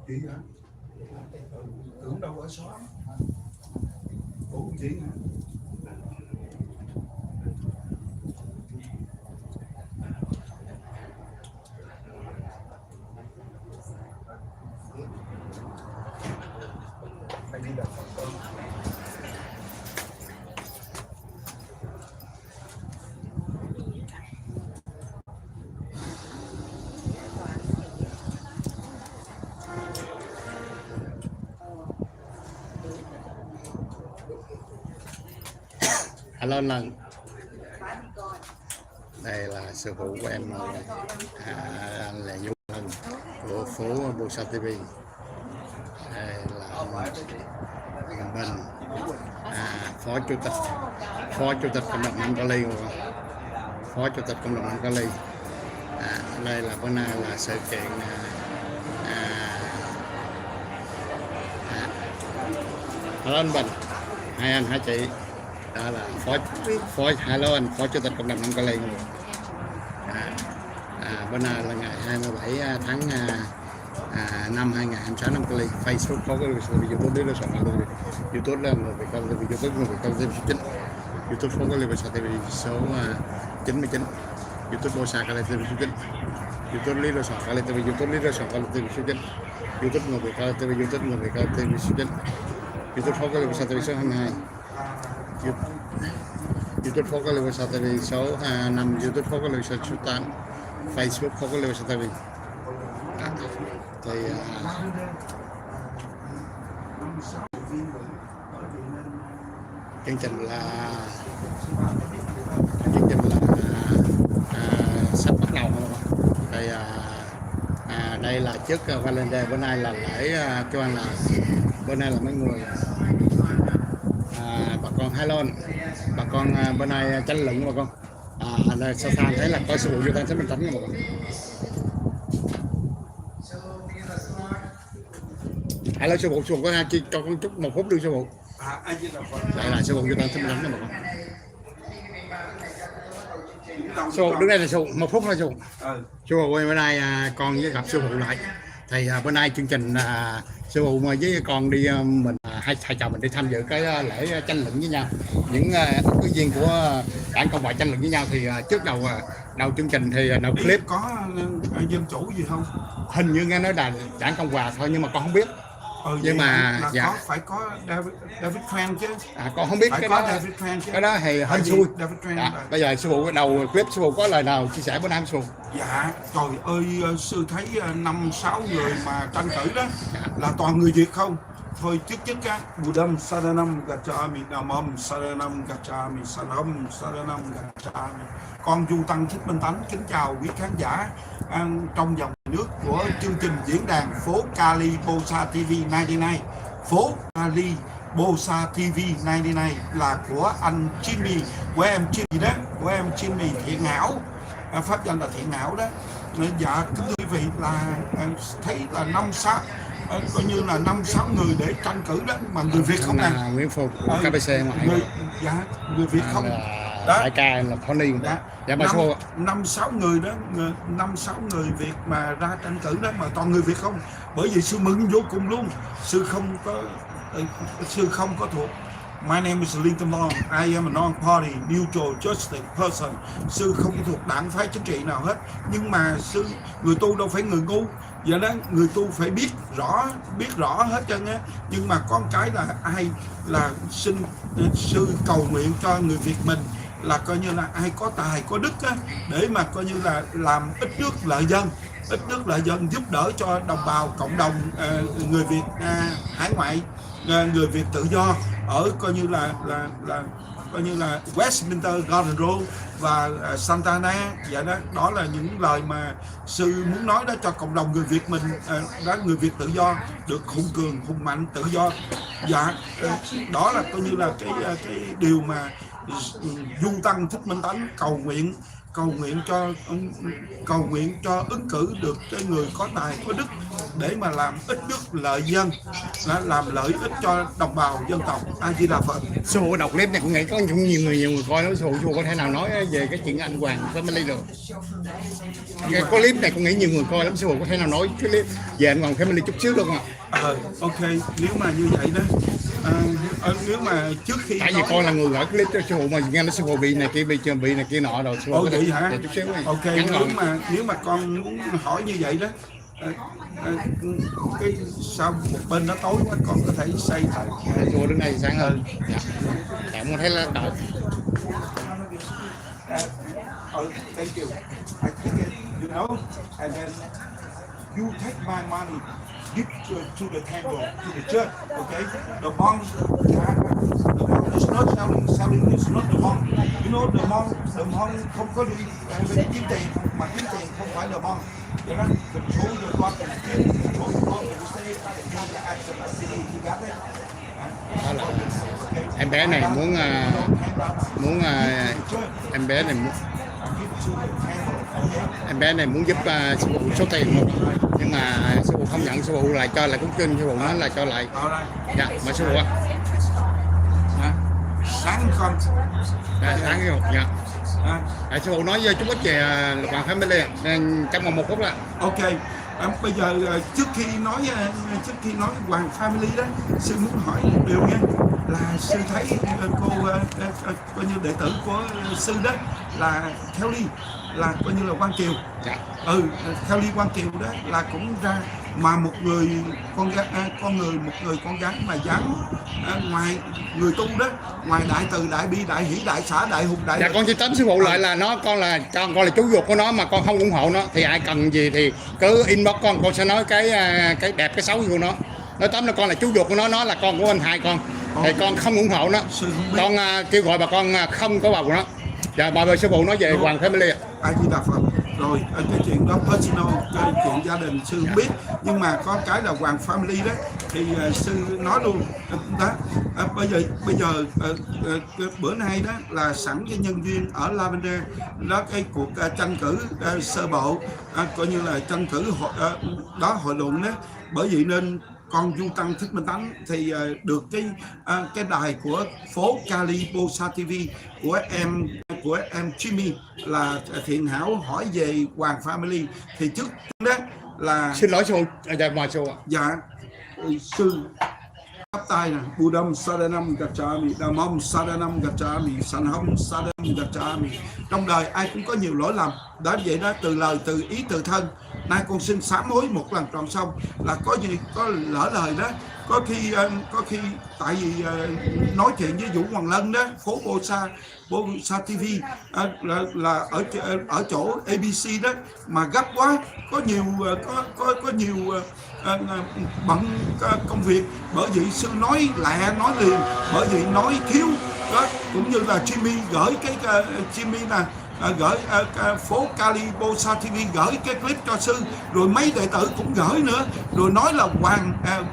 Chị hả? Tưởng đâu ở xóm. Ủa chị hả? Phải đi đặt phòng cơm. Alo lần đây là sư phụ của em anh là Du Lần của phố Buôn Sa TV. Đây là mình phó chủ tịch cộng đồng Nam Cali, phó chủ tịch cộng đồng Nam Cali. Đây là bữa nay là sự kiện hello anh Bình, hai anh hai chị, đó là phó hello anh phó chủ tịch cộng đồng Nam Cali. Bữa nay là ngày 27 tháng 5 2026 năm Cali. Facebook có cái YouTube biết là soạn là YouTube là người Việt Nam TV, YouTube người Việt Nam TV số 9, YouTube có cái Buôn Sa TV số 99, YouTube Buôn Sa TV số 9, YouTube lý là soạn Cali TV, YouTube lý là soạn Cali TV số 9, YouTube người Việt Nam TV, YouTube người Việt Nam TV số 9, YouTube có cái Buôn Sa TV số 22, YouTube có cái Buôn Sa TV số 5, YouTube có cái Buôn Sa số 8, Facebook có cái Buôn Sa TV. Thì chương trình là sắp bắt đầu rồi. Thì đây là trước Valentine, bữa nay là lễ kêu anh là bữa nay là mấy người bà con hello bà con bữa nay tranh luận bà con xa xa thấy là có sư phụ vô tan sẽ mình tránh bà con. Hello sư phụ có cho con chút một phút đưa sư phụ. Đây là sư phụ vô tan sẽ mình tránh bà con. Sư phụ đứng đây là sư phụ một phút thôi sư phụ. Sư phụ bữa nay con với gặp sư phụ lại. Thì bữa nay chương trình sư phụ với con đi mình hai chồng mình đi tham dự cái lễ tranh luận với nhau, những ứng viên của đảng Cộng hòa tranh luận với nhau. Thì trước đầu chương trình thì đầu clip có dân chủ gì không? Hình như nghe nói là đảng Cộng hòa thôi nhưng mà con không biết. Nhưng mà dạ phải có David Tran chứ. Con không biết phải cái có đó. David Tran chứ. Cái đó thì hên xui. Bây giờ sư phụ đầu clip sư phụ có lời nào chia sẻ bữa nay sư phụ? Dạ trời ơi, sư thấy 5-6 người mà tranh cử đó là toàn người Việt không. Thôi trước á, Budam Saranam Gachami Namam Saranam Gachami Saram Saranam Gachami. Con Du Tăng Thích Minh Tánh kính chào quý khán giả trong dòng nước của chương trình diễn đàn phố Cali Buôn Sa TV 99. Phố Cali Buôn Sa TV 99 là của anh Jimmy, của em Jimmy đó, của em Jimmy Thiện Hảo, pháp danh là Thiện Hảo đó. Dạ kính thưa quý vị, là thấy là 5-6 coi như là 5-6 người để tranh cử đó mà người Việt không nè. Nguyễn Phục KBC ngoại dạ người Việt không đó. Đại ca là Tony. Dạ 5-6 người đó, 5-6 người Việt mà ra tranh cử đó mà toàn người Việt không. Bởi vì sư mừng vô cùng luôn. Sư không có thuộc. My name is Lincoln Long. I am a non-party mutual justice person. Sư không thuộc đảng phái chính trị nào hết. Nhưng mà người tu đâu phải người ngu. Vậy đó, người tu phải biết rõ hết trơn á. Nhưng mà con cái là ai là xin sư cầu nguyện cho người Việt mình là coi như là ai có tài có đức á, để mà coi như là làm ít nước lợi dân, giúp đỡ cho đồng bào cộng đồng người Việt hải ngoại, người Việt tự do ở coi như là Westminster, Garden Road và Santa Ana. Vậy đó, đó là những lời mà sư muốn nói đó cho cộng đồng người Việt mình, đó người Việt tự do được hùng cường, hùng mạnh, tự do. Dạ đó là coi như là cái điều mà Du Tăng Thích Minh Tánh cầu nguyện cho ứng cử được cái người có tài có đức để mà làm ít nước lợi dân, làm lợi ích cho đồng bào dân tộc. A Di Đà Phật. Sư phụ đọc clip này cũng nghĩ có nhiều người coi nói sư phụ có thể nào nói về cái chuyện anh Hoàng family được. Cái clip này cũng nghĩ nhiều người coi lắm, sư phụ có thể nào nói cái clip về anh Hoàng family chút xíu được không ạ? Ok, nếu mà như vậy đó, nếu mà trước khi tại vì con là người gửi clip cho sư phụ mà nghe nói sư phụ bị này kia nọ rồi sư phụ có vậy hả? chút xíu này. Ok, nếu mà con muốn hỏi như vậy đó, cái sau một bên nó tối quá con có thể xây lại. Sư phụ đứng đây sáng hơn. Em muốn thấy là đầu. Thank you. I take it, you know, and then you take my money, give to the temple, to the church, okay? The monk is not selling is not the monk. You know, the monk không có đi kiếm tiền, mà kiếm tiền không phải là monk. Vậy đó, control your God and give, control your God and say, you the action of city, you got it? Đó là em bé này muốn em bé này muốn giúp sư phụ số tiền luôn, nhưng mà sư phụ không nhận, sư phụ lại cho lại cuốn kinh, sư phụ nói là cho lại. Dạ, mà sư phụ ạ. Sáng con. Sáng cái dạ. Sư phụ nói chút ít về Hoàng family trong một phút là. Ok. Bây giờ trước khi nói Hoàng family đó, sư muốn hỏi một điều nha, là sư thấy cô coi như đệ tử của sư đó là Kelly, là coi như là Quang Kiều. Dạ. Kelly Quang Kiều đó là cũng ra mà một người con gái mà dám ngoài người tu đó, ngoài đại từ đại bi đại hỷ đại xả đại hùng đại. Dạ con chỉ tóm sư phụ lại là con là chú ruột của nó, mà con không ủng hộ nó thì ai cần gì thì cứ inbox con sẽ nói cái đẹp cái xấu của nó. Nói tóm là con là chú ruột của nó là con của anh hai con, thì con không ủng hộ nó, con kêu gọi bà con không có bầu nó. Dạ, bà sư phụ nói về Hoàng family ạ. A Di Đà Phật. Rồi cái chuyện đó personal, cái chuyện gia đình sư không biết, nhưng mà có cái là Hoàng family đó thì sư nói luôn đó. Bây giờ bữa nay đó là sẵn cái nhân viên ở Lavender đó, cái cuộc tranh cử sơ bộ, coi như là tranh cử hội luận đó, bởi vậy nên con Du Tăng Thích Minh Tánh thì được cái đài của phố Cali Bosa TV của em Jimmy là thiện hảo hỏi về Hoàng family. Thì trước đó là xin lỗi sư phụ. Dạ mời sư ạ. Dạ sư chắp tay nè: Buddham Saranam Gacchami, Dhammam Saranam Gacchami, Sangham Saranam Gacchami. Trong đời ai cũng có nhiều lỗi lầm đó, vậy đó, từ lời từ ý từ thân. Nay con xin sám hối một lần trọn xong, là có gì có lỡ lời đó, có khi tại vì nói chuyện với Vũ Hoàng Lân đó, phố Bosa TV là ở chỗ ABC đó, mà gấp quá, có nhiều bận công việc, bởi vậy sư nói lẹ nói liền, bởi vậy nói thiếu đó. Cũng như là Jimmy gửi cái Jimmy nè, gửi phố Cali Bosa TV gửi cái clip cho sư, rồi mấy đệ tử cũng gửi nữa, rồi nói là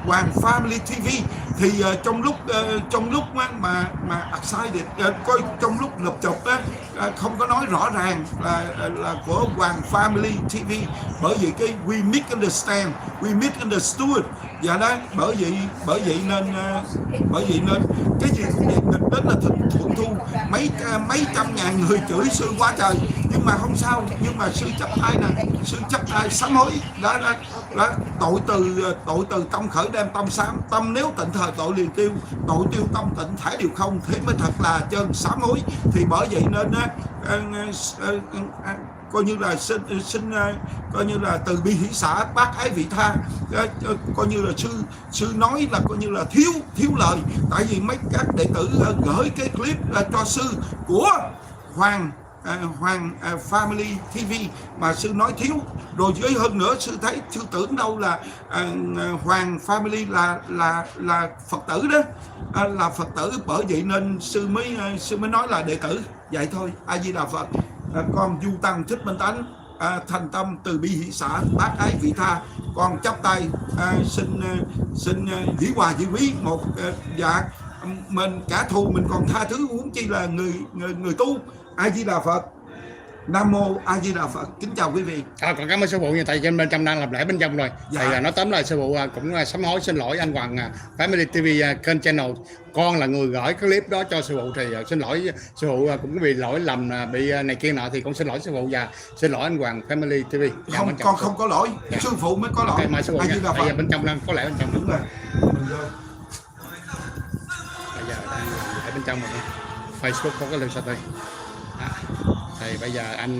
Hoàng family TV. Thì trong lúc mà excited, coi trong lúc ngập chụp á, không có nói rõ ràng là của Hoàng family TV, bởi vì cái we misunderstood. Dạ đó, bởi vậy nên cái gì cũng vậy, nghịch đến là thuận thu, mấy trăm ngàn người chửi sư quá trời, nhưng mà không sao, nhưng mà sư chấp tay nè, sư chấp tay sám hối đó, tội từ tâm khởi đem tâm sám, tâm nếu tịnh thời tội liền tiêu, tội tiêu tâm tịnh thải đều không, thế mới thật là chân sám hối. Thì bởi vậy nên coi như là coi như là từ bi hỷ xã bác ái vị tha, coi như là sư nói là coi như là thiếu lời, tại vì mấy các đệ tử gửi cái clip cho sư của Hoàng family TV mà sư nói thiếu, rồi với hơn nữa sư thấy sư tưởng đâu là Hoàng family là Phật tử đó, là Phật tử, bởi vậy nên sư mới nói là đệ tử vậy thôi. A Di Đà Phật. Con Du Tăng Thích Minh Tánh thành tâm từ bi hỷ xã bác ái vị tha, con chắp tay xin dĩ hòa dĩ quý một dạ, mình cả thù mình còn tha thứ, huống chi là người tu. A Di Đà Phật. Nam mô A Di Đà Phật. Kính chào quý vị. Còn cảm ơn sư phụ, như tại bên trong đang làm lễ bên trong rồi. Dạ. Thì nói tóm lại sư phụ cũng sám hối xin lỗi anh Hoàng Family TV kênh channel. Con là người gửi cái clip đó cho sư phụ thì xin lỗi sư phụ cũng vì lỗi lầm bị này kia nọ thì con xin lỗi sư phụ và xin lỗi anh Hoàng Family TV. Không, con không có lỗi. Dạ. Sư phụ mới có lỗi. Okay, mời sư phụ. A Di Đà Phật. Bên trong đang có lẽ bên trong. Đúng rồi. Bây giờ đang ở bên trong rồi. Facebook có cái link sao đây. Thì bây giờ anh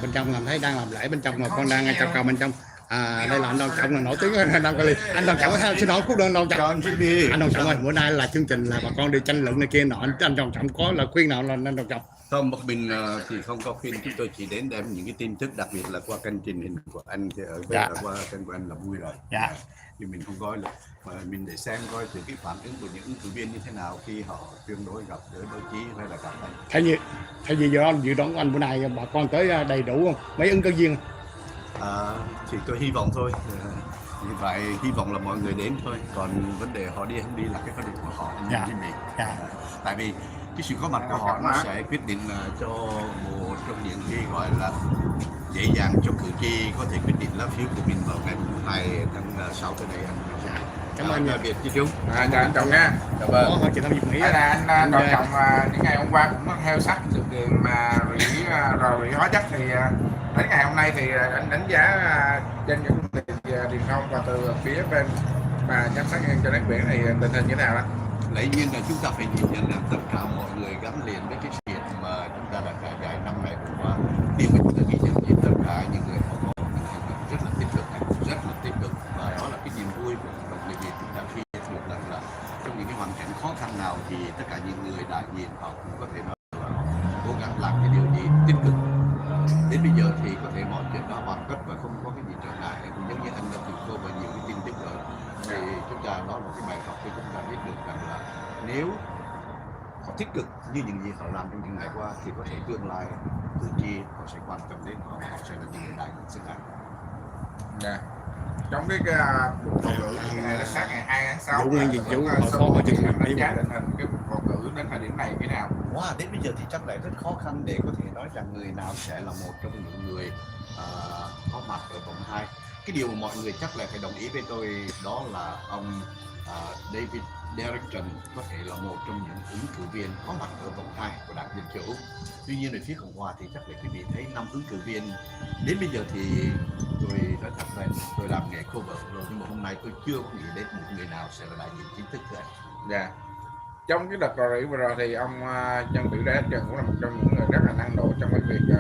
bên trong làm thấy đang làm lễ bên trong mà con đang chào cờ bên trong. Đây là anh Đoàn Trọng là nổi tiếng anh Đoàn Trọng xin lỗi Phúc Đơn Đoàn Trọng. Anh Đoàn Trọng ơi, bữa nay là chương trình là bà con đi tranh luận này kia nọ, anh Đoàn Trọng có lời khuyên nào là anh Đoàn Trọng? Không, một mình thì không có khuyên, chúng tôi chỉ đến đem những cái tin tức, đặc biệt là qua kênh truyền hình của anh thì ở Dạ. qua kênh của anh là vui rồi. Dạ. Thì mình không coi là mà mình để xem coi từ cái phản ứng của những ứng cử viên như thế nào khi họ tương đối gặp đỡ đôi chí hay là gặp anh. Thay vì dự đoán của anh bữa nay bà con tới đầy đủ không? Mấy ứng cử viên? Thì tôi hy vọng thôi. Như vậy hy vọng là mọi người đến thôi. Còn vấn đề họ đi không đi là cái quyết định của họ. Dạ. Dạ. Tại vì cái sự có mặt của họ nó sẽ quyết định cho một trong những cái gọi là dễ dàng cho cử tri có thể quyết định lá phiếu của mình vào ngày 2 tháng 6 tới đây. Cảm ơn Việt chị Trung. Chào anh Trọng nha. Hỏi chị Thâm Diệp Mỹ. Anh Đoàn Trọng những ngày hôm qua cũng theo sát sự kiện mà rỉ hóa chất thì đến ngày hôm nay thì anh đánh giá trên những phương tiện truyền thông và từ phía bên mà giám sát cho đến biển thì tình hình như thế nào đó? Lấy nhiên là chúng ta phải nhìn nhận là tất cả mọi người gắn liền với cái chuyện mà chúng ta đã trải dài 5 ngày vừa qua. Điều mà chúng ta ghi nhận thì tất cả những người họ có một hành động rất là tích cực, và đó là cái niềm vui của cộng đồng người Việt chúng ta khi được rằng là trong những cái hoàn cảnh khó khăn nào thì tất cả những người đại diện họ cũng có thể nói là họ cố gắng làm cái điều gì tích cực. Đến bây giờ thì có thể mọi chuyện đã hoàn tất và không có cái gì trở ngại. Cũng giống như anh đã từng cô và nhiều cái tin tức rồi thì chúng ta đó là cái bài học để chúng ta biết được rằng là nếu họ tích cực như những gì họ làm trong những ngày qua thì có thể tương lai cử tri họ sẽ quan tâm đến họ sẽ là những người đại diện xứng đáng. Dạ. Trong cái cuộc bầu cử thì ngày là sáng ngày 2 tháng 6 Vụ nguyên gì chủ đánh giá tình hình cái cuộc bầu cử đến thời điểm này thế nào? Đến bây giờ thì chắc lại rất khó khăn để có thể nói rằng người nào sẽ là một trong những người có mặt ở vòng 2. Cái điều mà mọi người chắc là phải đồng ý với tôi đó là ông David Trần có thể là một trong những ứng cử viên có mặt ở vòng 2 của Đảng Dân Chủ. Tuy nhiên ở phía Cộng hòa thì chắc là quý vị thấy 5 ứng cử viên. Đến bây giờ thì tôi nói thật là tôi làm nghề cover rồi, nhưng mà hôm nay tôi chưa có nghĩ đến một người nào sẽ là đại diện chính thức cả. Dạ. Trong cái đợt rò rỉ vừa rồi thì ông Nhân Bieu Trần cũng là một trong những người rất là năng nổ trong cái việc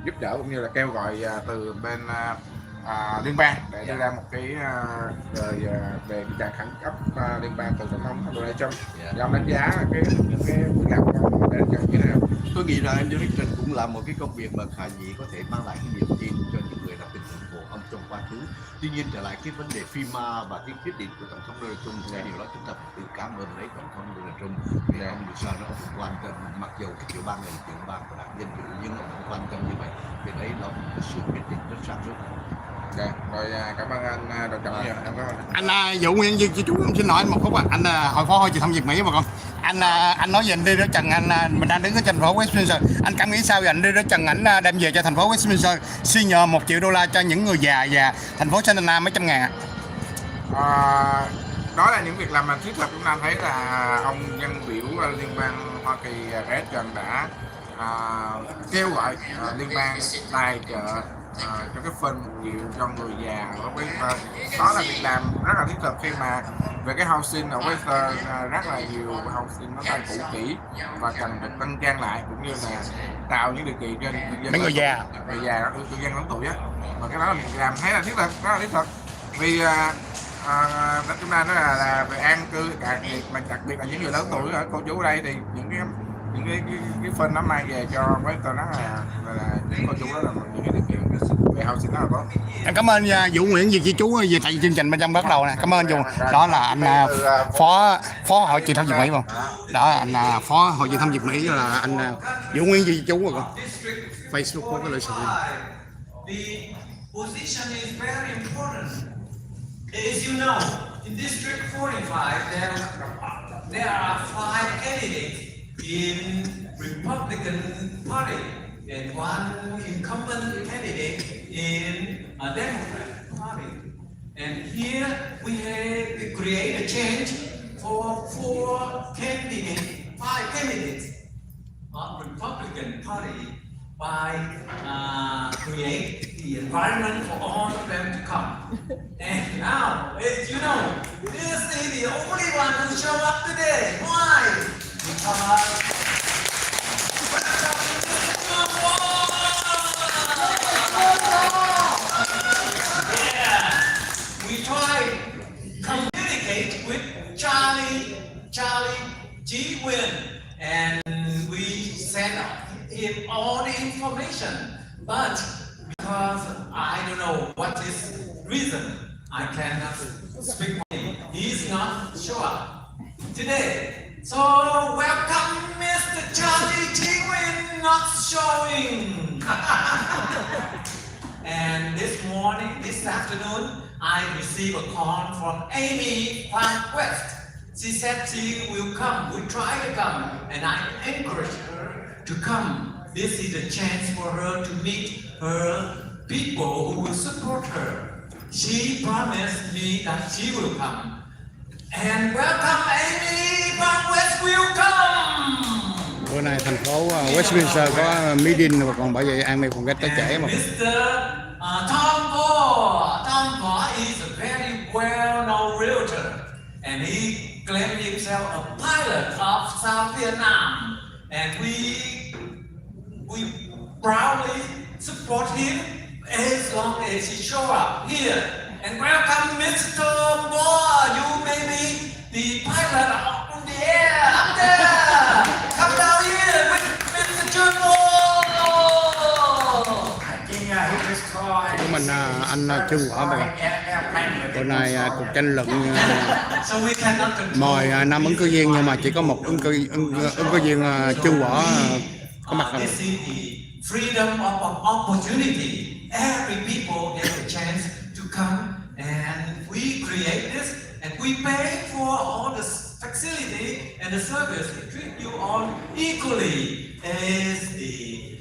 giúp đỡ cũng như là kêu gọi từ bên liên bang để đưa ra một cái về trạng khẩn cấp liên bang từ tổng thống Donald Trump. Thì ông đánh giá cái việc làm của ông để như thế nào? Tôi nghĩ rằng anh Trần cũng là một cái công việc mà khả dĩ có thể mang lại cái niềm tin cho những người đã từng ủng hộ ông trong quá khứ. Tuy nhiên trở lại cái vấn đề FEMA và cái quyết định của tổng thống Donald Trump thì điều đó chúng ta phải tự cảm ơn lấy tổng thống Donald Trump vì ông được sao nó cũng quan tâm, mặc dù cái tiểu bang này là tiểu bang của Đảng Dân Chủ nhưng ông cũng quan tâm như vậy. Vì đấy là một cái sự quyết định rất sáng suốt. Dạ, rồi cảm ơn anh Đoàn Trọng nhiều. Anh Vũ Nguyên Duy chú xin hỏi anh một phút anh hội phó hội chị Thâm Diệp Mỹ mà con. Anh nói về anh đi đó Trần mình đang đứng ở thành phố Westminster. Anh cảm nghĩ sao về anh đi đó Trần ảnh đem về cho thành phố Westminster xin nhờ $1 triệu cho những người già và thành phố Santana mấy trăm ngàn ạ? Đó là những việc làm mà thiết thực. Chúng ta thấy là ông Nhân Bieu liên bang Hoa Kỳ Trần đã kêu gọi liên bang tài trợ cho cái phần 1 triệu cho người già ở Westminster. Đó là việc làm rất là thiết thực khi mà về cái housing ở Westminster rất là nhiều housing nó đang cũ kỹ và cần được tăng trang lại cũng như là tạo những điều kiện cho người già cư dân lớn tuổi á. Và cái đó là việc làm thấy là thiết thực, rất là thiết thực vì chúng ta nói là về an cư đặc biệt là những người lớn tuổi ở cô chú ở đây thì những cái phần nó mang về cho với tôi đó là những cô chú đó là những cái điều kiện về housing rất là tốt. Em cảm ơn Vũ Nguyễn Duy chú về tại chương trình bên trong bắt đầu nè. Cảm ơn Vũ. Đó là anh phó hội chị Thâm Diệp Mỹ không? Đó anh phó hội chị Thâm Diệp Mỹ là anh Vũ Nguyễn Duy chú rồi con. Facebook có cái lời sự. The position is very important. As you know, in District 45, there are 5 candidates in Republican Republican Party and one incumbent candidate in a Democrat Party. And here we create a change for five candidates of Republican Party by create the environment for all of them to come. And now, as you know, this is the only one who show up today. Why? Because we try to communicate with Charlie Vien, and we send him all the information. But because I don't know what is reason, I cannot speak for him. He's not sure today. So welcome Mr. Charlie Vien not showing. And this afternoon, I received a call from Amy from West. She said she will come, will try to come, and I encourage her to come. This is a chance for her to meet her people who will support her. She promised me that she will come. And welcome Amy from West will come. Bữa nay thành phố Westminster có meeting và còn bởi vậy Amy còn cách tới trễ mà. Mr. Tom Vien is a very well-known realtor, and he claimed himself a pilot of South Vietnam, and we proudly support him as long as he show up here. And welcome Mr. Tom Vien. You may be the pilot up in the air, up there. Come down here with Mr. John Của mình anh Trương Võ mà. Bữa nay cuộc tranh luận mời 5 ứng cử viên nhưng mà chỉ có một ứng cử viên Trương Võ có mặt thôi. Freedom of opportunity. Every people get a chance to come, and we create this, and we pay for all the facility and the service. We treat you all equally as the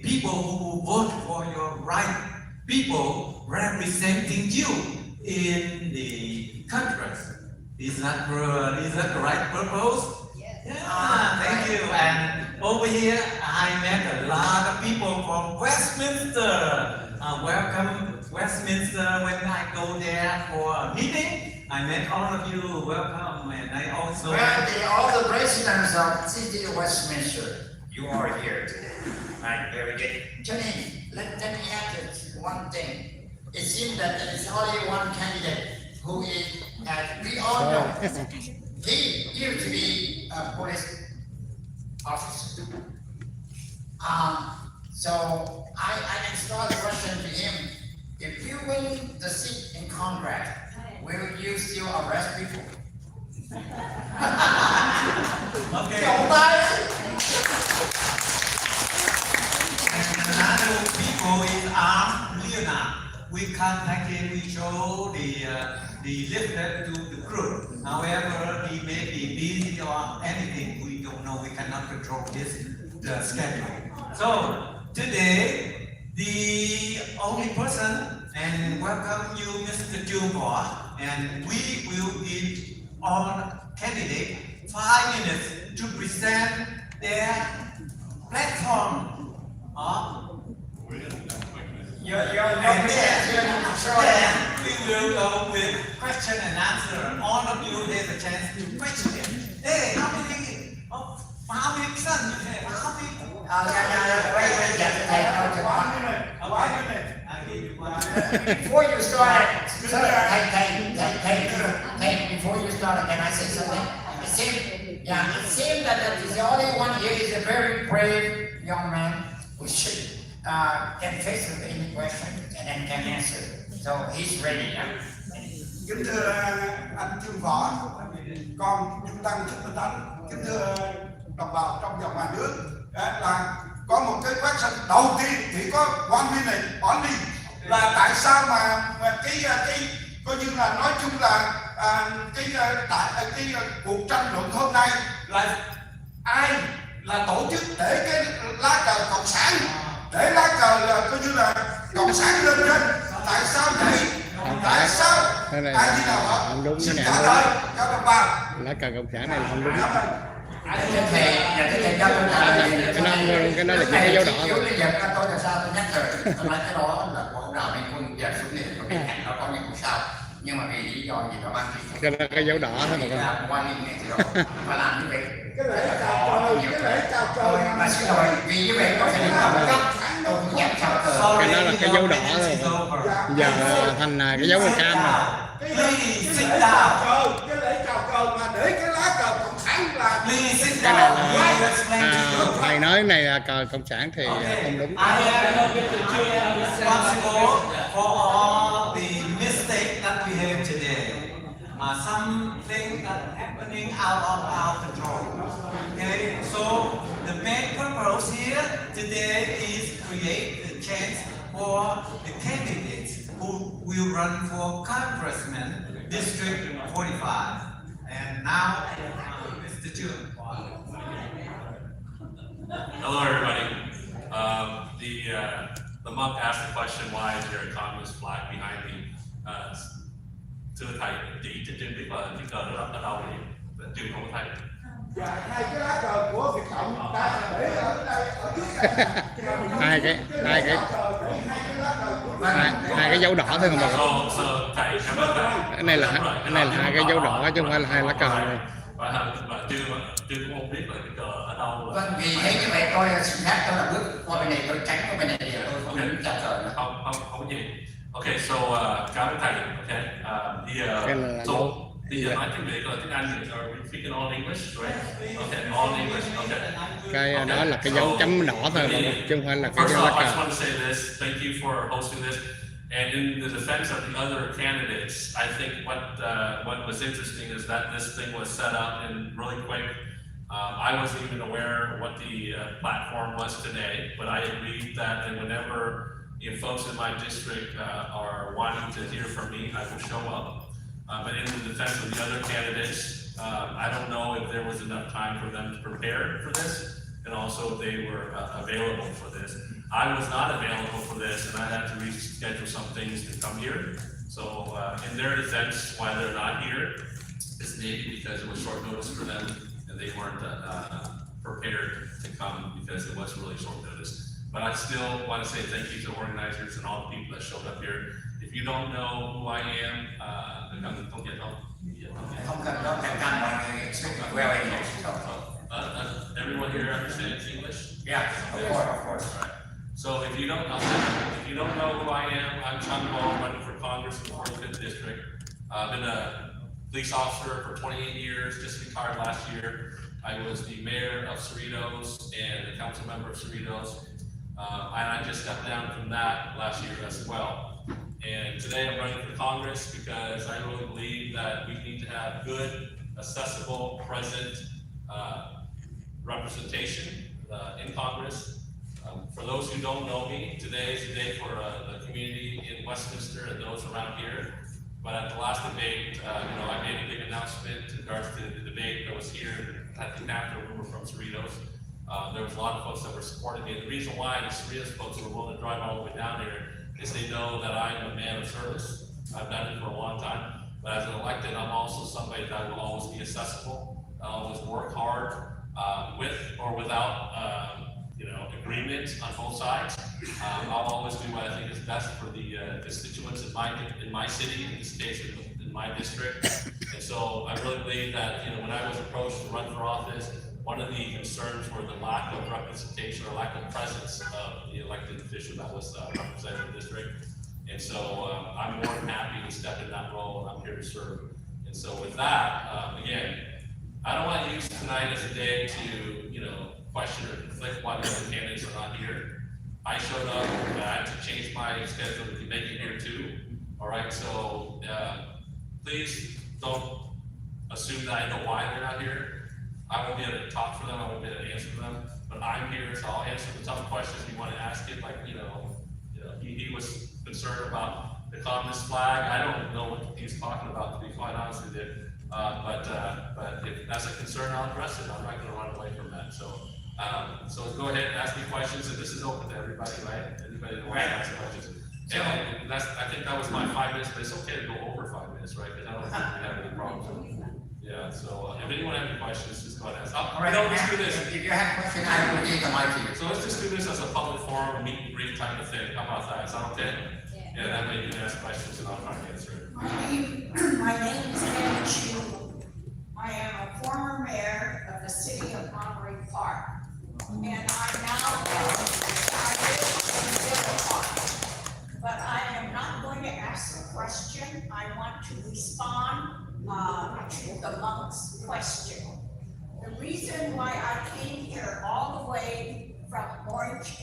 people who vote for your right people representing you in the Congress. Is that the right purpose? Yeah, thank you. And over here, I met a lot of people from Westminster. Welcome Westminster. When I go there for a meeting, I met all of you. Welcome, and I also. All the residents of City of Westminster, you are here today. Right, very good. Johnny, let me add one thing. It seems that there is only one candidate who is, as we all know, he used to be a police officer. So I can start the question to him. If you win the seat in Congress, will you still arrest people? Okay. And another people is Leonard. We contact him, we show the leaflet to the group. However, he may be busy or anything, we don't know, we cannot control his schedule. So, today, the only person, and welcome you, Mr. Bieu, and we will give all candidates 5 minutes to present their platform. And then we will go with question and answer. All of you have a chance to question him. Hey, how many percent you have? How many? I'll give you 1 minute. Before you start, before you start, can I say something? It seems that the only one here is a very brave young man who should can face any question and then can answer. So he's ready now. Kính thưa anh Trương Võ, con Trung Tăng Thích Minh Thánh, kính thưa đồng bào trong và ngoài nước, là có một cái question đầu tiên thì có 1 minute only là tại sao mà cái coi như là nói chung là cái cuộc tranh luận hôm nay là ai là tổ chức để cái lá cờ cộng sản, để lá cờ là coi như là cộng sản lên trên. Tại sao vậy? Tại sao? Cái này Ai đi nào hả? không đúng, Xin cái này trả không lời đúng. các đồng bào. Lá cờ cộng sản này là không đúng. Cái đó là chỉ cái dấu đỏ thôi. Bây giờ tôi là sao tôi nhắc rồi, tôi nói cái đó là của ông Đào Minh Quân giờ xuống liền, có bên cạnh nó có những cũng sao, nhưng mà vì lý do gì đó ban thì Cái đó cái dấu đỏ thôi mà con. là quan niệm này thì đó phải làm như vậy. Cái lễ chào cờ, cái lễ chào cờ Mà xin lỗi vì như vậy có thể làm cấp tôi cũng nhận chào cờ. Cái đó là cái dấu đỏ thôi. Giờ thành cái dấu màu cam rồi. Cái lễ chào cờ mà để cái lá cờ cộng sản là Cái này là thầy nói này là cờ cộng sản thì không đúng. I am responsible for all the mistakes that we have today. Something that happening out of our control. Okay, so the main purpose here today is create the chance for the candidates who will run for Congressman District 45. And now, Mr. Jun. Hello, everybody. The monk asked the question, why is there a communist flag behind me? Thưa thầy, chỉ trên cái cờ đó ở đâu thì chưa không có thấy. Dạ, hai cái lá cờ của Việt Cộng ta để ở đây ở trước đây. hai cái dấu đỏ thôi không bà con. Thầy cảm ơn thầy. Cái này là hai cái dấu đỏ chứ không phải là hai lá cờ này. Và chưa cũng không biết là cái cờ ở đâu. Vâng, vì thế như vậy tôi xin phép tôi là bước qua bên này, tôi tránh qua bên này thì tôi không đứng chào cờ nữa. Không có gì. Okay, so cảm ơn thầy. Okay, nói tiếng Việt là tiếng Anh, are we speaking all English, right? Okay, all English. Okay. Cái đó là cái dấu chấm đỏ thôi chứ không phải là cái First dấu off, lá I just cờ. want to say this. Thank you for hosting this. And in the defense of the other candidates, I think what was interesting is that this thing was set up and really quick. I wasn't even aware what the platform was today, but I agreed that whenever folks in my district are wanting to hear from me, I will show up. But in the defense of the other candidates, I don't know if there was enough time for them to prepare for this, and also if they were available for this. I was not available for this, and I had to reschedule some things to come here. So in their defense, why they're not here is maybe because it was short notice for them, and they weren't prepared to come because it was really short notice. But I still want to say thank you to organizers and all the people that showed up here. If you don't know who I am, không get help. Không cần đó, cần căn mọi người speak well English. Everyone here understands English? Yeah, of course. Right. So if you don't know who I am, I'm Chung Ball, running for Congress in the 45th District. I've been a police officer for 28 years, just retired last year. I was the mayor of Cerritos and the council member of Cerritos. And I just stepped down from that last year as well. And today I'm running for Congress because I really believe that we need to have good, accessible, present representation in Congress. For those who don't know me, today is the day for the community in Westminster and those around here. But at the last debate, I made a big announcement in regards to the debate that was here. I think after we were from Cerritos. There was a lot of folks that were supporting me. And the reason why the Cerritos folks were willing to drive all the way down here is they know that I'm a man of service. I've done it for a long time. But as an elected, I'm also somebody that will always be accessible. I'll always work hard with or without agreement on both sides. I'll always do what I think is best for the constituents in my city, in this case in my district. And so I really believe that when I was approached to run for office, one of the concerns were the lack of representation or lack of presence of the elected official that was representing the district. And so I'm more than happy to step in that role, and I'm here to serve. And so with that, again, I don't want to use tonight as a day to, question or conflict why the other candidates are not here. I showed up, I had to change my schedule to make it here too. All right, so please don't assume that I know why they're not here. I won't be able to talk for them, I won't be able to answer them, but I'm here, so I'll answer the tough questions you want to ask him, like, he was concerned about the communist flag. I don't know what he's talking about, to be quite honest with you. But if that's a concern, I'll address it. I'm not going to run away from that. So So go ahead and ask me questions, and this is open to everybody, right? Anybody that wants to ask questions. And I think that was my 5 minutes, but it's okay to go over 5 minutes, right? Because I don't think we have any problems. Yeah, so if anyone has any questions, just go ahead and ask. All right, Let's do this. if you have a question, I will give the mic to you. So let's just do this as a public forum, a meet and greet type of thing. How about that? Is that okay? Yeah, that way you can ask questions and I'll try to answer it. My name is Bieu. I am a former mayor of the city of Monterey Park, and I now reside in Villa Park. But I am not going to ask a question. I want to respond to the monk's question. The reason why I came here all the way from Orange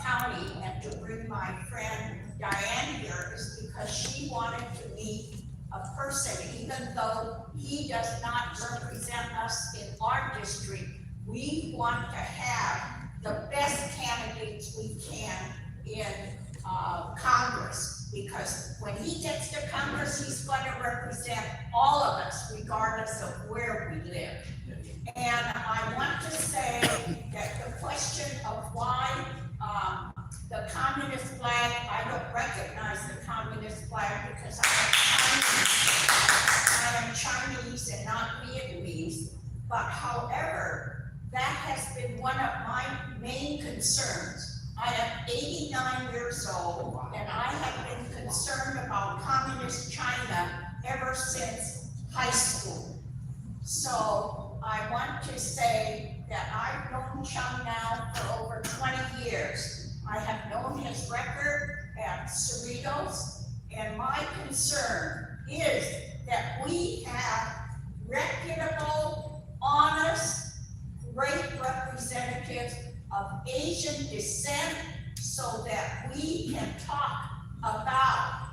County and to bring my friend Diane here is because she wanted to meet a person, even though he does not represent us in our district. We want to have the best candidates we can in Congress, because when he gets to Congress, he's going to represent all of us, regardless of where we live. And I want to say that the question of why the communist flag, I don't recognize the communist flag because I am Chinese and not Vietnamese. But however, that has been one of my main concerns. I am 89 years old, and I have been concerned about communist China ever since high school. So I want to say that I've known Chung now for over 20 years. I have known his record at Cerritos, and my concern is that we have reputable, honest, great representatives of Asian descent so that we can talk about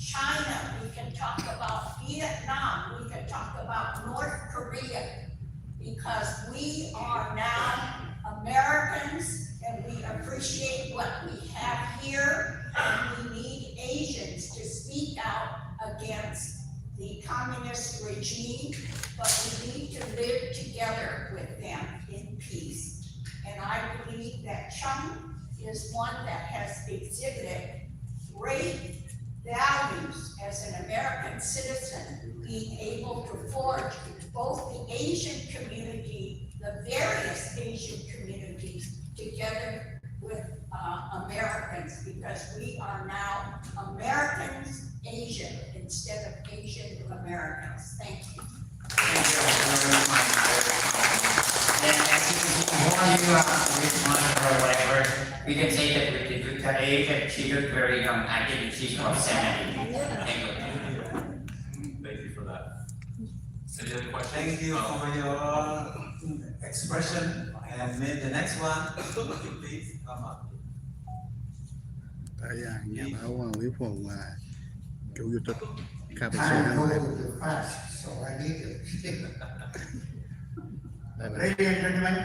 China, we can talk about Vietnam, we can talk about North Korea, because we are now Americans and we appreciate what we have here, and we need Asians to speak out against the communist regime, but we need to live together with them in peace. And I believe that Chung is one that has exhibited great values as an American citizen, being able to forge both the Asian community, the various Asian communities, together with Americans, because we are now Americans, Asian, instead of Asian Americans. Thank you. And before you respond or whatever, we can say that with the age that she looked very young. I think she's about 70. Thank you. Thank you for that. Any other questions? Thank you for your expression. And then the next one, please come up. Tại nhà báo Lý Phùng là chủ YouTube KBC Time goes fast, so I need to stick. Ladies and gentlemen,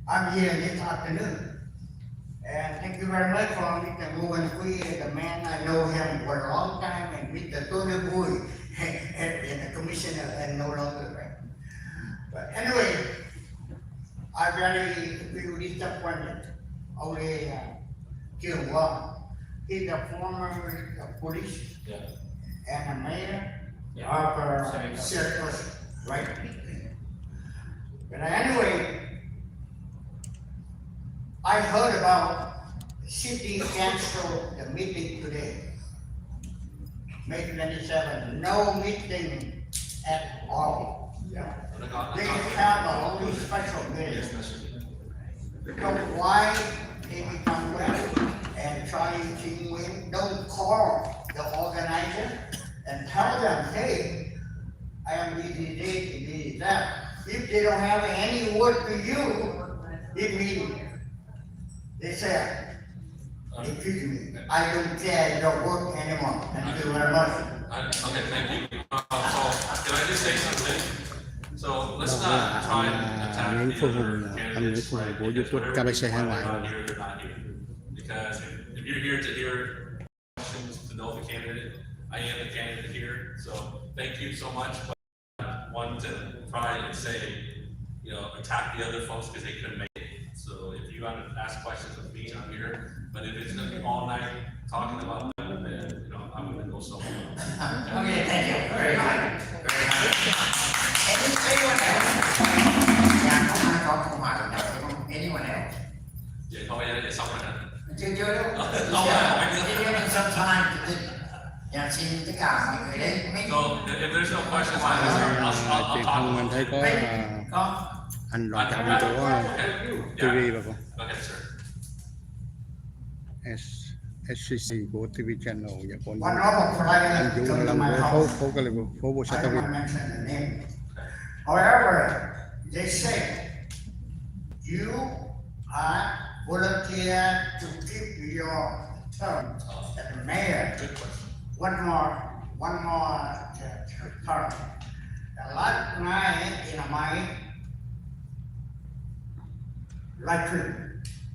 I'm here this afternoon. And thank you very much for Mr. Luan, the man I know him for a long time, and Mr. Tony Bui, and the commissioner, and no longer. Right? But anyway, I very feel disappointed. Only Cuoc. He's a former police and a mayor of Circus, right? But anyway, I heard about city council, the meeting today. May 27, no meeting at all. They have a only special meeting. So why they become well and try to win? Don't call the organizer and tell them, hey, I am busy this, busy that. If they don't have any word to you, it means they say, excuse me, I don't care, don't work anymore. Thank you very much. Okay, thank you. So, can I just say something? So, let's not try and attack Nguyễn the Phương other Hùng, anh Nguyễn candidates, Phương Hùng right? của Because YouTube whatever KBC you hải want ngoại to rồi. hear, they're not here. Because if you're here to hear questions to know the candidate, I am the candidate here. So, thank you so much. But one to try and say, attack the other folks because they couldn't make it. you want to ask questions of me, I'm here. But if it's going to be all night talking about them, then I'm going to go somewhere else. Okay, thank you. Very good. Very good. Anyone else? Yeah, không ai có câu hỏi nào không? Anyone else? Vậy thôi, vậy xong rồi nè. Chưa đâu. Give me some time to think. Dạ, xin tất cả mọi người đến. So if there's no questions, I'll truyền talk. thông mình thấy có anh Đoàn Trọng của TV và Go ahead, sir. SCC của TV Channel và còn One of anh Vũ come to làm my của house. phố phố Bồ I Sát don't Việt. want to mention the name. However, they say you are volunteer to keep your term as the mayor. Good question. One more term. The last night in my lecture,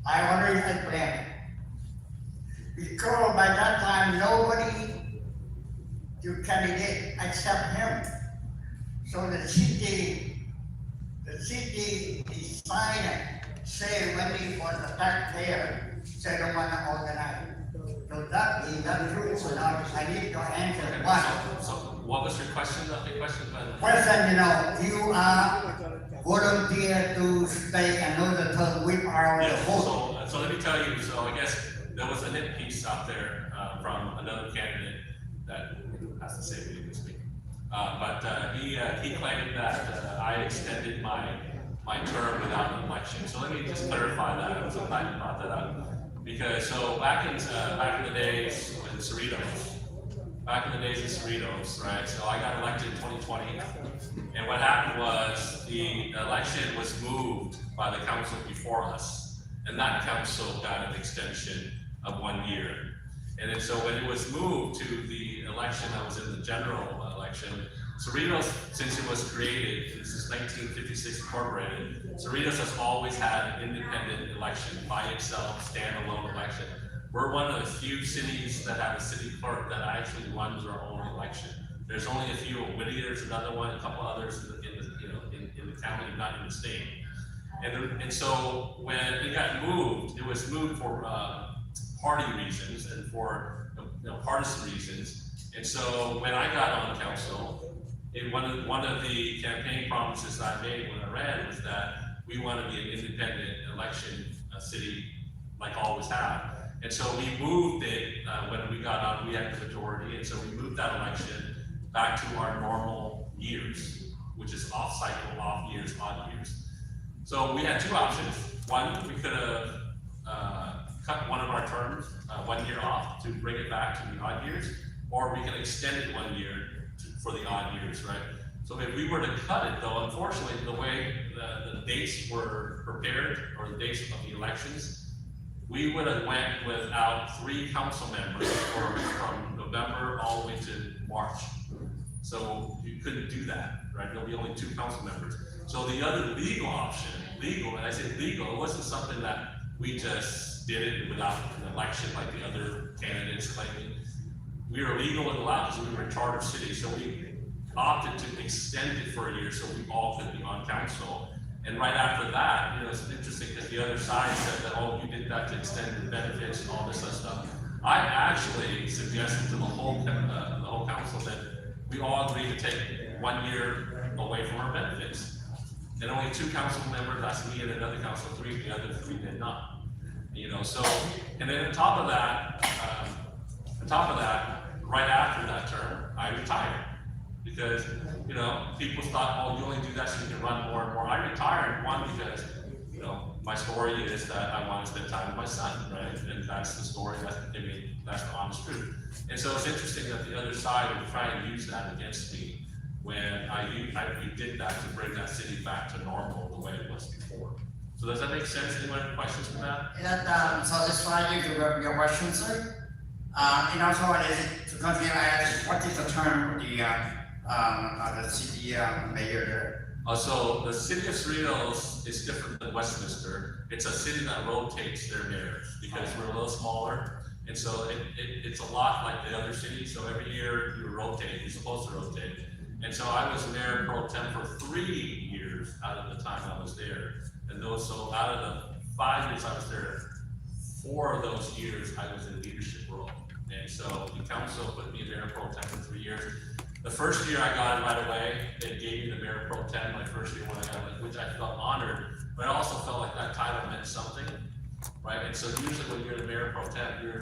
I already explained. Because by that time nobody to candidate except him. So the city decided, say money for the taxpayer, say don't want to organize. So that is not true. So now I need to answer one. So what was your question? The question? Question, you are volunteer to stay another term with our Yes, vote. so let me tell you, so I guess there was a nit piece out there from another candidate that has to say what he was speaking. But he claimed that I extended my term without an election. So let me just clarify that. I'm so glad you brought that up. Because so back in the days in Cerritos, right? So I got elected in 2020, and what happened was the election was moved by the council before us, and that council got an extension of 1 year. And then so when it was moved to the election that was in the general election, Cerritos, since it was created, this is 1956 incorporated, Cerritos has always had an independent election by itself, standalone election. We're one of the few cities that have a city clerk that actually runs our own election. There's only a few. Whittier's another one, a couple others in the county, not in the state. And so when it got moved, it was moved for party reasons and for partisan reasons. And so when I got on council, one of the campaign promises I made when I ran was that we want to be an independent election city like always have. And so we moved it when we got on, we had the majority, and so we moved that election back to our normal years, which is off cycle, off years, odd years. So we had two options. One, we could have cut one of our terms 1 year off to bring it back to the odd years, or we can extend it 1 year for the odd years, right? So if we were to cut it though, unfortunately, the way the dates were prepared, or the dates of the elections, we would have went without 3 council members from November all the way to March. So you couldn't do that, right? There'll be only 2 council members. So the other legal option, and I say legal, it wasn't something that we just did it without an election like the other candidates claiming. We were legal and allowed because we were a charter city, so we opted to extend it for a year so we all could be on council. And right after that, it's interesting because the other side said that, oh, you did that to extend the benefits and all this other stuff. I actually suggested to the whole council that we all agree to take 1 year away from our benefits. And only 2 council members, that's me and another council, 3, the other 3 did not. So, and then on top of that, right after that term, I retired. Because, people thought, oh, you only do that so you can run more and more. I retired, one, because, my story is that I want to spend time with my son, right? And that's the story, that's the honest truth. And so it's interesting that the other side would try and use that against me when we did that to bring that city back to normal the way it was before. So does that make sense? Anyone have questions for that? That satisfy you to your question, sir? And also, to continue, what is the term of the city mayor there? So the city of Cerritos is different than Westminster. It's a city that rotates their mayors because we're a little smaller. And so it's a lot like the other cities. So every year you rotate, you're supposed to rotate. And so I was mayor pro tem for 3 years out of the time I was there. And so out of the 5 years I was there, 4 of those years I was in leadership role. And so the council put me in mayor pro tem for 3 years. The first year I got it right away. They gave me the mayor pro tem my first year when I got it, which I felt honored, but I also felt like that title meant something, right? And so usually when you're the mayor pro tem, you're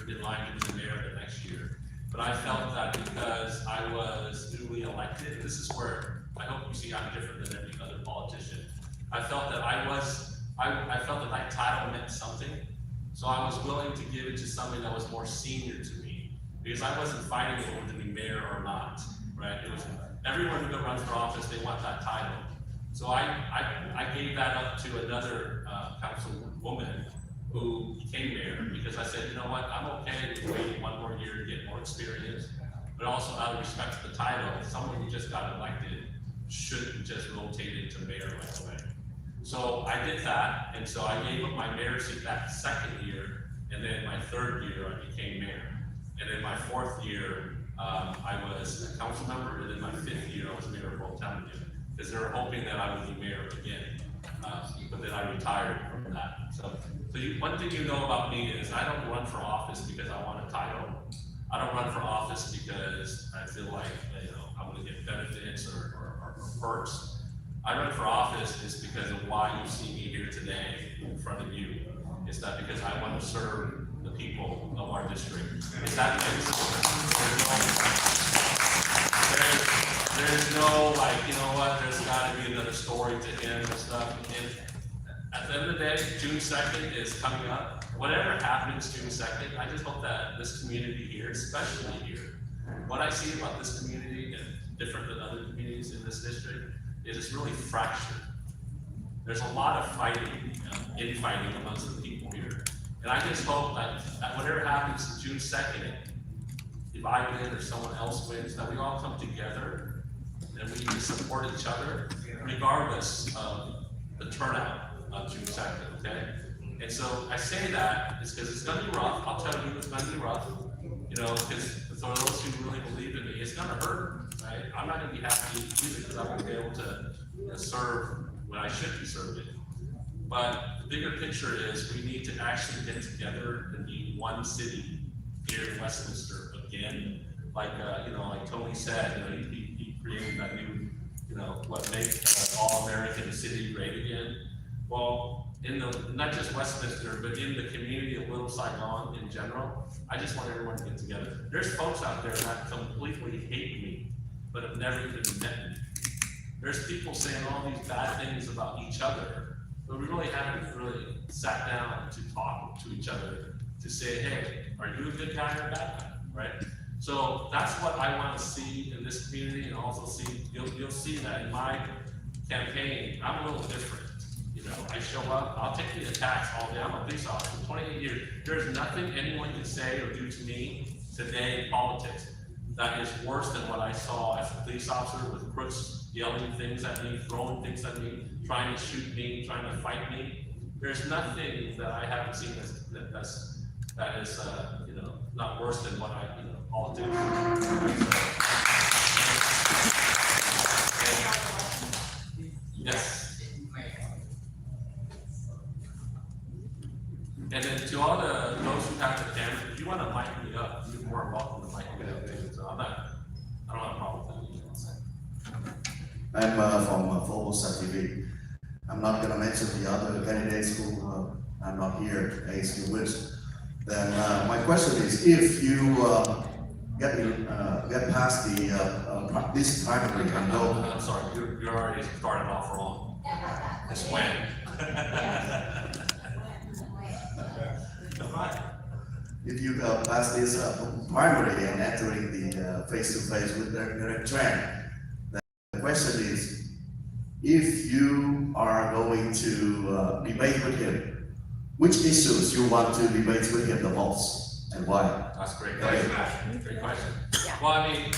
in line to be the mayor the next year. But I felt that because I was newly elected, and this is where I hope you see I'm different than every other politician. I felt that I felt that that title meant something. So I was willing to give it to somebody that was more senior to me, because I wasn't fighting over to be mayor or not, right? It was everyone who runs for office, they want that title. So I gave that up to another councilwoman who became mayor, because I said, you know what, I'm okay with waiting 1 more year to get more experience, but also out of respect to the title, someone who just got elected shouldn't just rotate into mayor right away. So I did that, and so I gave up my mayor seat that 2nd year, and then my 3rd year I became mayor. And then my 4th year, I was a council member, and then my 5th year I was mayor pro tem again, because they were hoping that I would be mayor again. But then I retired from that. So one thing you know about me is I don't run for office because I want a title. I don't run for office because I feel like, you know, I'm going to get benefits or perks. I run for office is because of why you see me here today in front of you. It's that because I want to serve the people of our district. Is that there's no like, you know what, there's got to be another story to end and stuff. And at the end of the day, June 2nd is coming up. Whatever happens June 2nd, I just hope that this community here, especially here, what I see about this community and different than other communities in this district, is it's really fractured. There's a lot of fighting, infighting amongst the people here. And I just hope that whatever happens June 2nd, if I win or someone else wins, that we all come together and we support each other, regardless of the turnout of June 2nd, okay? And so I say that is because it's gonna be rough. I'll tell you it's gonna be rough, you know, because for those who really believe in me, it's gonna hurt, right? I'm not gonna be happy either because I'm gonna be able to serve when I should be serving. But the bigger picture is we need to actually get together and be one city here in Westminster again. Like, you know, like Tony said, you know, he created that new, you know, what makes all-American city great again. Well, in the, not just Westminster, but in the community of Little Saigon in general, I just want everyone to get together. There's folks out there that completely hate me, but have never even met me. There's people saying all these bad things about each other, but we really haven't really sat down to talk to each other to say, hey, are you a good guy or a bad guy, right? So that's what I want to see in this community, and also see, you'll see that in my campaign, I'm a little different. You know, I show up, I'll take the attacks all day. I'm a police officer for 28 years. There's nothing anyone can say or do to me today in politics that is worse than what I saw as a police officer, with crooks yelling things at me, throwing things at me, trying to shoot me, trying to fight me. There's nothing that I haven't seen that is you know, not worse than what I, you know, politics. Yes. And then to all those who have the camera, if you want to mic me up, you're more welcome to mic me up. So I don't have a problem with that. I'm from Formosa TV. I'm not going to mention the other candidates who I'm not here to ask you with. Then my question is, if you get past the this primary and go. I'm sorry, you already started off wrong. It's when. If you pass this primary and entering the face-to-face with the Tranh, the question is, if you are going to debate with him, which issues you want to debate with him the most, and why? That's a great question. Great question. Well, I mean,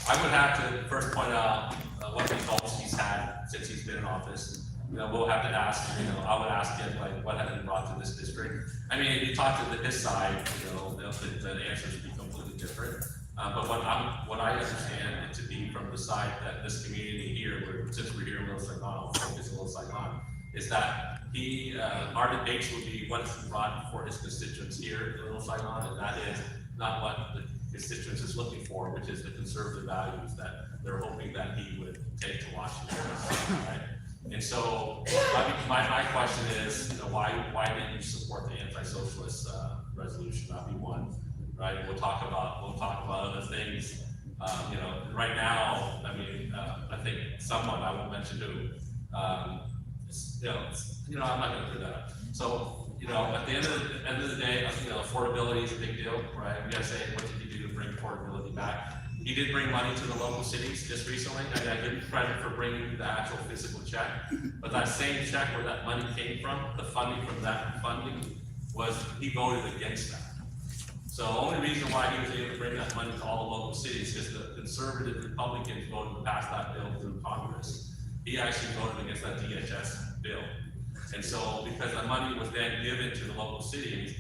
I would have to first point out what results he's had since he's been in office. You know, we'll have to ask, you know, I would ask him, like, what have you brought to this district? I mean, if you talk to his side, you know, the answers would be completely different. But what I understand it to be from the side that this community here, since we're here in Little Saigon, I'll focus on Little Saigon, is that our debates will be what is brought for his constituents here in Little Saigon, and that is not what the constituents is looking for, which is the conservative values that they're hoping that he would take to Washington, right? And so my question is, why didn't you support the anti-socialist resolution? That'd be one, right? And we'll talk about other things. Right now, I think someone, I won't mention who, I'm not going to do that. So, at the end of the day, affordability is a big deal, right? We got to say, what did he do to bring affordability back? He did bring money to the local cities just recently. I give him credit for bringing the actual physical check, but that same check where that money came from, the funding from that funding was, he voted against that. So the only reason why he was able to bring that money to all the local cities is the conservative Republicans voted to pass that bill through Congress. He actually voted against that DHS bill. And so because the money was then given to the local cities,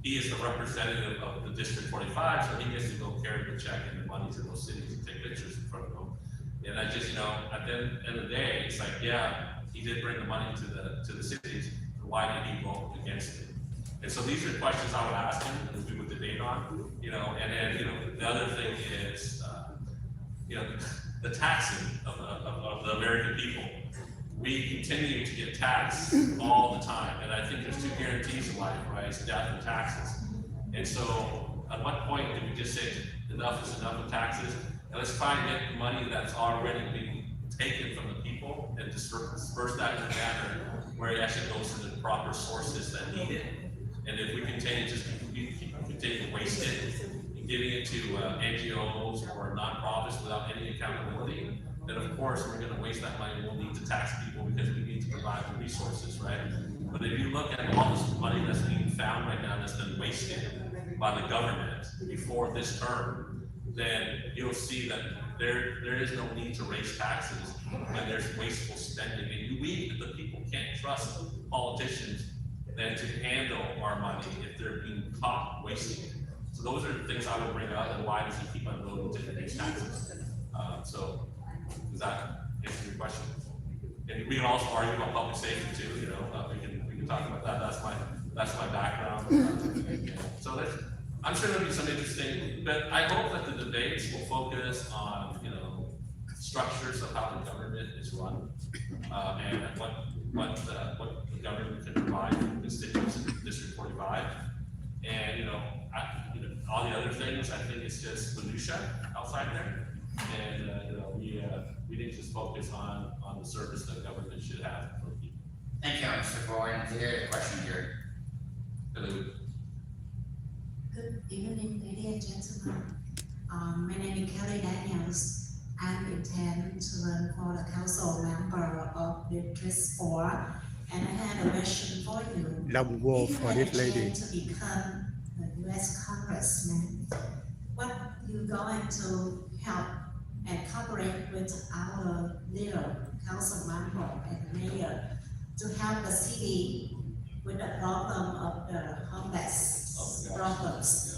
he is the representative of the District 45, so he gets to go carry the check and the money to those cities and take pictures in front of them. And I just, at the end of the day, it's like, yeah, he did bring the money to the cities, but why did he vote against it? And so these are questions I would ask him, and we would debate on, and then, the other thing is, the taxing of the American people. We continue to get taxed all the time, and I think there's two guarantees in life, right? It's death and taxes. And so, at what point do we just say enough is enough of taxes, and let's try and get money that's already being taken from the people and disperse that in a manner where it actually goes to the proper sources that need it. And if we continue to waste it and giving it to NGOs or nonprofits without any accountability, then of course we're going to waste that money. We'll need to tax people because we need to provide the resources, right? But if you look at all this money that's being found right now that's been wasted by the government before this term, then you'll see that there is no need to raise taxes when there's wasteful spending. And we, the people, can't trust politicians then to handle our money if they're being caught wasting it. So those are the things I would bring up, and why does he keep on voting to increase taxes? So does that answer your question? And we can also argue about public safety too. We can talk about that. That's my background. So I'm sure there'll be some interesting, but I hope that the debates will focus on structures of how the government is run, and what the government can provide for constituents in District 45, and all the other things. I think it's just minutia outside there, and we need to just focus on the service that government should have for people. Thank you, Mr. Bowen. Here, a question here. Hello. Good evening, ladies and gentlemen. My name is Kelly Daniels. I'm intend to run for the council member of District 4, and I had a question for you. Long war for this lady. To become a U.S. congressman, what you going to help and cooperate with our leader, council member, and mayor to help the city with the problem of the homeless problems?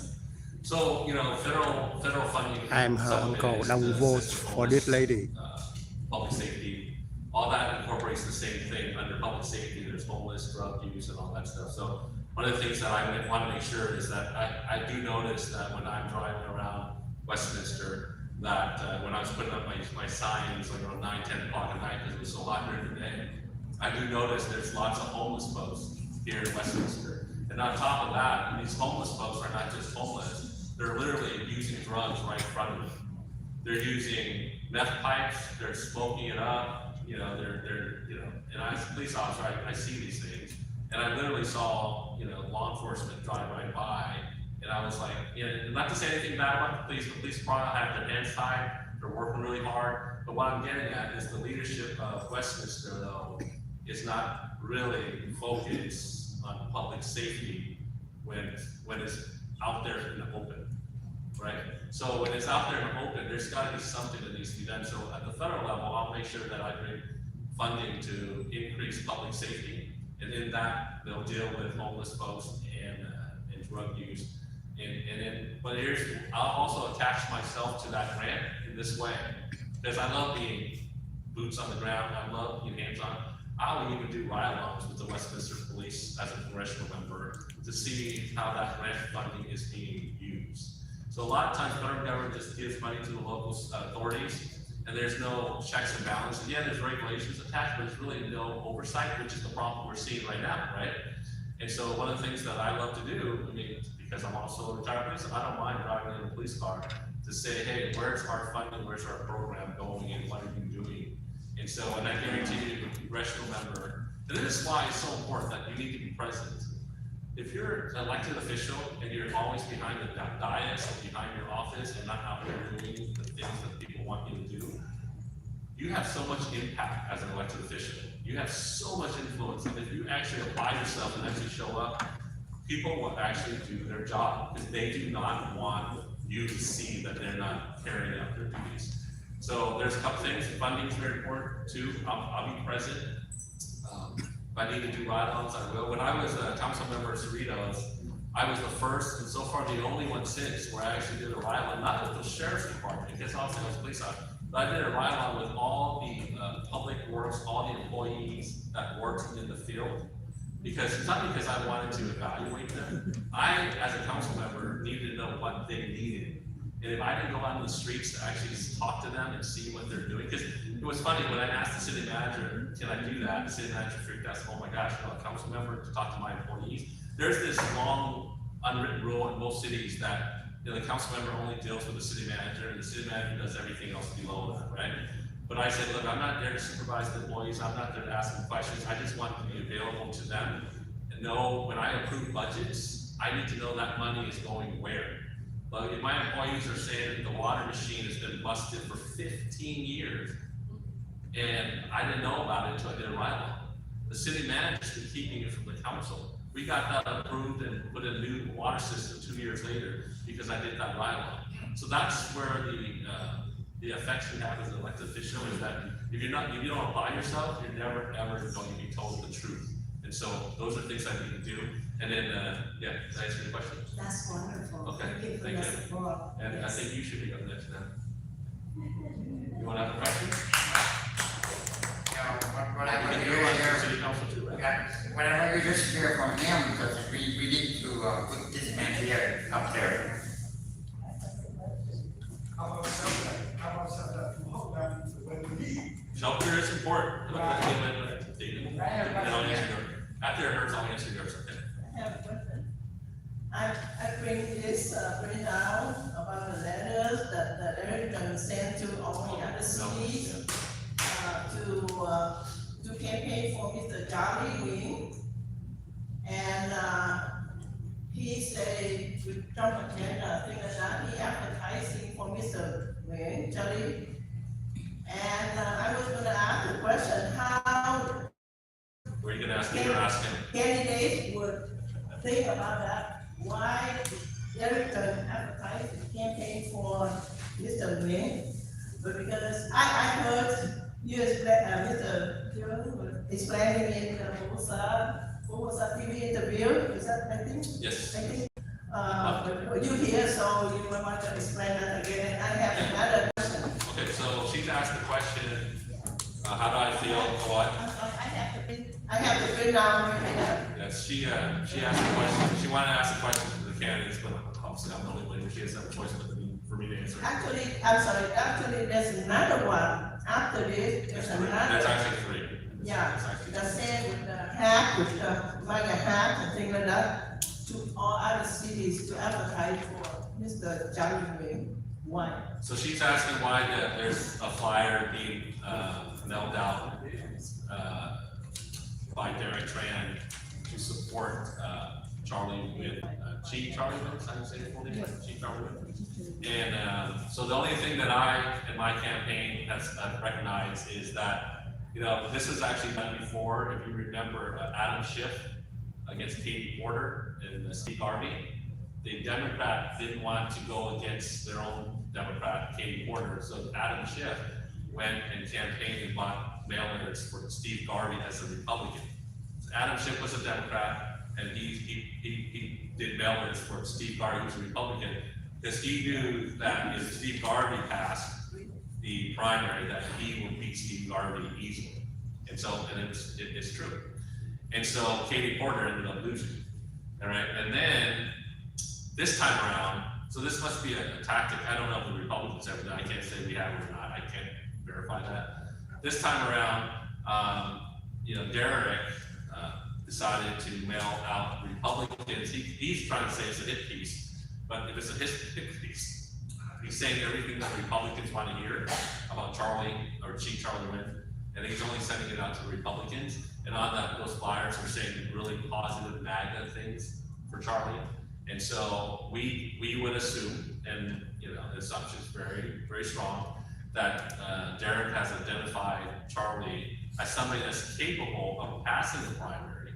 So, federal funding. I'm her uncle. Long vote for this lady. Public safety, all that incorporates the same thing. Under public safety, there's homeless, drug use, and all that stuff. So one of the things that I want to make sure is that I do notice that when I'm driving around Westminster, that when I was putting up my signs like around 9, 10 o'clock at night because it was so hot during the day, I do notice there's lots of homeless folks here in Westminster. And on top of that, these homeless folks are not just homeless. They're literally using drugs right in front of them. They're using meth pipes, they're smoking it up, and as a police officer, I see these things. And I literally saw, law enforcement drive right by, and I was like, not to say anything bad about the police probably have their hands tied, they're working really hard. But what I'm getting at is the leadership of Westminster, though, is not really focused on public safety when it's out there in the open, right? So when it's out there in the open, there's got to be something that needs to be done. So at the federal level, I'll make sure that I bring funding to increase public safety, and in that they'll deal with homeless folks and drug use. But I'll also attach myself to that grant in this way, because I love being boots on the ground, I love being hands-on. I will even do ride-alongs with the Westminster Police as a congressional member to see how that grant funding is being used. So a lot of times federal government just gives money to the local authorities, and there's no checks and balances. Yeah, there's regulations attached, but there's really no oversight, which is the problem we're seeing right now, right? And so one of the things that I love to do, I mean, because I'm also a retired police, I don't mind driving in a police car to say, hey, where's our funding, where's our program going, and what are you doing? And so, and I guarantee you, a congressional member, and this is why it's so important that you need to be present. If you're an elected official and you're always behind the dais or behind your office and not out there doing the things that people want you to do, you have so much impact as an elected official. You have so much influence, and if you actually apply yourself and actually show up, people will actually do their job because they do not want you to see that they're not carrying out their duties. So there's a couple things. Funding is very important too. I'll be present. If I need to do ride-alongs, I will. When I was a council member of Cerritos, I was the first and so far the only one since where I actually did a ride-along, not with the sheriff's department, because obviously I was a police officer, but I did a ride-along with all the public works, all the employees that worked in the field. Because it's not because I wanted to evaluate them. I, as a council member, needed to know what they needed. And if I didn't go out in the streets to actually talk to them and see what they're doing, because it was funny, when I asked the city manager, can I do that? The city manager freaked out, oh my gosh, you know, a council member to talk to my employees. There's this long unwritten rule in most cities that, you know, the council member only deals with the city manager, and the city manager does everything else below that, right? But I said, look, I'm not there to supervise the employees, I'm not there to ask them questions, I just want to be available to them and know when I approve budgets, I need to know that money is going where. But if my employees are saying that the water machine has been busted for 15 years, and I didn't know about it until I did a ride-along. The city manager's been keeping it from the council. We got that approved and put in a new water system 2 years later because I did that ride-along. So that's where the effects we have as an elected official is that if you don't apply yourself, you're never ever going to be told the truth. And so those are things I need to do. And then, yeah, did I answer your question? That's wonderful. Okay, Thank you for thank your you. support. And I Yes. think you should be up next now. You want to have a question? Whatever You you can go on hear, to city council too, right? yeah, whatever you just hear from him, because we need to put this man here, up there. How about that? Hold on, when we leave. Shelter is important. After it hurts, I'll answer yours, okay? I have a question. I bring this down about the letters that Eric sent to all the other cities to campaign for Mr. Charlie Wing. And he said with Trump agenda, things like that, he advertising for Mr. Wing, Charlie. And I was gonna ask the question, how Were you gonna ask me or ask him? candidates would think about that, why Eric advertised the campaign for Mr. Vien. But because I heard you explain, Mr. Bieu explaining in the Formosa TV interview, is that, I think? Yes. I think, but you here, so you might want to explain that again, and I have another question. Okay, so she's asked the question, how do I feel, what? I have to bring down your hand. Yes, she asked the question, she wanted to ask the question to the candidates, but obviously I'm the only one who she has that choice for me to answer. Actually, I'm sorry, actually, there's another one, after this, there's another. That's actually three. Yeah, That's actually the same with the hat, with the MAGA hat and things like that, to all other cities to advertise for Mr. Charlie Wing. Why? So she's asking why there's a flyer being mailed out by Derek Tran to support Charlie Wynn, Chief Charlie Wynn, is that how you say it full name? Chief Charlie Wynn. And so the only thing that I, in my campaign, has recognized is that, you know, this was actually done before. If you remember Adam Schiff against Katie Porter and Steve Garvey, the Democrat didn't want to go against their own Democrat, Katie Porter. So Adam Schiff went and campaigned and bought mail-ins for Steve Garvey as a Republican. So Adam Schiff was a Democrat, and he did mailers for Steve Garvey, who's a Republican, because he knew that if Steve Garvey passed the primary, that he would beat Steve Garvey easily. And so, and it's true. And so Katie Porter ended up losing. All right, and then this time around, so this must be a tactic. I don't know if the Republicans ever done. I can't say we have it or not. I can't verify that. This time around, Derek decided to mail out Republicans. He's trying to say it's a hit piece, but if it's a hit piece, he's saying everything that Republicans want to hear about Charlie or Chief Charlie Wynn, and he's only sending it out to the Republicans. And on that, those flyers are saying really positive MAGA things for Charlie. And so we would assume, and the assumption is very, very strong, that Derek has identified Charlie as somebody that's capable of passing the primary,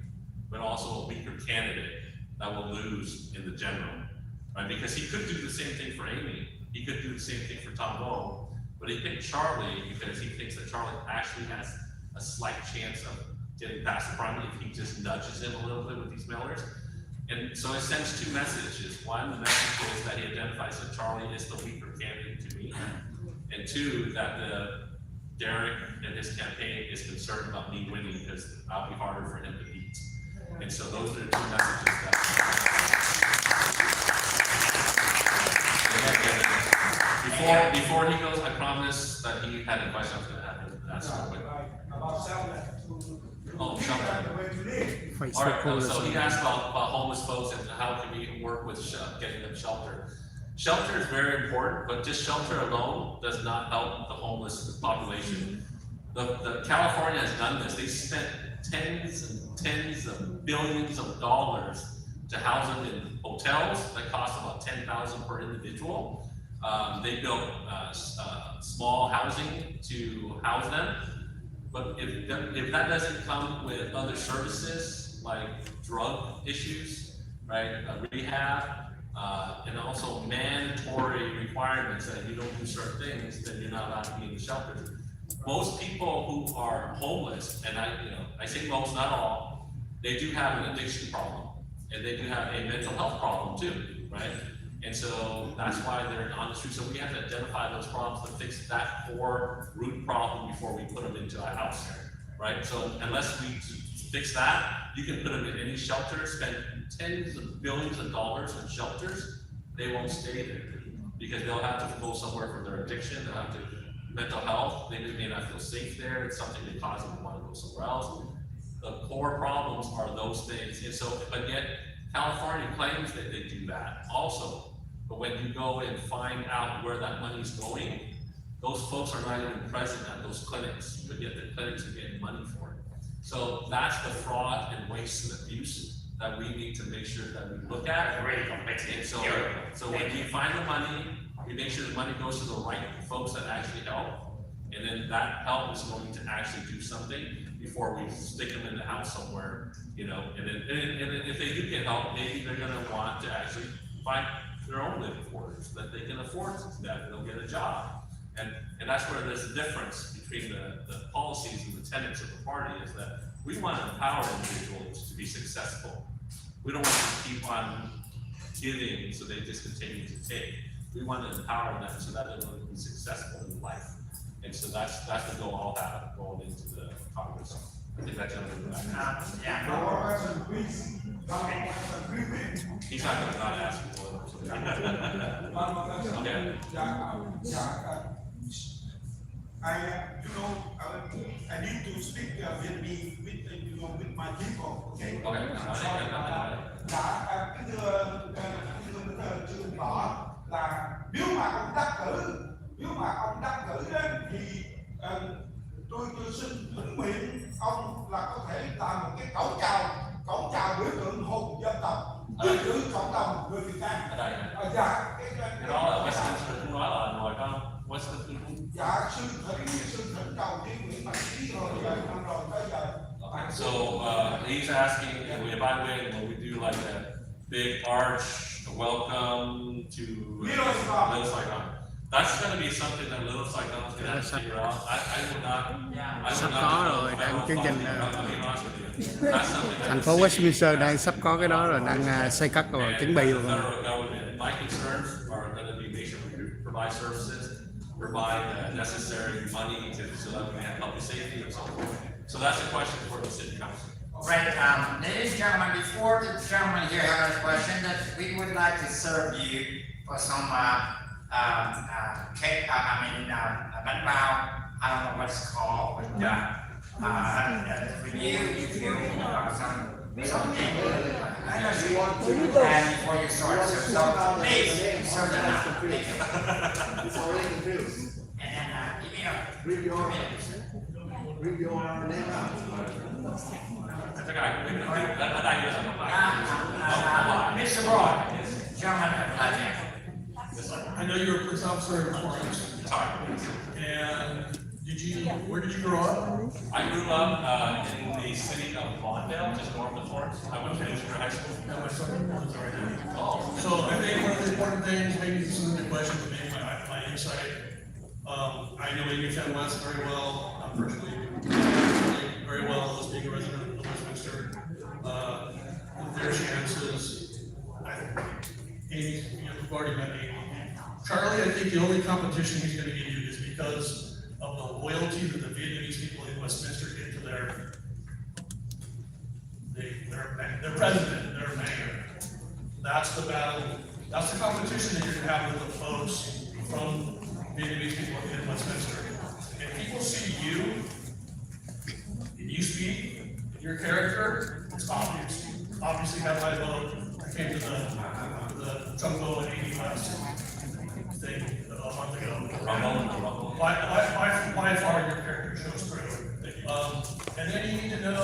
but also a weaker candidate that will lose in the general, right? Because he could do the same thing for Amy, he could do the same thing for Tom Bowe, but he picked Charlie because he thinks that Charlie actually has a slight chance of getting past the primary if he just nudges him a little bit with these mailers. And so it sends two messages. One, the message is that he identifies that Charlie is the weaker candidate to me. And two, that Derek and his campaign is concerned about me winning because I'll be harder for him to beat. And so those are the two messages that before he goes, I promise that he had a question I was gonna have him ask real quick. About shelter. Oh, shelter. All right, so he asked about homeless folks and how can we work with getting them shelter. Shelter is very important, but just shelter alone does not help the homeless population. The California has done this. They spent tens and tens of billions of dollars to house them in hotels that cost about $10,000 per individual. They built small housing to house them. But if that doesn't come with other services like drug issues, right, rehab, and also mandatory requirements that if you don't do certain things, then you're not allowed to be in the shelters. Most people who are homeless, and I say most, not all, they do have an addiction problem, and they do have a mental health problem too, right? And so that's why they're on the street. So we have to identify those problems to fix that core root problem before we put them into a house, right? So unless we fix that, you can put them in any shelter, spend tens of billions of dollars in shelters, they won't stay there because they'll have to go somewhere for their addiction, they'll have to mental health, they may not feel safe there, it's something that causes them to want to go somewhere else. The core problems are those things, and so, but yet California claims that they do that also. But when you go and find out where that money's going, those folks are not even present at those clinics, but yet the clinics are getting money for it. So that's the fraud and waste and abuse that we need to make sure that we look at. And so when you find the money, we make sure the money goes to the right folks that actually help. And then that help is going to actually do something before we stick them in the house somewhere, and then if they do get help, maybe they're gonna want to actually find their own living quarters that they can afford, that they'll get a job. And that's where there's a difference between the policies and the tenets of the party is that we want to empower individuals to be successful. We don't want to keep on giving so they just continue to take. We want to empower them so that they will be successful in life. And so that's the goal I'll have going into the Congress. I think that's gentleman back. He's not gonna not ask you for it. Okay. I need to speak with my people. Okay. Okay. Thưa rõ là nếu mà ông đắc cử thì tôi xin thỉnh nguyện ông là có thể làm một cái cổng chào biểu tượng hùng dân tộc giữ cộng đồng người Việt Nam. Dạ cái đó là Westminster cũng nói là ngoài con Westminster cũng. Dạ sư thỉnh cầu với Nguyễn Mạnh Trí rồi tới giờ. So he's asking if by the way when we do like a big arch welcome to Middle Saigon. That's gonna be something that Little Saigon is gonna have to figure out. I will not Sắp do có no rồi, đang chương trình I'll be honest with you. That's something that thành phố Westminster đang sắp có cái đó rồi, đang xây cất rồi, chuẩn bị the rồi. federal government, my concerns are gonna be make sure we provide services, provide the necessary money so that we can have public safety and so forth. So that's a question for the city council. Right, ladies and gentlemen, before the gentleman here have a question, that we would like to serve you for some cake, bánh bao, I don't know what it's called, but for you, if you something, I know you want to, and before you start, so please, serve them now. Thank you. It's already confused. And then, give me a Read your name out. That's okay. That idea is Mr. Broad, gentleman, I know you're a police officer in Florence. And where did you grow up? I grew up in the city of Vien, just north of Florence. I went to junior high school. No, my son was already there. Oh, So I think one of the important things, maybe some of the questions, but maybe my insight, I know Amy Fenwest very well, personally, very well as being a resident of Westminster. Their chances, I think, Amy, you've already met Amy. Charlie, I think the only competition he's gonna give you is because of the loyalty that the Vietnamese people in Westminster give to their president, their mayor. That's the battle, that's the competition that you're gonna have with the folks from Vietnamese people in Westminster. If people see you, and you speak, your character, it's obvious. Obviously have my vote. I came to the Trumbo and 85 thing a month ago. By far your character shows through. And then you need to know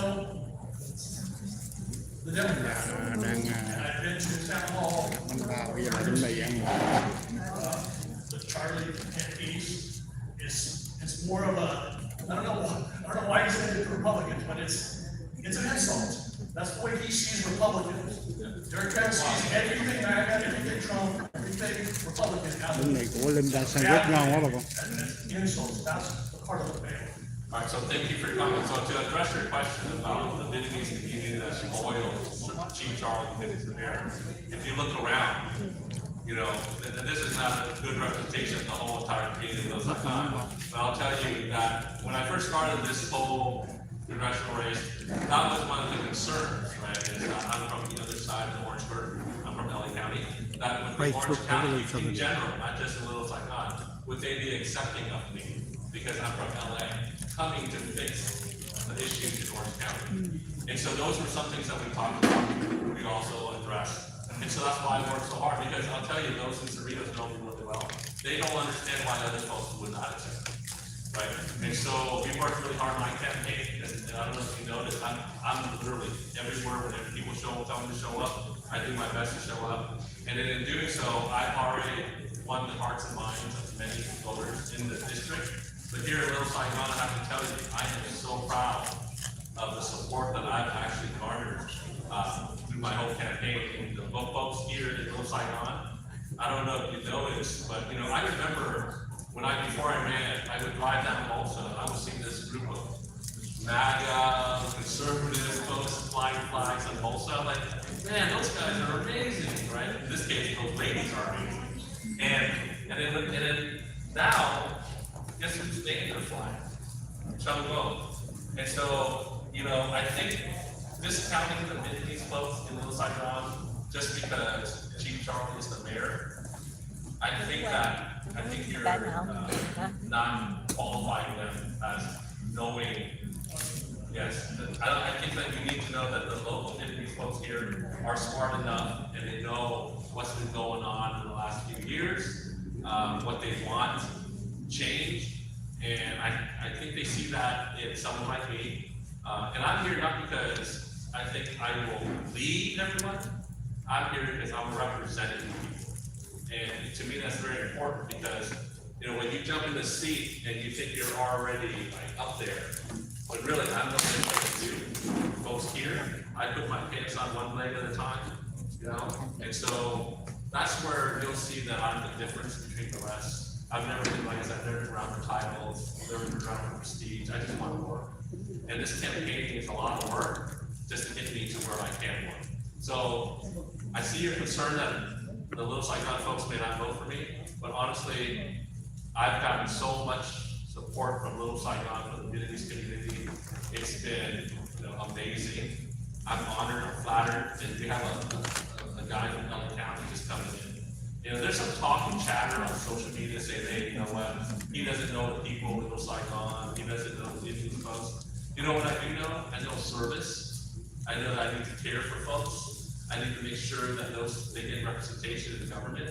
the Democrats. And I've been to town hall. Bánh bao bây giờ là chuẩn bị ăn. The Charlie piece is more of a, I don't know why he said it to Republicans, but it's an insult. That's the way he sees Republicans. Derek Trump sees everything MAGA, everything Trump, everything Republican out Bánh này của Linh đã sang rất ngon quá bà con. as insults. That's the part of the fail. all right, so thank you for your comment. So to address your question about the Vietnamese community that's loyal to Chief Charlie and his mayor, if you look around, you know, and this is not a good representation of the whole entire community of those time. But I'll tell you that when I first started this whole congressional race, that was one of the concerns, right? Is I'm from the other side of the Orange Curve. I'm from LA County. That with Orange County in general, not just in Little Saigon, would they be accepting of me because I'm from LA, coming to fix the issues in Orange County? And so those were some things that we talked about. We also addressed. And so that's why I work so hard, because I'll tell you, those in Cerritos know me really well. They don't understand why other folks would not accept me, right? And so we worked really hard on my campaign, and I don't know if you noticed, I'm literally everywhere whenever people tell me to show up, I do my best to show up. And then in doing so, I've already won the hearts and minds of many voters in the district. But here in Little Saigon, I have to tell you, I am so proud of the support that I've actually garnered through my whole campaign. And the folks here in Little Saigon, I don't know if you know this, but you know, I remember before I ran, I would drive down Tulsa, and I would see this group of MAGA, conservative folks flying flags in Tulsa. I'm like, man, those guys are amazing, right? In this case, those ladies are amazing. And then now, guess who's staying their flag? Cuoc. And so, you know, I think discounting the Vietnamese folks in Little Saigon just because Chief Charlie is the mayor, I think you're not qualifying them as knowing. Yes, I think that you need to know that the local Vietnamese folks here are smart enough and they know what's been going on in the last few years, what they want change, and I think they see that in someone like me. And I'm here not because I think I will lead everyone. I'm here because I'm representing people. And to me, that's very important because, you know, when you jump in the seat and you think you're already like up there, but really, I'm not going to do. Folks here, I put my pants on one leg at a time, you know? And so that's where you'll see that I'm the difference between the rest. I've never been, like I said, I've never been around for titles, never been around for prestige. I just want to work. And this campaigning is a lot of work just to get me to where I can work. So I see your concern that the Little Saigon folks may not vote for me, but honestly, I've gotten so much support from Little Saigon, from the Vietnamese community. It's been, amazing. I'm honored, I'm flattered, and we have a guy from LA County just coming in. There's some talk and chatter on social media saying, hey, you know what, he doesn't know the people in Little Saigon, he doesn't know the Indian folks. You know what I do know? I know service. I know that I need to care for folks. I need to make sure that they get representation in the government.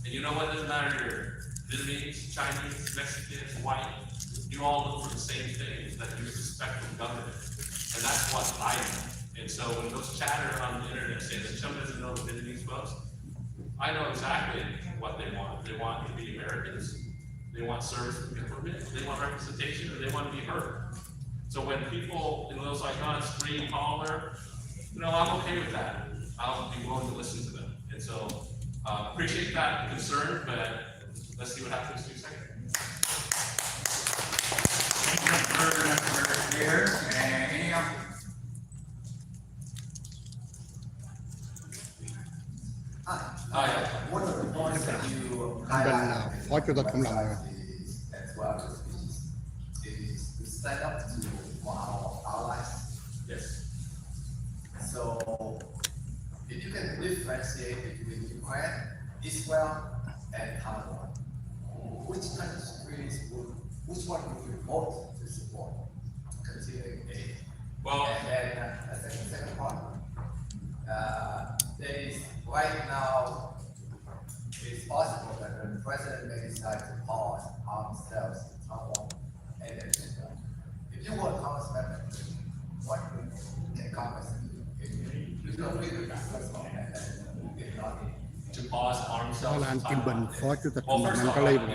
And you know what, it doesn't matter if you're Vietnamese, Chinese, Mexicans, white, you all look for the same thing, that you respect from government. And that's what I know. And so when those chatter on the internet saying that Chum doesn't know the Vietnamese folks, I know exactly what they want. They want to be Americans. They want service from government. They want representation, and they want to be heard. So when people in Little Saigon scream, holler, I'm okay with that. I'll be willing to listen to them. And so appreciate that concern, but let's see what happens in 2 seconds. Any other? One of the points that you Anh Bình là Phó Chủ tịch Cộng đồng rồi. as well is to stand up to our allies. Yes. So if you can differentiate between Ukraine, Israel, and Taiwan, which one would you vote to support? Considering aid. Well, and then the second part, there is right now, it's possible that the president may decide to pause arms sales in Taiwan and then Israel. If you were a Congress member, what can Congress do? If you don't agree with that, first of all, and then if not, to pause arms Đó sales. là anh Kim Bình, Phó Chủ tịch Well, Cộng đồng first Nam of Cali. all,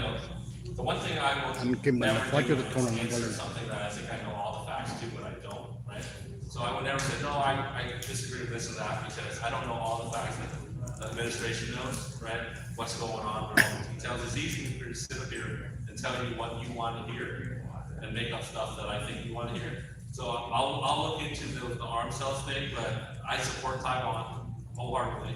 the one thing I will Anh Kim Bình, never Phó do Chủ tịch Cộng đồng is Nam answer Cali. something that I think I know all the facts to, but I don't, right? So I would never say, no, I disagree with this or that, because I don't know all the facts that the administration knows, right? What's going on, or all the details. It's easy for you to sit up here and tell you what you want to hear and make up stuff that I think you want to hear. So I'll look into the arms sales thing, but I support Taiwan wholeheartedly.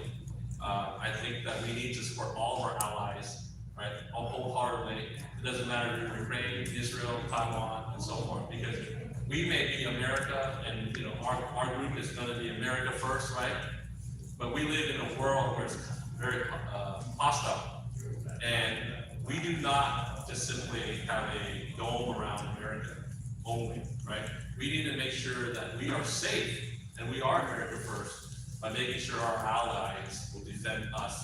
I think that we need to support all of our allies, right? Wholeheartedly. It doesn't matter if you're Ukraine, Israel, Taiwan, and so forth, because we may be America, and our group is going to be America first, right? But we live in a world where it's very hostile, and we do not just simply have a dome around America only, right? We need to make sure that we are safe, and we are America first, by making sure our allies will defend us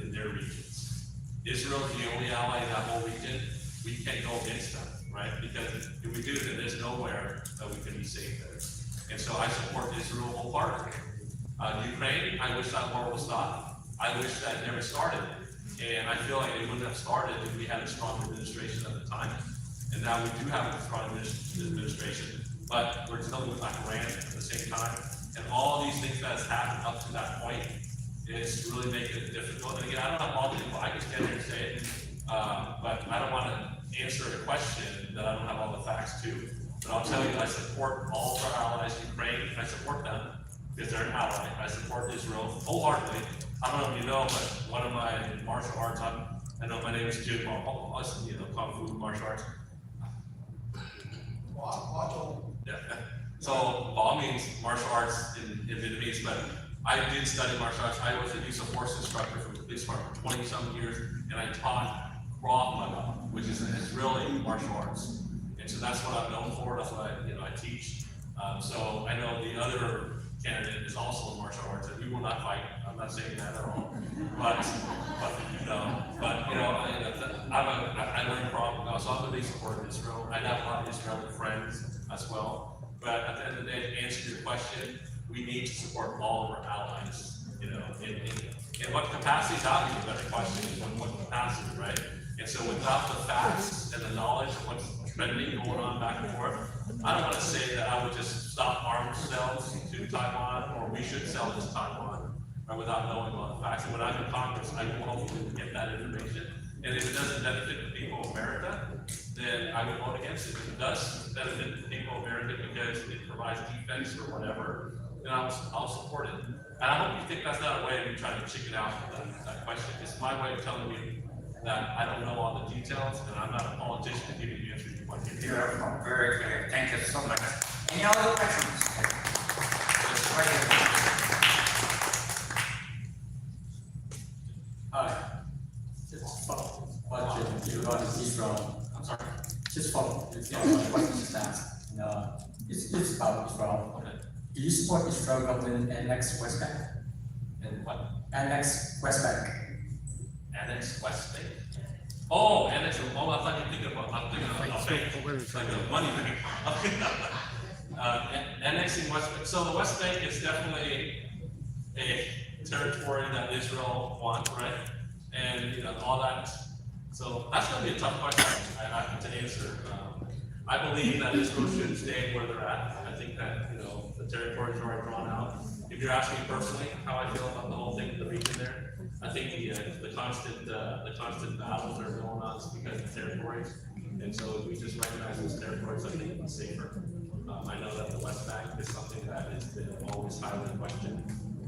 in their regions. Israel is the only ally in that whole region. We can't go against them, right? Because if we do, then there's nowhere that we can be safe there. And so I support Israel wholeheartedly. Ukraine, I wish that war would stop. I wish that it never started. And I feel like it wouldn't have started if we had a strong administration at the time. And now we do have a strong administration, but we're dealing with Iran at the same time. And all these things that has happened up to that point is really making it difficult. And again, I don't have all the info. I can stand here and say it, but I don't want to answer a question that I don't have all the facts to. But I'll tell you, I support all of our allies, Ukraine. I support them because they're an ally. I support Israel wholeheartedly. I don't know if you know, but one of my martial arts, I know my name is Bieu, Kung Fu martial arts. Yeah. So Ba means martial arts in Vietnamese, but I did study martial arts. I was a use of force instructor for the police department for 20-some years, and I taught Cuoc, which is an Israeli martial arts. And so that's what I'm known for. That's what I teach. So I know the other candidate is also in martial arts, and we will not fight. I'm not saying that at all. But I learned from, so I'm a big supporter of Israel. I have a lot of Israeli friends as well. But at the end of the day, to answer your question, we need to support all of our allies. In what capacity is obviously a better question is what capacity, right? And so without the facts and the knowledge of what's trending going on back and forth, I don't want to say that I would just stop arms sales to Taiwan, or we should sell this to Taiwan, without knowing all the facts. And when I'm in Congress, I will hopefully get that information. And if it doesn't benefit the people of America, then I would vote against it. If it does benefit the people of America because it provides defense or whatever, then I'll support it. And I hope you think that's not a way of me trying to chicken out that question. It's my way of telling you that I don't know all the details, and I'm not a politician to give you the answer you want to hear. Beautiful, very clear. Thank you so much. Any other questions? Hi. Just follow question regarding Israel. I'm sorry. Just follow. It's not what you just asked. No, it's about Israel. Okay. Do you support Israel government annex West Bank? And what? Annex West Bank. Annex West Bank? Oh, annex, oh, I thought you were thinking about, I'm thinking of like a money thing. Annexing West Bank. So the West Bank is definitely a territory that Israel wants, right? And, you know, all that. So that's going to be a tough question to answer. I believe that Israel should stay where they're at. I think that, you know, the territory is already drawn out. If you're asking me personally how I feel about the whole thing, the region there, I think the constant battles that are going on is because of territories. And so if we just recognize those territories, I think it's safer. I know that the West Bank is something that has been always highly questioned.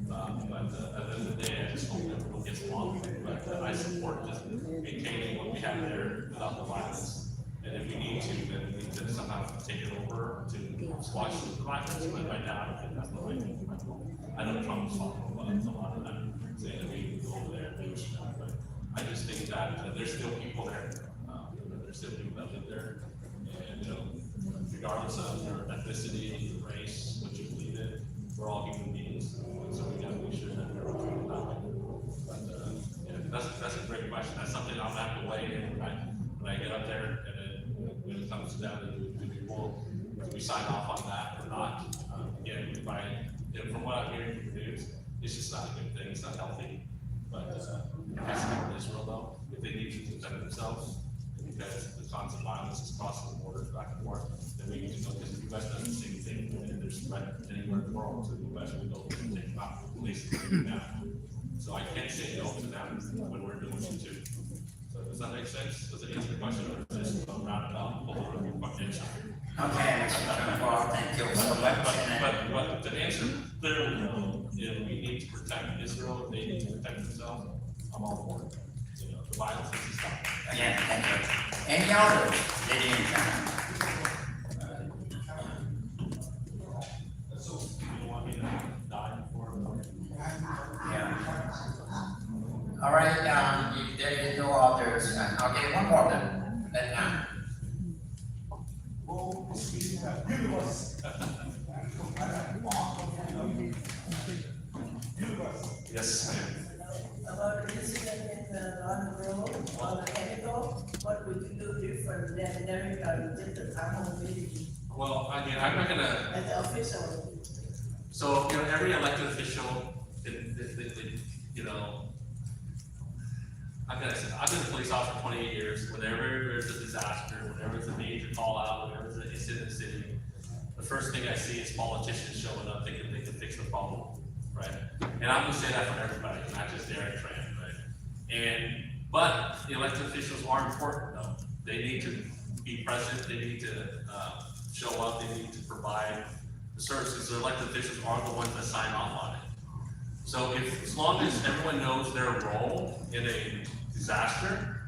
But at the end of the day, I just hope everyone gets along. But I support just maintaining what we have there without the violence. And if we need to, then we need to somehow take it over to squash the violence. But right now, I don't think that's the right thing. I know Trump's talking about a lot of that, saying that we can go over there and do stuff. But I just think that there's still people there. There's still people that live there. And, you know, regardless of their ethnicity, race, what you believe in, we're all human beings. So we gotta make sure that we're all treated that way. But yeah, that's a great question. That's something I'll have to weigh in when I get up there, and then when it comes down to do we sign off on that or not? Again, from what I'm hearing from the news, it's just not a good thing. It's not healthy. But I support Israel though. If they need to defend themselves, because the constant violence is crossing the borders back and forth, then we need to know because the U.S. does the same thing. And there's threat anywhere in the world to the U.S. We go and take them out, at least now. So I can't say no to them when we're doing it too. So does that make sense? Does it answer the question, or is this a roundabout question? Okay, Mr. Cuoc, thank you so much. But to answer clearly, if we need to protect Israel, if they need to protect themselves, I'm all for it. You know, the violence needs to stop. Again, thank you. Any others, ladies and gentlemen? Yeah. All right, if there is no others, okay, one more then. Yes, ma'am. About the incident on the road, on the chemical, what would you do different than America, just the town hall meeting? Well, I mean, I'm not gonna. As the official. So, you know, every elected official, you know, I've been a police officer for 28 years. Whenever there's a disaster, whenever there's a major call out, whenever there's an incident in the city, the first thing I see is politicians showing up thinking they can fix the problem, right? And I'm gonna say that for everybody, not just Derek Tran, right? But the elected officials are important though. They need to be present, they need to show up, they need to provide the services. The elected officials are the ones that sign off on it. So as long as everyone knows their role in a disaster,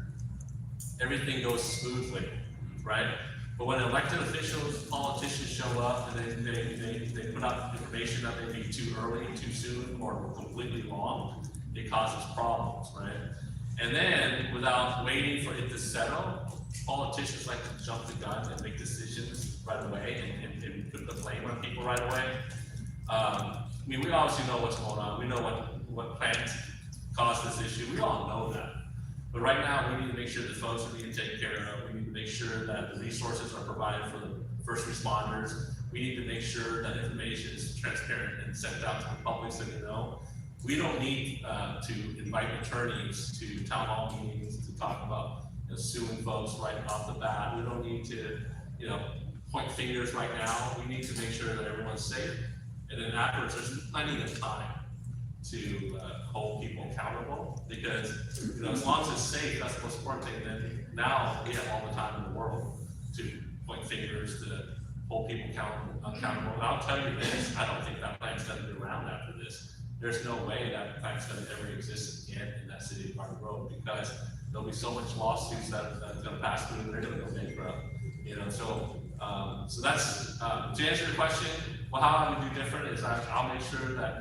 everything goes smoothly, right? But when elected officials, politicians show up and they put out information that may be too early, too soon, or completely wrong, it causes problems, right? And then without waiting for it to settle, politicians like to jump the gun and make decisions right away and put the blame on people right away. I mean, we obviously know what's going on. We know what plant caused this issue. We all know that. But right now, we need to make sure the folks are being taken care of. We need to make sure that the resources are provided for the first responders. We need to make sure that information is transparent and sent out to the public so they know. We don't need to invite attorneys to town hall meetings to talk about suing folks right off the bat. We don't need to, point fingers right now. We need to make sure that everyone's safe. And then afterwards, there's plenty of time to hold people accountable, because as long as it's safe, that's the most important thing. Then now we have all the time in the world to point fingers, to hold people accountable. And I'll tell you this, I don't think that plank's going to be around after this. There's no way that plank's going to ever exist again in that city of Garden Grove, because there'll be so much lawsuits that's going to pass through, and they're going to go bankrupt. So that's to answer your question. Well, how I would do different is I'll make sure that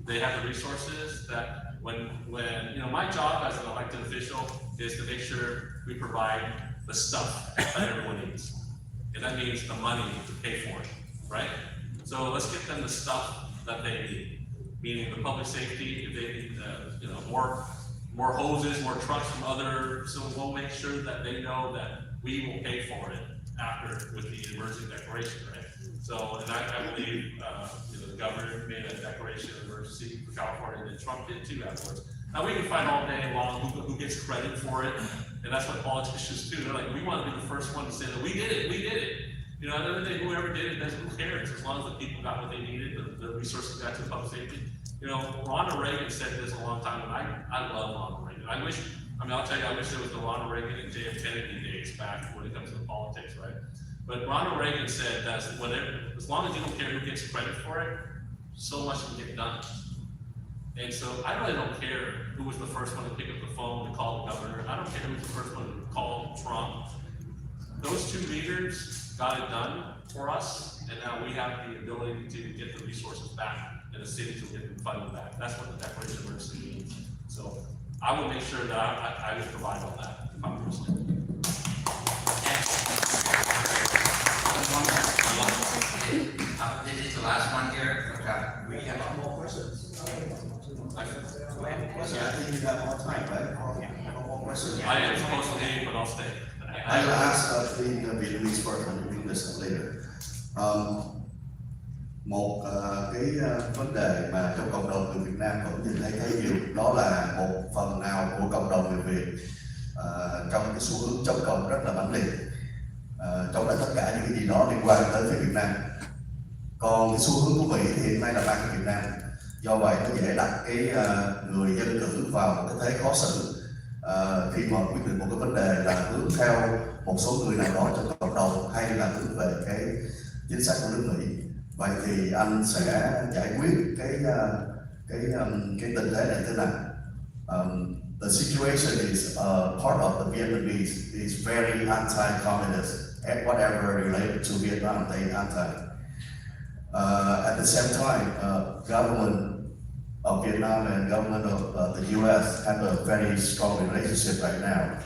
they have the resources. That when my job as an elected official is to make sure we provide the stuff that everyone needs, and that means the money to pay for it, right? So let's get them the stuff that they need, meaning the public safety. If they need more hoses, more trucks from so we'll make sure that they know that we will pay for it after with the emergency declaration, right? So, and I believe, the governor made a declaration of emergency for California, and then Trump did too afterwards. Now we can fight all day long who gets credit for it, and that's what politicians do. They're like, we want to be the first one to say that we did it. At the end of the day, whoever did it, who cares? As long as the people got what they needed, the resources got to public safety. Ronald Reagan said this a long time, and I love Ronald Reagan. I'll tell you, I wish there was the Ronald Reagan and J.F. Kennedy days back when it comes to politics, right? But Ronald Reagan said that as long as you don't care who gets credit for it, so much can get done. And so I really don't care who was the first one to pick up the phone to call the governor. I don't care who was the first one to call Trump. Those two leaders got it done for us, and now we have the ability to get the resources back in the city to get the funding back. That's what the Declaration of Emergency means. So I will make sure that I would provide all that to Congress. This is the last one here. We have more questions. I think you have more time, right? More questions. I am supposed to leave, but I'll stay. I will ask the Vietnamese first and English later. Một cái vấn đề mà trong cộng đồng người Việt Nam vẫn nhìn thấy khá nhiều, đó là một phần nào của cộng đồng người Việt trong cái xu hướng chống cộng rất là mãnh liệt, chống lại tất cả những cái gì đó liên quan tới phía Việt Nam. Còn cái xu hướng của Mỹ thì hiện nay là mang cái Việt Nam, do vậy nó dễ đặt cái người dân cử vào một cái thế khó xử khi mà quyết định một cái vấn đề là hướng theo một số người nào đó trong cộng đồng hay là hướng về cái chính sách của nước Mỹ. Vậy thì anh sẽ giải quyết cái tình thế này thế nào? The situation is part of the Vietnamese is very anti-communist, and whatever related to Vietnam, they anti. At the same time, government of Vietnam and government of the U.S. have a very strong relationship right now.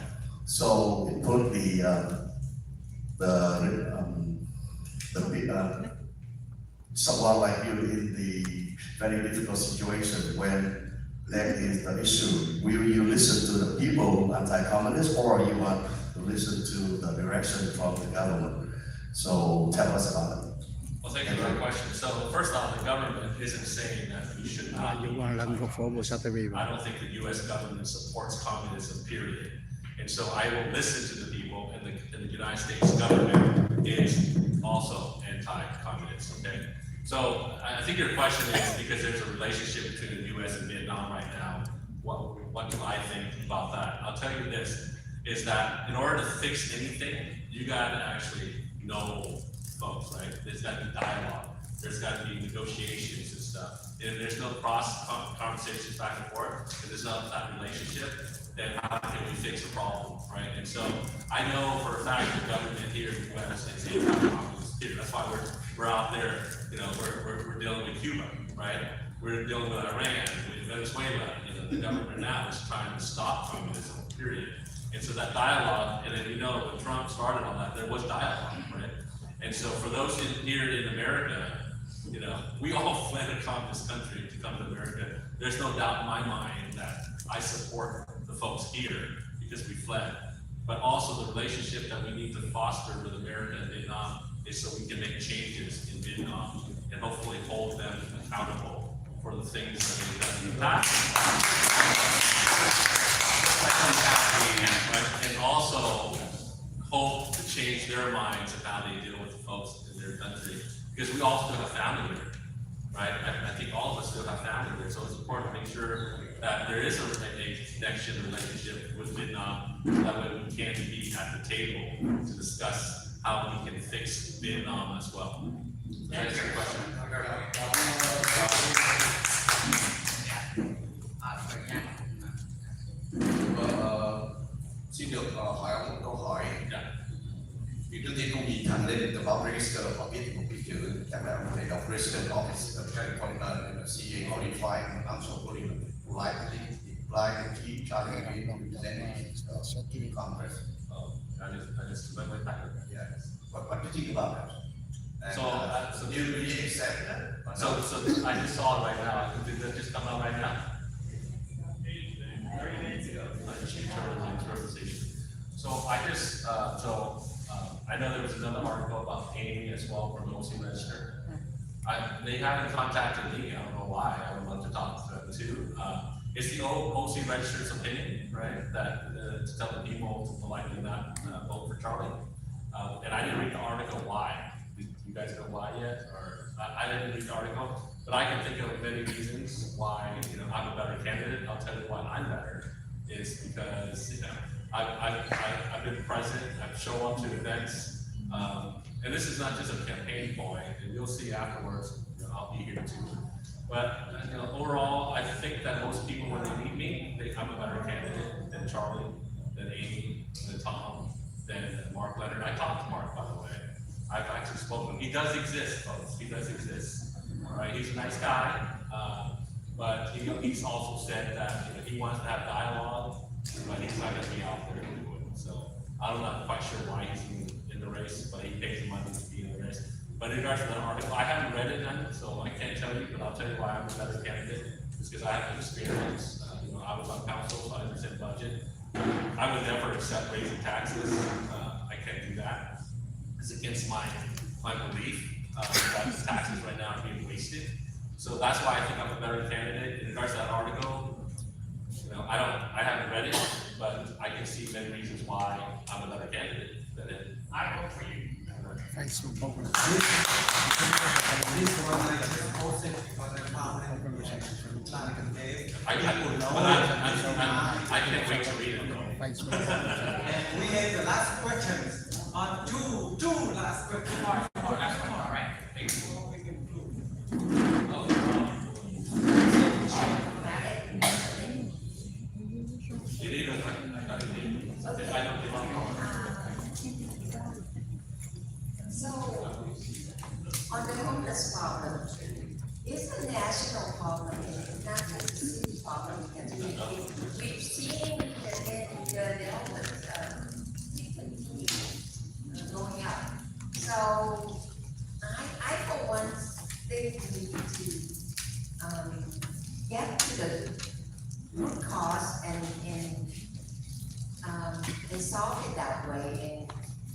So it put someone like you in the very difficult situation when there is the issue. Will you listen to the people, anti-communist, or you want to listen to the direction from the government? So tell us about it. Well, thank you for the question. So first off, the government isn't saying that we should not. I don't think the U.S. government supports communism, period. And so I will listen to the people, and the United States government is also anti-communist, okay? So I think your question is because there's a relationship between the U.S. and Vietnam right now, what do I think about that? I'll tell you this, is that in order to fix anything, you gotta actually know folks, right? There's got to be dialogue. There's got to be negotiations and stuff. And if there's no cross conversations back and forth, if there's not that relationship, then how can we fix a problem, right? And so I know for a fact the government here in the U.S. is anti-communist here. That's why we're out there, we're dealing with Cuba, right? We're dealing with Iran, with Venezuela. The government now is trying to stop communism, period. And so that dialogue, and then when Trump started all that, there was dialogue, right? And so for those here in America, we all fled a communist country to come to America. There's no doubt in my mind that I support the folks here because we fled. But also the relationship that we need to foster with America and Vietnam is so we can make changes in Vietnam and hopefully hold them accountable for the things that they've done in the past. Right? And also hope to change their minds of how they deal with the folks in their country, because we all still have family here. right? I think all of us still have family there, so it's important to make sure that there is a connection, relationship with Vietnam, so that way we can be at the table to discuss how we can fix Vietnam as well. That's your question. Xin được hỏi ông một câu hỏi. Vì trước tiên không nhìn thẳng lên tờ báo Register họ viết một cái chữ, chắc là ông có thể đọc Resident Office of California, CA qualified, I'm so politely imply that he charging me representing Congress. I just went with that. Yes. What do you think about that? And, So, do you really accept that? So I just saw it right now. Did that just come out right now? 30 minutes ago. So I just, I know there was another article about Amy as well from OC Register. They haven't contacted me. I don't know why. I would love to talk to them too. It's the OC Register's opinion, right? That to tell the people to likely not vote for Charlie. And I didn't read the article why. Did you guys know why yet? Or I didn't read the article, but I can think of many reasons why I'm a better candidate. I'll tell you why I'm better. Is because I've been present. I've shown up to events, and this is not just a campaign point. And you'll see afterwards. I'll be here too. But overall, I think that most people, when they meet me, they think I'm a better candidate than Charlie, than Amy, than Tom, than Mark Leonard. I talked to Mark, by the way. I've actually spoken. He does exist, folks. He does exist. All right. He's a nice guy. But he's also said that he wants to have dialogue, but he's not going to be out there to do it. So I'm not quite sure why he's in the race, but he pays the money to be in the race. But in regards to that article, I haven't read it then, so I can't tell you, but I'll tell you why I'm a better candidate. It's because I have experience. I was on council, so I understand budget. I would never accept raising taxes. I can't do that. It's against my belief that the taxes right now are being wasted. So that's why I think I'm a better candidate. In regards to that article, I haven't read it, but I can see many reasons why I'm a better candidate than it. I vote for you. Thanks for talking. This one I just posted because I found it from Jonathan Dave. I can't wait to read it though. And we have the last questions on two last questions. All right. Thanks. So, on the homeless problem, it's a national problem, it's not just a city problem, because we've seen that the homeless continue going up. So, I for one think we need to get to the root cause and solve it that way.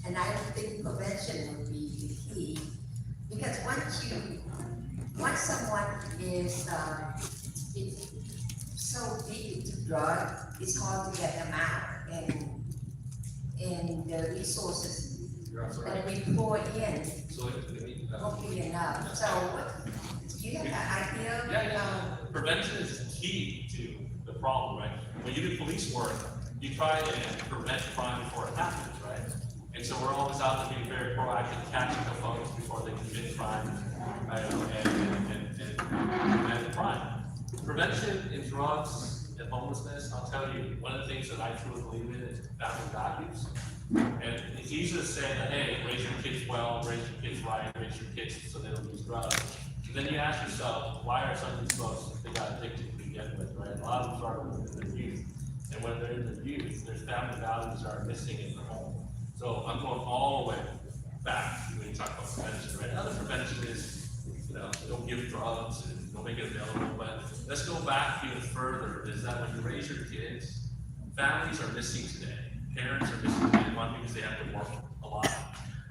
And I don't think prevention would be the key, because once someone is so deep into drug, it's hard to get them out, and the resources that we pour in won't be enough. So, do you have an idea? Yeah. Prevention is key to the problem, right? When you do police work, you try and prevent crime before it happens, right? And so we're always out there being very proactive, catching the folks before they commit crime, and prevent crime. Prevention in drugs and homelessness, I'll tell you, one of the things that I truly believe in is family values. And it's easy to say that, hey, raise your kids well, raise your kids right, raise your kids so they don't use drugs. And then you ask yourself, why are some of these folks, they got addicted to begin with, right? A lot of them start in their youth. And when they're in their youth, there's family values that are missing in the home. So I'm going all the way back when you talk about prevention, right? Another prevention is, don't give drugs and don't make it available. But let's go back even further, is that when you raise your kids, families are missing today. Parents are missing today, one, because they have to work a lot,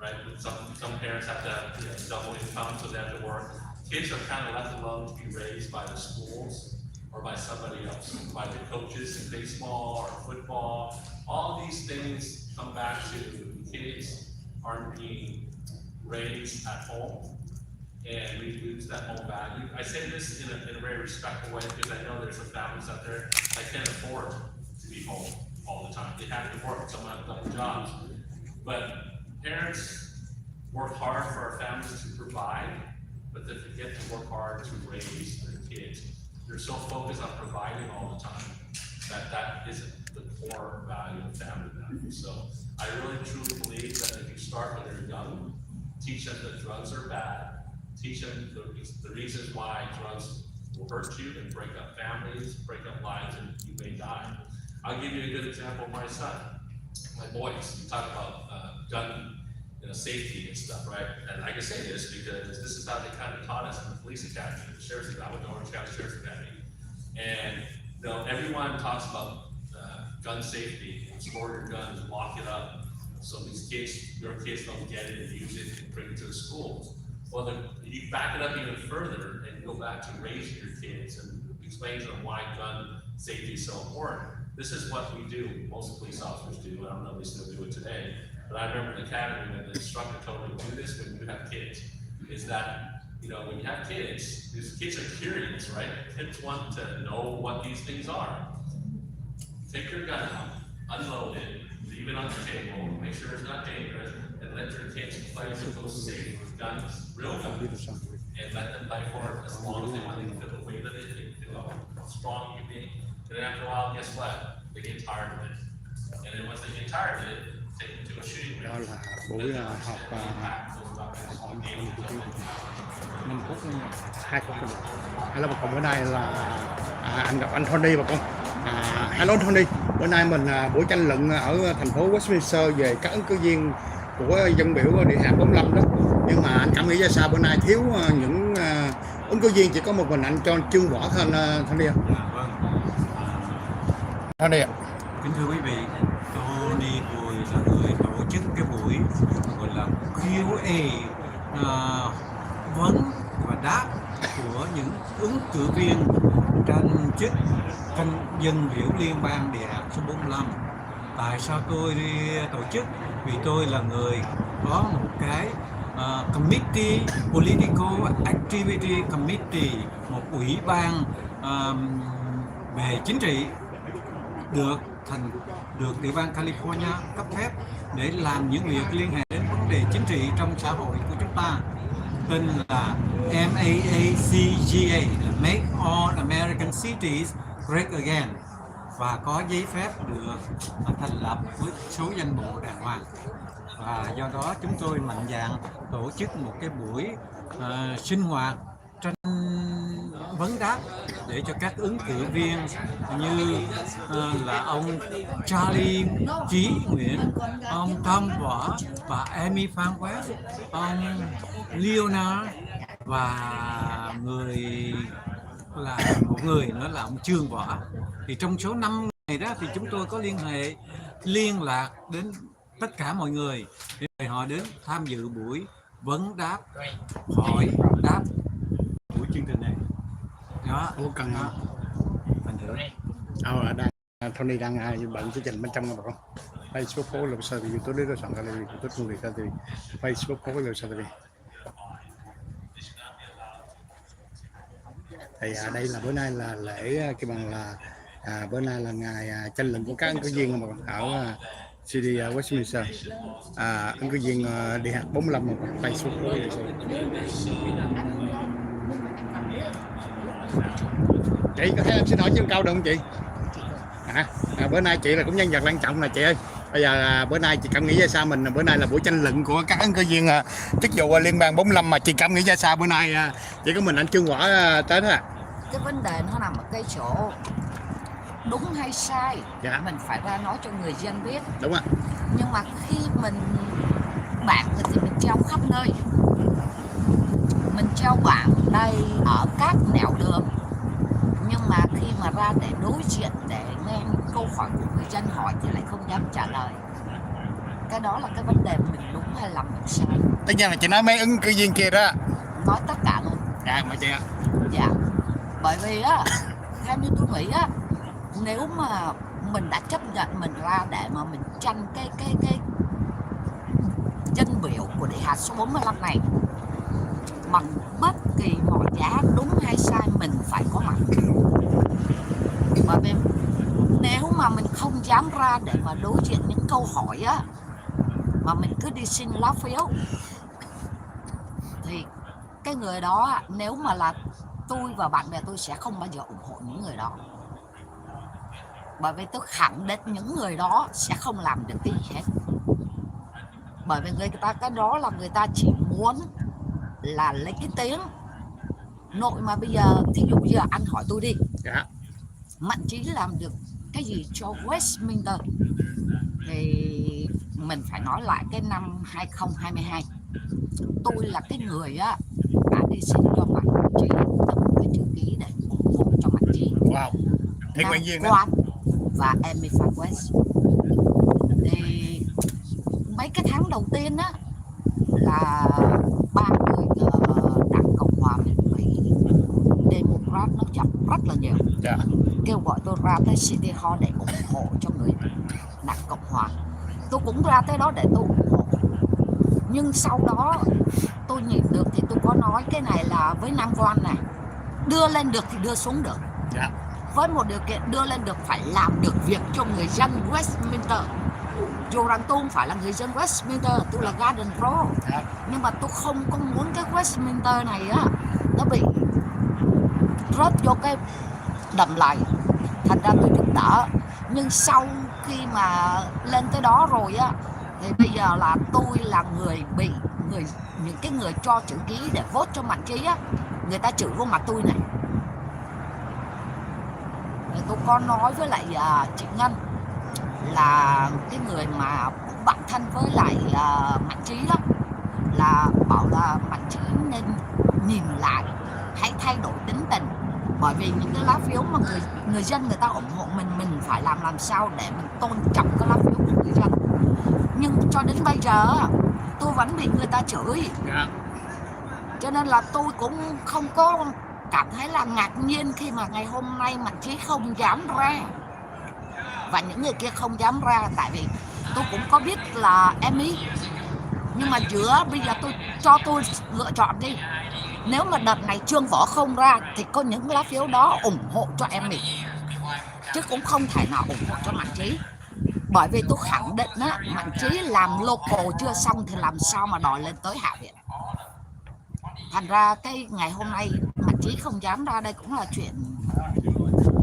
right? Some parents have to have double income, so they have to work. Kids are kind of left alone to be raised by the schools or by somebody else, by the coaches in baseball or football. All these things come back to kids aren't being raised at home. and we lose that whole value. I say this in a very respectful way because I know there's some families out there that can't afford to be home all the time. They have to work, some have double jobs. But parents work hard for our families to provide, but they forget to work hard to raise their kids. They're so focused on providing all the time that isn't the core value of family value. So I really truly believe that if you start when they're young, teach them that drugs are bad, teach them the reasons why drugs will hurt you and break up families, break up lives, and you may die. I'll give you a good example of my son. My boys, you talk about gun safety and stuff, right? And I can say this because this is how they kind of taught us in the police academy, the sheriff's academy. I went to Orange County Sheriff's Academy. And everyone talks about gun safety, store your guns, lock it up, so these kids, your kids don't get it and use it and bring it to the schools. Well, then you back it up even further and go back to raising your kids and explain to them why gun safety is so important. This is what we do, most police officers do. I don't know if they still do it today, but I remember in the academy when the instructor told me to do this when you have kids, is that, when you have kids, these kids are curious, right? Kids want to know what these things are. Take your gun out, unload it, leave it on the table, make sure it's not dangerous, and let your kids play with those safe guns, real guns, and let them play for it as long as they want to feel the way that they think, how strong you be. And then after a while, guess what? They get tired of it. And then once they get tired of it, take them to a shooting Đó range. là buổi họp khoảng 5 phút, 2 phút. Hello bà con, bữa nay là anh gặp anh Tony bà con. Hello Tony, bữa nay mình buổi tranh luận ở thành phố Westminster về các ứng cử viên của dân biểu địa hạt 45 đó. Nhưng mà anh cảm nghĩ ra sao bữa nay thiếu những ứng cử viên, chỉ có một mình anh cho Trương Võ thôi anh Tony ạ. Tony ạ. Kính thưa quý vị, Tony Bùi là người tổ chức cái buổi gọi là Q&A vấn và đáp của những ứng cử viên tranh chức dân biểu liên bang địa hạt số 45. Tại sao tôi đi tổ chức? Vì tôi là người có một cái committee, political activity committee, một ủy ban về chính trị được địa bang California cấp phép để làm những việc liên hệ đến vấn đề chính trị trong xã hội của chúng ta, tên là MAACGA, là Make All American Cities Great Again, và có giấy phép được thành lập với số danh bộ đàng hoàng. Và do đó chúng tôi mạnh dạn tổ chức một cái buổi sinh hoạt tranh vấn đáp để cho các ứng cử viên như là ông Charlie Chí Nguyễn, ông Tom Võ, bà Amy Phan Quét, ông Leonard và một người nữa là ông Trương Võ. Thì trong số 5 ngày đó thì chúng tôi có liên lạc đến tất cả mọi người để mời họ đến tham dự buổi vấn đáp, hỏi đáp buổi chương trình này. Đó, cần đó. Thành thử Tony đang bận chương trình bên trong mà con. Facebook phố làm sao thì YouTube đó soạn cái này, YouTube người ta thì Facebook phố làm sao thì. Thì đây là bữa nay là lễ cái bằng là bữa nay là ngày tranh luận của các ứng cử viên mà ở CD Westminster, ứng cử viên địa hạt 45 mà Facebook phố làm sao. Chị có thấy em xin hỏi chứ câu được không chị? Bữa nay chị là cũng nhân vật quan trọng nè chị ơi. Bây giờ bữa nay chị cảm nghĩ ra sao, mình bữa nay là buổi tranh luận của các ứng cử viên chức vụ liên bang 45 mà chị cảm nghĩ ra sao bữa nay chỉ có mình anh Trương Võ tới thôi à? Cái vấn đề nó nằm ở cái chỗ đúng hay sai, mình phải ra nói cho người dân biết. Đúng ạ. Nhưng mà khi bảng thì mình treo khắp nơi, mình treo bảng đây ở các nẻo đường, nhưng mà khi mà ra để đối diện để nghe câu hỏi của người dân hỏi thì lại không dám trả lời. Cái đó là cái vấn đề mình đúng hay làm mình sai. Tất nhiên là chị nói mấy ứng cử viên kia đó. Nói tất cả luôn. Dạ mà chị ạ. Dạ. Bởi vì á, theo như tôi nghĩ á, nếu mà mình đã chấp nhận mình ra để mà mình tranh cái dân biểu của địa hạt số 45 này, bằng bất kỳ mọi giá, đúng hay sai mình phải có mặt. Bởi vì nếu mà mình không dám ra để mà đối diện những câu hỏi á, mà mình cứ đi xin lá phiếu, thì cái người đó nếu mà là tôi và bạn bè tôi sẽ không bao giờ ủng hộ những người đó. Bởi vì tôi khẳng định những người đó sẽ không làm được cái gì hết. Bởi vì người ta cái đó là người ta chỉ muốn là lấy cái tiếng. Nội mà bây giờ thí dụ giờ anh hỏi tôi đi, Mạnh Trí làm được cái gì cho Westminster, thì mình phải nói lại cái năm 2022. Tôi là cái người á đã đi xin cho Mạnh Trí tập cái chữ ký để ủng hộ cho Mạnh Trí. Wow, Thiên Nguyên Viên đó. Luan và Amy West. Thì mấy cái tháng đầu tiên á là ba người đảng Cộng hòa bị Democrat nó chọc rất là nhiều, kêu gọi tôi ra tới City Hall để ủng hộ cho người đảng Cộng hòa. Tôi cũng ra tới đó để tôi ủng hộ. Nhưng sau đó tôi nhìn được thì tôi có nói cái này là với Nam Quan này, đưa lên được thì đưa xuống được. Với một điều kiện đưa lên được phải làm được việc cho người dân Westminster. Dù rằng tôi không phải là người dân Westminster, tôi là Garden Pro, nhưng mà tôi không có muốn cái Westminster này á nó bị rớt vô cái đầm lầy. Thành ra tôi giúp đỡ. Nhưng sau khi mà lên tới đó rồi á, thì bây giờ là tôi là người bị những cái người cho chữ ký để vote cho Mạnh Trí á, người ta chửi vô mặt tôi này. Rồi tôi có nói với lại chị Ngân là cái người mà bạn thân với lại Mạnh Trí đó, là bảo là Mạnh Trí nên nhìn lại, hãy thay đổi tính tình. Bởi vì những cái lá phiếu mà người dân người ta ủng hộ mình phải làm sao để mình tôn trọng cái lá phiếu của người dân. Nhưng cho đến bây giờ tôi vẫn bị người ta chửi, cho nên là tôi cũng không có cảm thấy là ngạc nhiên khi mà ngày hôm nay Mạnh Trí không dám ra và những người kia không dám ra. Tại vì tôi cũng có biết là Emmy, nhưng mà bây giờ tôi lựa chọn đi. Nếu mà đợt này Trương Võ không ra thì có những lá phiếu đó ủng hộ cho Emmy, chứ cũng không thể nào ủng hộ cho Mạnh Trí. Bởi vì tôi khẳng định á, Mạnh Trí làm local chưa xong thì làm sao mà đòi lên tới Hạ viện. Thành ra cái ngày hôm nay Mạnh Trí không dám ra đây cũng là chuyện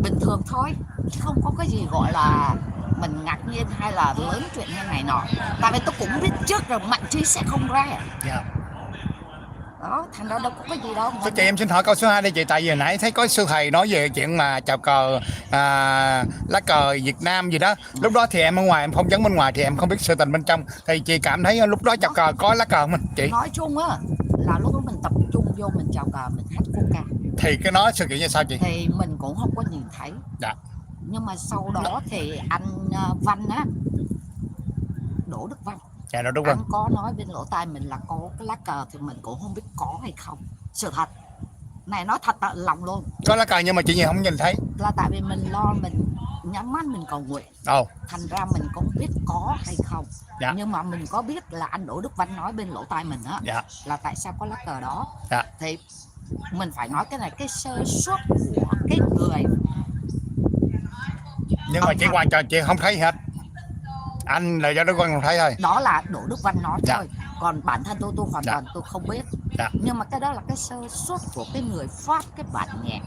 bình thường thôi, chứ không có cái gì gọi là mình ngạc nhiên hay là lớn chuyện như này nọ. Tại vì tôi cũng biết trước rồi Mạnh Trí sẽ không ra. Đó, thành ra đâu có cái gì đâu. Thế chị em xin hỏi câu số 2 đi chị. Tại vì hồi nãy thấy có sư thầy nói về chuyện mà chào cờ lá cờ Việt Nam gì đó. Lúc đó thì em ở ngoài, em không dấn bên ngoài thì em không biết sự tình bên trong. Thì chị cảm thấy lúc đó chào cờ có lá cờ không mình chị? Nói chung á là lúc đó mình tập trung vô mình chào cờ, mình hát quốc ca. Thì cái nó sự kiện như sao chị? Thì mình cũng không có nhìn thấy. Nhưng mà sau đó thì anh Văn á, Đỗ Đức Văn, anh có nói bên lỗ tai mình là có cái lá cờ, thì mình cũng không biết có hay không. Sự thật này, nói thật lòng luôn, có lá cờ nhưng mà chị nhìn không nhìn thấy. Là tại vì mình lo, mình nhắm mắt mình cầu nguyện, thành ra mình cũng biết có hay không. Nhưng mà mình có biết là anh Đỗ Đức Văn nói bên lỗ tai mình á, là tại sao có lá cờ đó. Thì mình phải nói cái này, cái sơ suất của cái người. Nhưng mà chị hoàn toàn chị không thấy hết. Anh là do Đức Văn không thấy thôi. Đó là Đỗ Đức Văn nói thôi. Còn bản thân tôi hoàn toàn tôi không biết. Nhưng mà cái đó là cái sơ suất của cái người phát cái bản nhạc.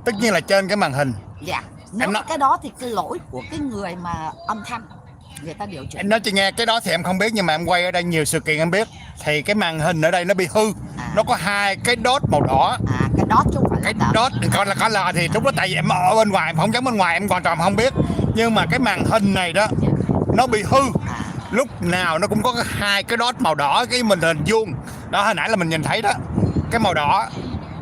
Tất nhiên là trên cái màn hình. Nếu cái đó thì cái lỗi của cái người mà âm thanh, người ta điều chỉnh. Em nói chị nghe, cái đó thì em không biết, nhưng mà em quay ở đây nhiều sự kiện em biết. Thì cái màn hình ở đây nó bị hư. Nó có hai cái đốt màu đỏ. Cái đốt chứ không phải là cái đốt, còn là có lờ thì lúc đó tại vì em ở bên ngoài, em không giống bên ngoài, em hoàn toàn không biết. Nhưng mà cái màn hình này đó nó bị hư. Lúc nào nó cũng có hai cái đốt màu đỏ, cái mình hình vuông. Đó, hồi nãy là mình nhìn thấy đó. Cái màu đỏ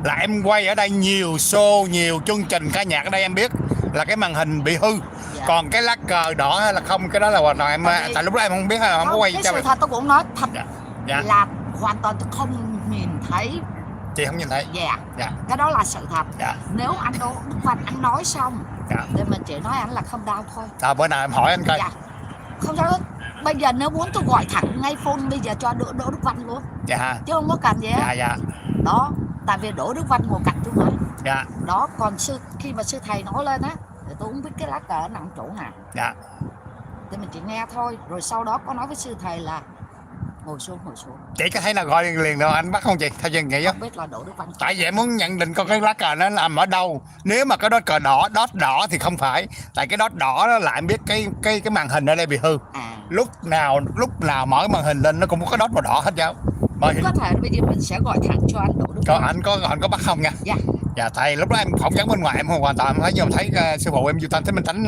là em quay ở đây nhiều show, nhiều chương trình ca nhạc ở đây em biết là cái màn hình bị hư. Còn cái lá cờ đỏ hay là không, cái đó là hoàn toàn em, tại lúc đó em không biết hay là không có quay cái cho sự thật tôi cũng nói thật là hoàn toàn tôi không nhìn thấy. Chị không nhìn thấy? Cái đó là sự thật. Nếu anh Đỗ Đức Văn anh nói xong thì mình chỉ nói anh là không đau thôi. Bữa nào em hỏi anh coi. Không sao hết. bây giờ nếu muốn tôi gọi thẳng ngay phone bây giờ cho Đỗ Đức Văn luôn. Dạ. Chứ không có cần gì hết. Dạ. Đó, tại vì Đỗ Đức Văn ngồi cạnh tôi mà. Dạ. Đó, còn khi mà sư thầy nói lên á thì tôi không biết cái lá cờ nằm chỗ nào. Dạ. Thì mình chỉ nghe thôi, rồi sau đó có nói với sư thầy là ngồi xuống. Chị có thấy là gọi liền đâu anh bắt không chị? Theo chị nghĩ không biết là Đỗ Đức Văn. Tại vì em muốn nhận định coi cái lá cờ nó nằm ở đâu. Nếu mà cái đó cờ đỏ, đót đỏ thì không phải. Tại cái đót đỏ đó là em biết cái màn hình ở đây bị hư. Lúc nào mở màn hình lên nó cũng có cái đót màu đỏ hết cháu. Có thể bây giờ mình sẽ gọi thẳng cho anh Đỗ Đức Văn. Anh có bắt không nha? Dạ. Dạ, tại lúc đó em phỏng vấn bên ngoài em hoàn toàn thấy, nhưng mà thấy sư phụ em vô Thanh Minh Thánh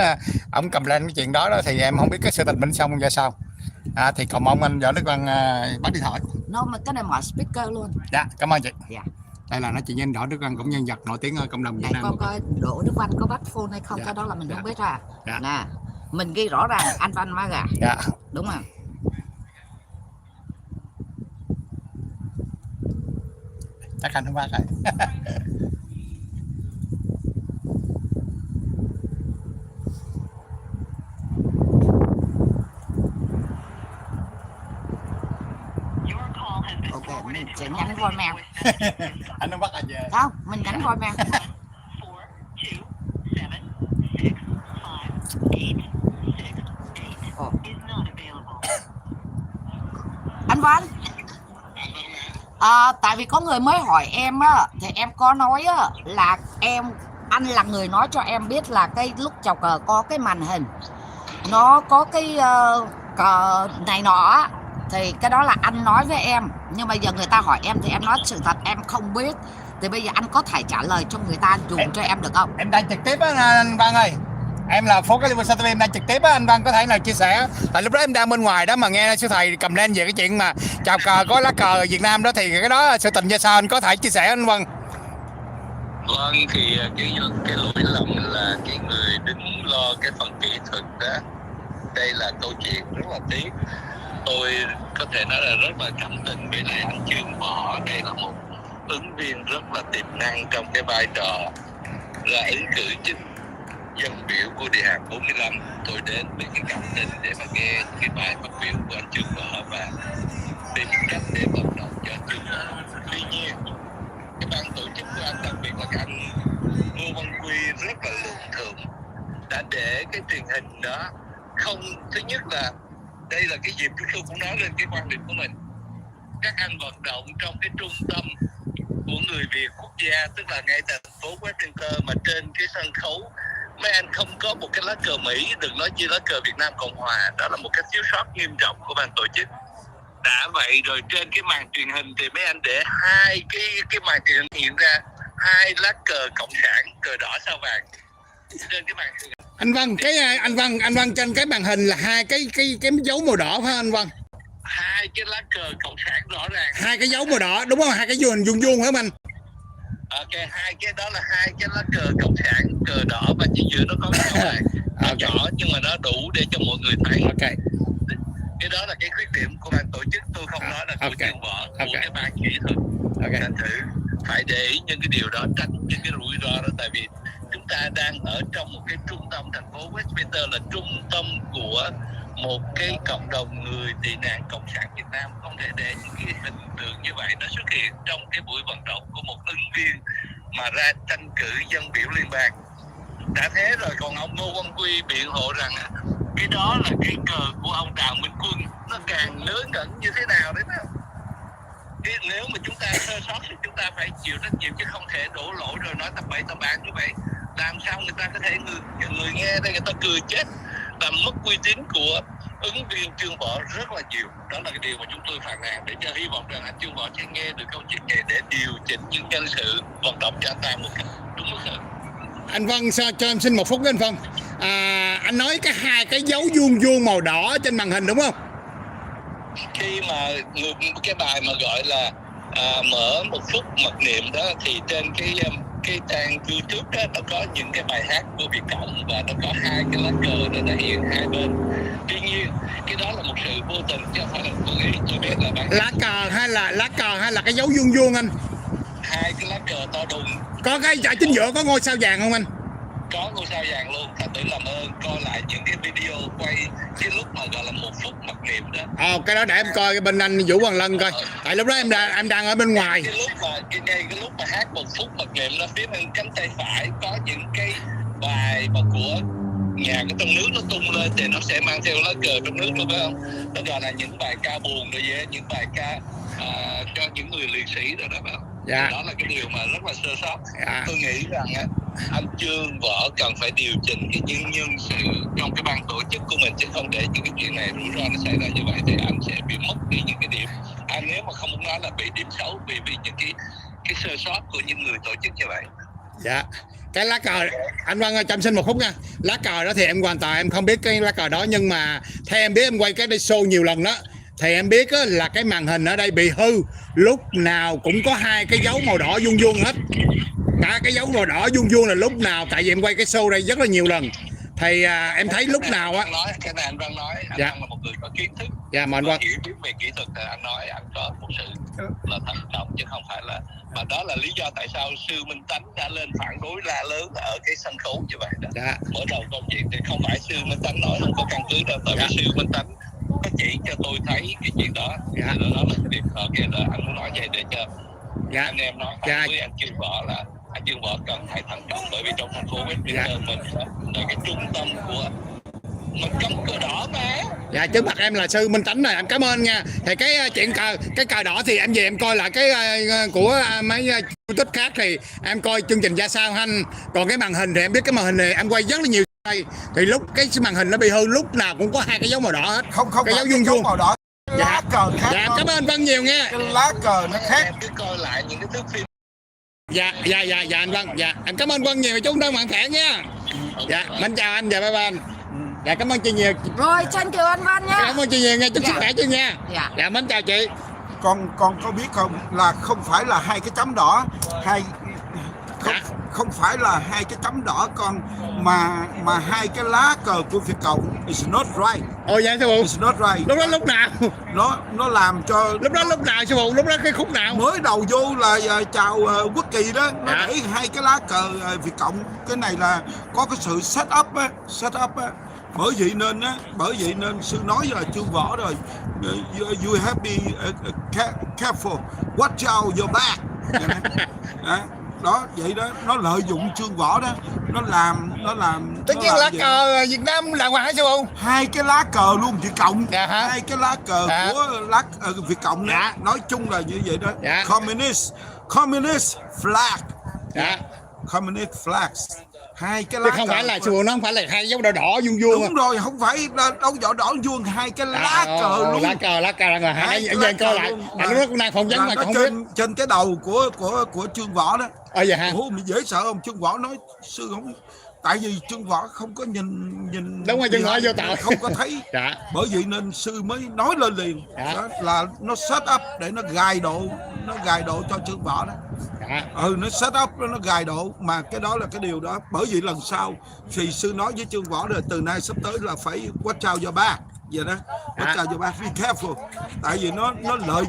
ông cầm lên cái chuyện đó thì em không biết cái sự tình mình xong ra sao. Thì cầu mong anh Đỗ Đức Văn bắt điện thoại. Mà cái này mở speaker luôn. Dạ, cảm ơn chị. Dạ. Đây là nói chuyện với anh Đỗ Đức Văn, cũng nhân vật nổi tiếng ở cộng đồng Việt Nam. Coi Đỗ Đức Văn có bắt phone hay không, cái đó là mình không biết ra. Dạ. Nè, mình ghi rõ ràng anh Văn má gà. Dạ. Đúng không? Chắc anh không bắt rồi. Ok, mình sẽ nhắn voicemail. Anh không bắt anh về. Không, mình nhắn voicemail. Anh Văn. Tại vì có người mới hỏi em á, thì em có nói á là anh là người nói cho em biết là cái lúc chào cờ có cái màn hình nó có cái cờ này nọ, thì cái đó là anh nói với em. Nhưng bây giờ người ta hỏi em thì em nói sự thật em không biết. Thì bây giờ anh có thể trả lời cho người ta dùng cho em được không? Em đang trực tiếp á anh Văn ơi. Em là phố California TV, em đang trực tiếp á, anh Văn có thể nào chia sẻ. Tại lúc đó em đang bên ngoài đó mà nghe sư thầy cầm lên về cái chuyện mà chào cờ có lá cờ Việt Nam đó, thì cái đó sự tình ra sao, anh có thể chia sẻ anh Văn. Vâng, thì cái lỗi lầm là cái người đứng lo cái phần kỹ thuật đó. Đây là câu chuyện rất là tiếc. Tôi có thể nói là rất là cảm tình với lại anh Trương Võ. Đây là một ứng viên rất là tiềm năng trong cái vai trò là ứng cử chức dân biểu của địa hạt 45. Tôi đến với cái cảm tình để mà nghe cái bài phát biểu của anh Trương Võ và tìm cách để vận động cho anh Trương Võ. Tuy nhiên, cái ban tổ chức của anh, đặc biệt là cái anh Ngô Văn Quy rất là luận thường, đã để cái truyền hình đó không. Thứ nhất là đây là cái dịp chúng tôi cũng nói lên cái quan điểm của mình. Các anh vận động trong cái trung tâm của người Việt quốc gia, tức là ngay thành phố Westminster, mà trên cái sân khấu mấy anh không có một cái lá cờ Mỹ, đừng nói chi lá cờ Việt Nam Cộng Hòa. Đó là một cái thiếu sót nghiêm trọng của ban tổ chức. Đã vậy rồi trên cái màn truyền hình thì mấy anh để hai cái màn truyền hình hiện ra hai lá cờ cộng sản, cờ đỏ sao vàng trên cái màn truyền hình. Anh Văn trên cái màn hình là hai cái dấu màu đỏ phải không anh Văn? Hai cái lá cờ cộng sản rõ ràng. Hai cái dấu màu đỏ đúng không? Hai cái vuông vuông phải không anh? Ok, hai cái đó là hai cái lá cờ cộng sản, cờ đỏ, và chỉ giữa nó có cái dấu vàng. Nó nhỏ nhưng mà nó đủ để cho mọi người thấy. Ok. Cái đó là cái khuyết điểm của ban tổ chức, tôi không nói là của Trương Võ, của cái ban kỹ thuật. Thành thử phải để ý những cái điều đó, tránh những cái rủi ro đó, tại vì chúng ta đang ở trong một cái trung tâm, thành phố Westminster là trung tâm của một cái cộng đồng người tị nạn cộng sản Việt Nam. Không thể để những cái hình tượng như vậy nó xuất hiện trong cái buổi vận động của một ứng viên mà ra tranh cử dân biểu liên bang. Đã thế rồi còn ông Ngô Văn Quy biện hộ rằng cái đó là cái cờ của ông Đào Minh Quân, nó càng lớn ngẩn như thế nào đấy đó. Nếu mà chúng ta sơ sót thì chúng ta phải chịu trách nhiệm, chứ không thể đổ lỗi rồi nói tầm bậy tầm bạ như vậy. Làm sao người ta có thể người nghe đây người ta cười chết, làm mất uy tín của ứng viên Trương Võ rất là nhiều. Đó là cái điều mà chúng tôi phản nàn, để cho hy vọng rằng anh Trương Võ sẽ nghe được câu chuyện này để điều chỉnh những nhân sự vận động cho anh ta một cách đúng mức hơn. Anh Văn, cho em xin một phút với anh Văn. Anh nói hai cái dấu vuông vuông màu đỏ trên màn hình đúng không? Khi mà cái bài mà gọi là mở một phút mặc niệm đó, thì trên cái trang YouTube đó, nó có những cái bài hát của Việt Cộng và nó có hai cái lá cờ nó thể hiện hai bên. Tuy nhiên cái đó là một sự vô tình chứ không phải là cố ý. Tôi biết là lá cờ hay là cái dấu vuông vuông anh? Hai cái lá cờ to đùng. Có cái ở chính giữa có ngôi sao vàng không anh? có ngôi sao vàng luôn. Thành thử làm ơn coi lại những cái video quay cái lúc mà gọi là 1 phút mặc niệm đó. Cái đó để em coi bên anh Vũ Hoàng Lân coi. Tại lúc đó em đang ở bên ngoài. Cái lúc mà cái lúc mà hát 1 phút mặc niệm đó, phía bên cánh tay phải có những cái bài mà của nhạc ở trong nước nó tung lên thì nó sẽ mang theo lá cờ trong nước luôn, phải không? Nó gọi là những bài ca buồn rồi vậy, những bài ca cho những người liệt sĩ rồi đó, phải không? Dạ. Đó là cái điều mà rất là sơ sót. Dạ. Tôi nghĩ rằng anh Trương Võ cần phải điều chỉnh cái những nhân sự trong cái ban tổ chức của mình, chứ không để những cái chuyện này rủi ro nó xảy ra như vậy thì anh sẽ bị mất đi những cái điểm. Anh nếu mà không muốn nói là bị điểm xấu vì những cái sơ sót của những người tổ chức như vậy. Dạ. Cái lá cờ, anh Văn ơi, cho em xin 1 phút nha. Lá cờ đó thì em hoàn toàn em không biết cái lá cờ đó, nhưng mà theo em biết, em quay cái show nhiều lần đó, thì em biết là cái màn hình ở đây bị hư, lúc nào cũng có 2 cái dấu màu đỏ vuông vuông hết. Cả cái dấu màu đỏ vuông vuông là lúc nào, tại vì em quay cái show đây rất là nhiều lần. Thì em thấy lúc nào á. Cái này anh Văn nói, anh dạ. Văn là một người có kiến thức. Dạ, mà anh Văn hiểu biết về kỹ thuật thì anh nói anh có một sự là thận trọng, chứ không phải là, mà đó là lý do tại sao sư Minh Tánh đã lên phản đối la lớn ở cái sân khấu như vậy đó. Dạ. Mở đầu câu chuyện thì không phải sư Minh Tánh nói không có căn cứ đâu, tại vì sư Minh Tánh có chỉ cho tôi thấy cái chuyện đó. Dạ. Đó là cái điểm kia là anh muốn nói vậy để cho anh em nói với anh Trương Võ là anh Dương Võ cần phải thận trọng, bởi vì trong thành phố Westminster mình là cái trung tâm của mình cấm cờ đỏ mà. Dạ, trước mặt em là sư Minh Tánh này, em cảm ơn nha. Thì cái chuyện cái cờ đỏ thì em về em coi lại cái của mấy YouTube khác thì em coi chương trình ra sao anh. Còn cái màn hình thì em biết cái màn hình này em quay rất là nhiều đây, thì lúc cái màn hình nó bị hư lúc nào cũng có 2 cái dấu màu đỏ hết. Không cái dấu vuông vuông màu đỏ. Lá cờ khác. Dạ, cảm ơn Văn nhiều nha. Cái lá cờ nó khác. Em cứ coi lại những cái thước phim. Dạ anh Văn. Dạ, em cảm ơn Văn nhiều, chúng ta mạnh khỏe nha. Dạ, mình chào anh, dạ bye bye anh. Dạ, cảm ơn chị nhiều. Rồi, Tranh chào anh Văn nha. Cảm ơn chị nhiều nha, chúc sức khỏe chị nha. Dạ, mến chào chị. Con có biết không là không phải là 2 cái chấm đỏ, không phải là 2 cái chấm đỏ con, mà 2 cái lá cờ của Việt Cộng. It's not right. Ồ dạ sư phụ. It's not right. Lúc đó lúc nào? Nó làm cho lúc nào sư phụ? Lúc đó cái khúc nào? Mới đầu vô là chào quốc kỳ đó, nó để 2 cái lá cờ Việt Cộng. Cái này là có cái sự set up á. Bởi vậy nên sư nói là Trương Võ rồi, you have to be careful, watch out your back. Đó vậy đó, nó lợi dụng Trương Võ đó, nó làm tất nhiên lá cờ Việt Nam là ngoài hả sư phụ? 2 cái lá cờ luôn Việt Cộng. 2 cái lá cờ của Việt Cộng đó. Nói chung là như vậy đó. Communist flag. Communist flags. 2 cái lá chứ không cờ phải là sư phụ, nó không phải là 2 dấu đỏ đỏ vuông vuông. Đúng rồi, không phải đâu đỏ vuông, 2 cái lá cờ luôn. Lá cờ là người hai cái coi lại. Anh nó cũng đang phỏng vấn mà không biết. Trên cái đầu của Trương Võ đó. Dạ hả? Ủa, mình dễ sợ không? Trương Võ nói sư không, tại vì Trương Võ không có nhìn đúng rồi, Trương Võ vô tội, không có thấy. Bởi vậy nên sư mới nói lên liền. Đó là nó set up để nó gài độ cho Trương Võ đó. Nó set up nó gài độ, mà cái đó là cái điều đó. Bởi vậy lần sau thì sư nói với Trương Võ rồi, từ nay sắp tới là phải watch out your back vậy đó. Watch out your back, be careful. Tại vì nó lợi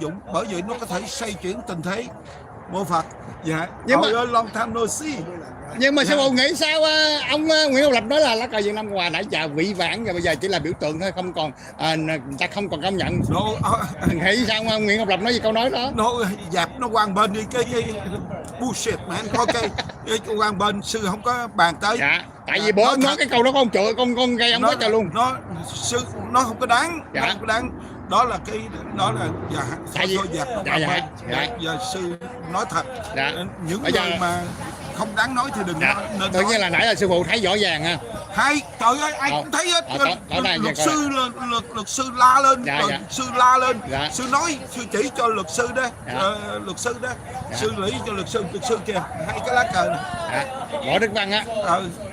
dụng, bởi vậy nó có thể xoay chuyển tình thế. Mô Phật. Dạ. Nhưng mà long time no see. Nhưng mà sư phụ nghĩ sao ông Nguyễn Ngọc Lập nói là lá cờ Việt Nam Hòa nãy giờ vị vãng rồi, bây giờ chỉ là biểu tượng thôi, không còn người ta không còn công nhận. Nghĩ sao ông Nguyễn Ngọc Lập nói gì câu nói đó? Nó dẹp nó quang bên đi cái bullshit mà anh có cái quang bên, sư không có bàn tới. Dạ. Tại vì bữa ông nói cái câu đó con chửi con gây ông quá trời luôn. Nó không có đáng. Nó không có đáng. Đó là giờ sư nói thật. Những người mà không đáng nói thì đừng nói. Tự nhiên là nãy là sư phụ thấy rõ ràng ha. Hay, trời ơi, ai cũng thấy hết. Luật sư la lên, sư la lên. Sư nói, sư chỉ cho luật sư đó. Sư lý cho luật sư kìa, 2 cái lá cờ này. Võ Đức Văn á.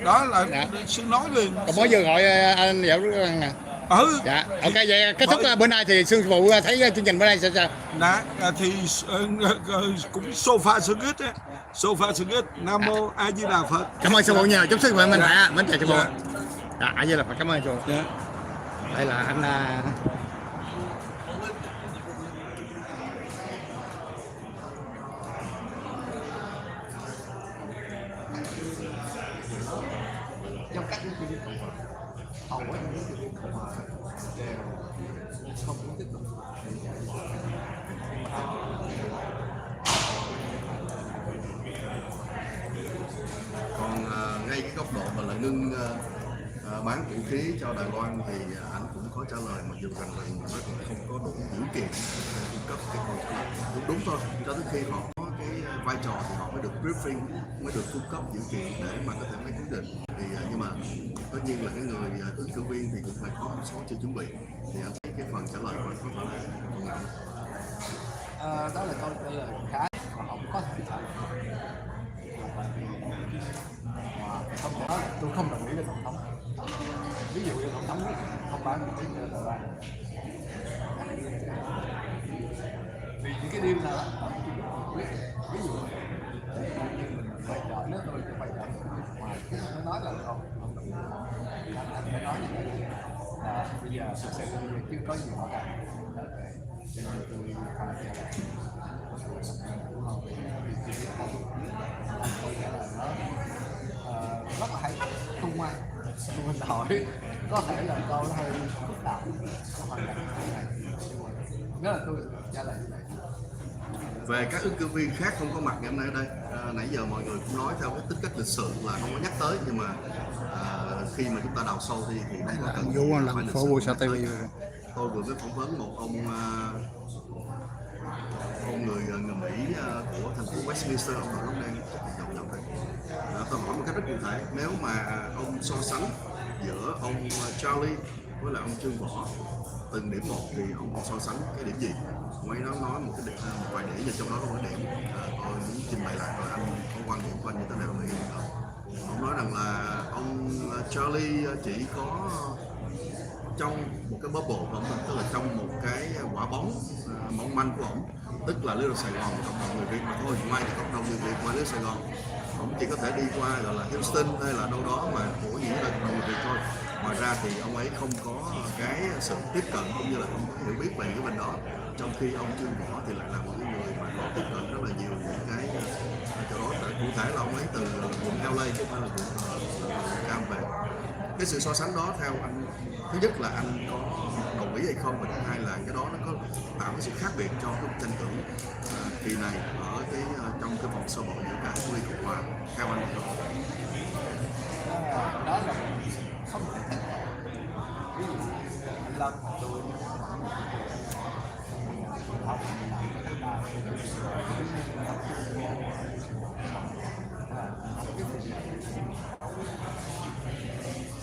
Đó là sư nói liền. Còn mới vừa gọi anh Võ Đức Văn nè. Dạ, ok, vậy kết thúc bữa nay thì sư phụ thấy chương trình bữa nay sao? Dạ, thì cũng so far so good á. So far so good. Nam mô A Di Đà Phật. Cảm ơn sư phụ nhiều, chúc sức khỏe mình khỏe. Mến chào sư phụ. Dạ, A Di Đà Phật, cảm ơn sư phụ. Đây là anh trong các ứng cử viên cộng hòa, hầu hết những ứng cử viên cộng hòa đều không muốn tiếp tục. Còn ngay cái góc độ mà lại ngưng bán vũ khí cho Đài Loan thì anh cũng có trả lời, mặc dù rằng là nó không có đủ dữ kiện để cung cấp cái câu trả lời đúng thôi, cho tới khi họ có cái vai trò thì họ mới được briefing, mới được cung cấp dữ kiện để mà có thể make quyết định. Thì nhưng mà tất nhiên là cái người ứng cử viên thì cũng phải có một số chưa chuẩn bị, thì anh thấy cái phần trả lời của anh có thể là không ngại. Đó là câu trả lời khá mà ông có thể trả lời. Không thể nói là tôi không đồng ý với tổng thống. Ví dụ như tổng thống không bán vũ khí cho Đài Loan, vì những cái điều nào đó quyết, ví dụ mình phải chọn, nếu tôi phải chọn ngoài cái nó nói là không đồng ý, anh phải nói như vậy là bây giờ thực sự bây giờ chưa có gì họ làm, cho nên tôi phải trả lời. Rất là hay, không may mình hỏi có thể là câu nó hơi phức tạp, nếu là tôi trả lời như vậy. Về các ứng cử viên khác không có mặt ngày hôm nay ở đây, nãy giờ mọi người cũng nói theo cái tính cách lịch sự là không có nhắc tới, nhưng mà khi mà chúng ta đào sâu thì không có cần phải lịch sự. Tôi vừa mới phỏng vấn một ông người Mỹ của thành phố Westminster, ông nội ông đang nhậu đây. Tôi hỏi một cách rất cụ thể, nếu mà ông so sánh giữa ông Charlie với lại ông Trương Võ từng điểm một thì ông so sánh cái điểm gì? Ngoài đó nói một cái điểm, một vài điểm, nhưng trong đó có một điểm tôi muốn trình bày lại rồi anh có quan điểm của anh như thế nào về đó. Ông nói rằng là ông Charlie chỉ có trong một cái bubble của ông, tức là trong một cái quả bóng mỏng manh của ông, tức là Little Sài Gòn, cộng đồng người Việt mà thôi, ngoài cộng đồng người Việt ngoài Little Sài Gòn, ông chỉ có thể đi qua gọi là Houston hay là đâu đó mà của những cộng đồng người Việt thôi. Ngoài ra thì ông ấy không có cái sự tiếp cận cũng như là không có hiểu biết về cái bên đó, trong khi ông Trương Võ thì lại là một cái người mà có tiếp cận rất là nhiều những cái chỗ đó. Cụ thể là ông ấy từ vùng LA chứ không phải là vùng Cam về. Cái sự so sánh đó theo anh, thứ nhất là anh có đồng ý hay không, và thứ hai là cái đó nó có tạo cái sự khác biệt cho cái tranh cử kỳ này ở cái trong cái vòng sơ bộ giữa cả hai Cộng hòa, theo anh không? Đó là không thể thích. Ví dụ anh Lâm tôi học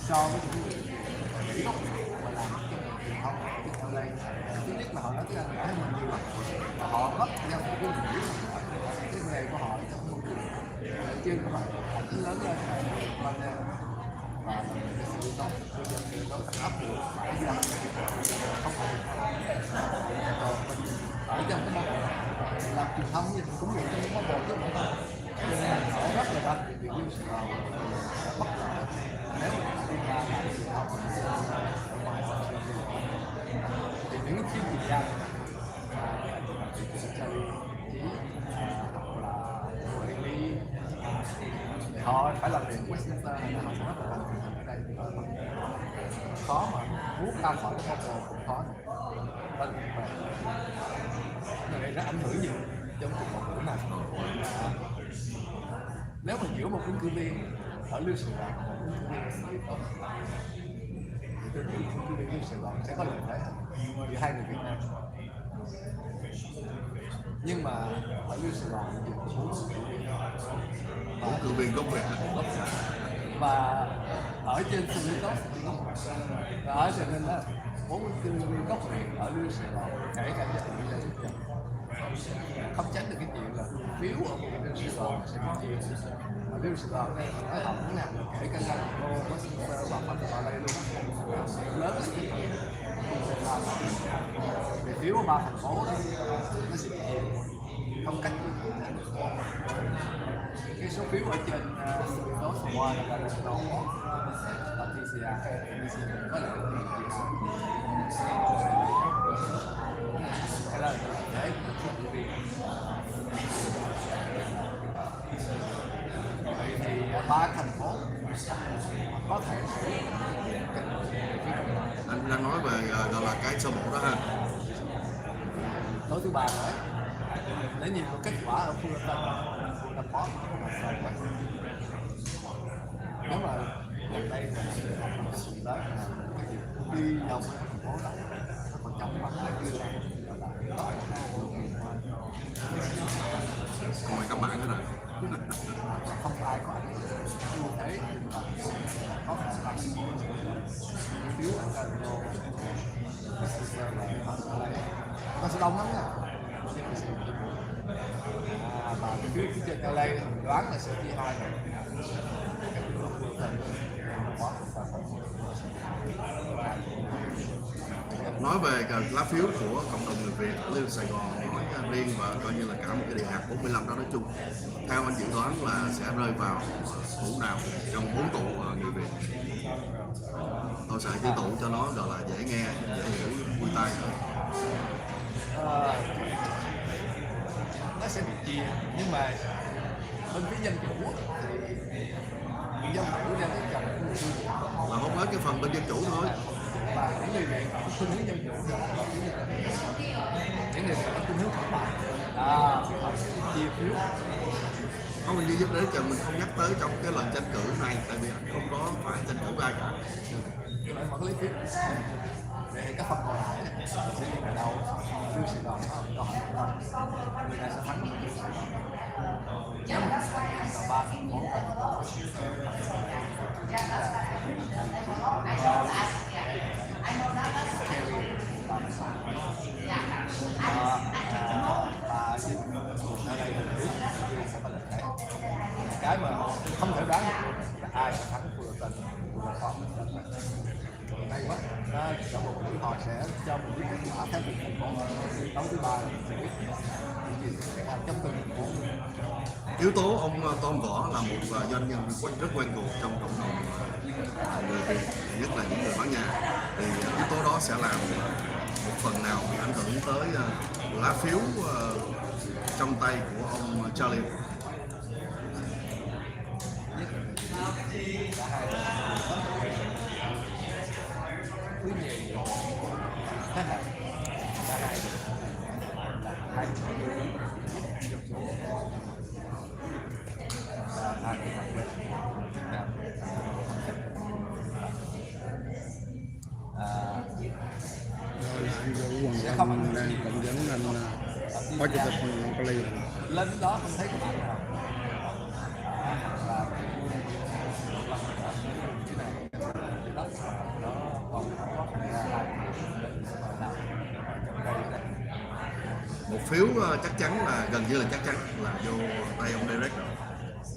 so với những người gốc mà làm cái truyền thông ở đây, thứ nhất là họ nói tiếng Anh giỏi hơn mình nhiều lắm, họ rất giao tiếp với người Mỹ, cái nghề của họ trong môi trường trên của họ cũng lớn lên và cái sự tốt bây giờ thì nó áp dụng phải ra không phải còn mình ở trong cái môi trường làm truyền thông thì cũng vậy, trong cái môi trường chứ không thôi, cho nên họ rất là đặc biệt như Sài Gòn bất lợi nếu mà chúng ta làm truyền thông ở ngoài thì những chuyên gia gia họ phải làm việc Westminster thì họ sẽ rất là làm việc ở đây khó mà muốn ra khỏi cái môi trường cũng khó. Điều này nó ảnh hưởng nhiều trong cuộc bầu cử này. Nếu mà giữa một ứng cử viên ở Lưu Sài Gòn và một ứng cử viên ở thì tôi nghĩ ứng cử viên Lưu Sài Gòn sẽ có lợi thế hơn giữa hai người Việt Nam. Nhưng mà ở Lưu Sài Gòn thì ứng cử viên gốc Việt và ở trên sân Mỹ Tốt thì có và ở trên nên đó 4 ứng cử viên gốc Việt ở Lưu Sài Gòn, kể cả gia đình đây không tránh được cái chuyện là phiếu ở một Lưu Sài Gòn sẽ có chia. Ở Lưu Sài Gòn đây nói họ muốn làm kể cả gia đình cô có xin phép và phân vào đây luôn lớn cái về phiếu ở 3 thành phố đó nó sẽ chia không cách cái số phiếu ở trên số số qua là được đâu là TCA có lẽ hay là để vậy thì 3 thành phố có thể Anh đang nói về gọi là cái sơ bộ đó ha. tối thứ ba nữa để nhìn một kết quả ở Fullerton là có nếu mà gần đây là sự lớn là cái việc đi đâu thành phố đó nó còn chậm bằng lại kia Còn các bạn nữa này. không ai có ảnh như thế mà có khả năng phiếu ở nó sẽ đông lắm nha. Và cái phiếu phía trên LA mình đoán là sẽ chia hai rồi. Nói về lá phiếu của cộng đồng người Việt lên Sài Gòn nói riêng và coi như là cả một cái địa hạt 45 đó nói chung, theo anh dự đoán là sẽ rơi vào tủ nào trong 4 tủ người Việt. Tôi sẽ chữ tủ cho nó gọi là dễ nghe, dễ hiểu, vui tai hơn. Nó sẽ bị chia nhưng mà bên phía dân chủ thì dân chủ ra cái chồng là hốt hết cái phần bên dân chủ thôi. và những người Việt khuynh hướng dân chủ thì họ những người Việt có khuynh hướng thoải mái thì họ sẽ chia phiếu. Không, mình giúp đấy mình không nhắc tới trong cái lần tranh cử này tại vì anh không có phải tranh cử ai cả. Nhưng mà vẫn lấy phiếu để các phần còn lại sẽ đi vào đâu đưa Sài Gòn nó hỏi người ta sẽ thắng nếu mà ba thành phố cái mà không thể đoán là ai sẽ thắng Fullerton hay quá. Trong một buổi họ sẽ cho một cái kết quả theo từng thành phố. Đấu thứ ba sẽ biết gì sẽ làm trong từng thành phố. Yếu tố ông Tom Võ là một doanh nhân rất quen thuộc trong cộng đồng người Việt, nhất là những người bán nhà, thì yếu tố đó sẽ làm một phần nào ảnh hưởng tới lá phiếu trong tay của ông Charlie. Thứ nhì thế hệ cả hai hai Anh Quang đang phỏng vấn anh Phó Chủ tịch Hội Cali. lên đó không thấy các bạn nào Một phiếu chắc chắn là gần như là chắc chắn là vô tay ông Derek rồi.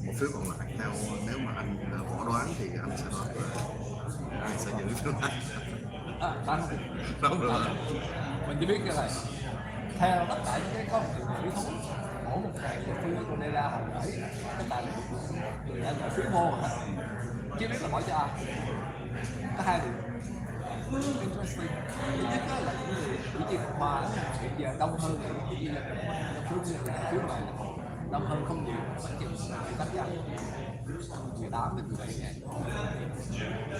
Một phiếu còn lại theo nếu mà anh võ đoán thì anh sẽ đoán là ai sẽ giữ phiếu này. Đúng rồi. Mình chỉ biết cái này theo tất cả những cái có một phiếu thú mỗi một ngày cái phiếu của đây ra hồi nãy cái tài người ta nhận phiếu vô mà chưa biết là bỏ cho ai. Có hai điều interesting. Thứ nhất là những người cử tri Cộng hòa hiện giờ đông hơn cử tri phiếu này đông hơn không nhiều, khoảng chừng 18 đến 17 ngàn.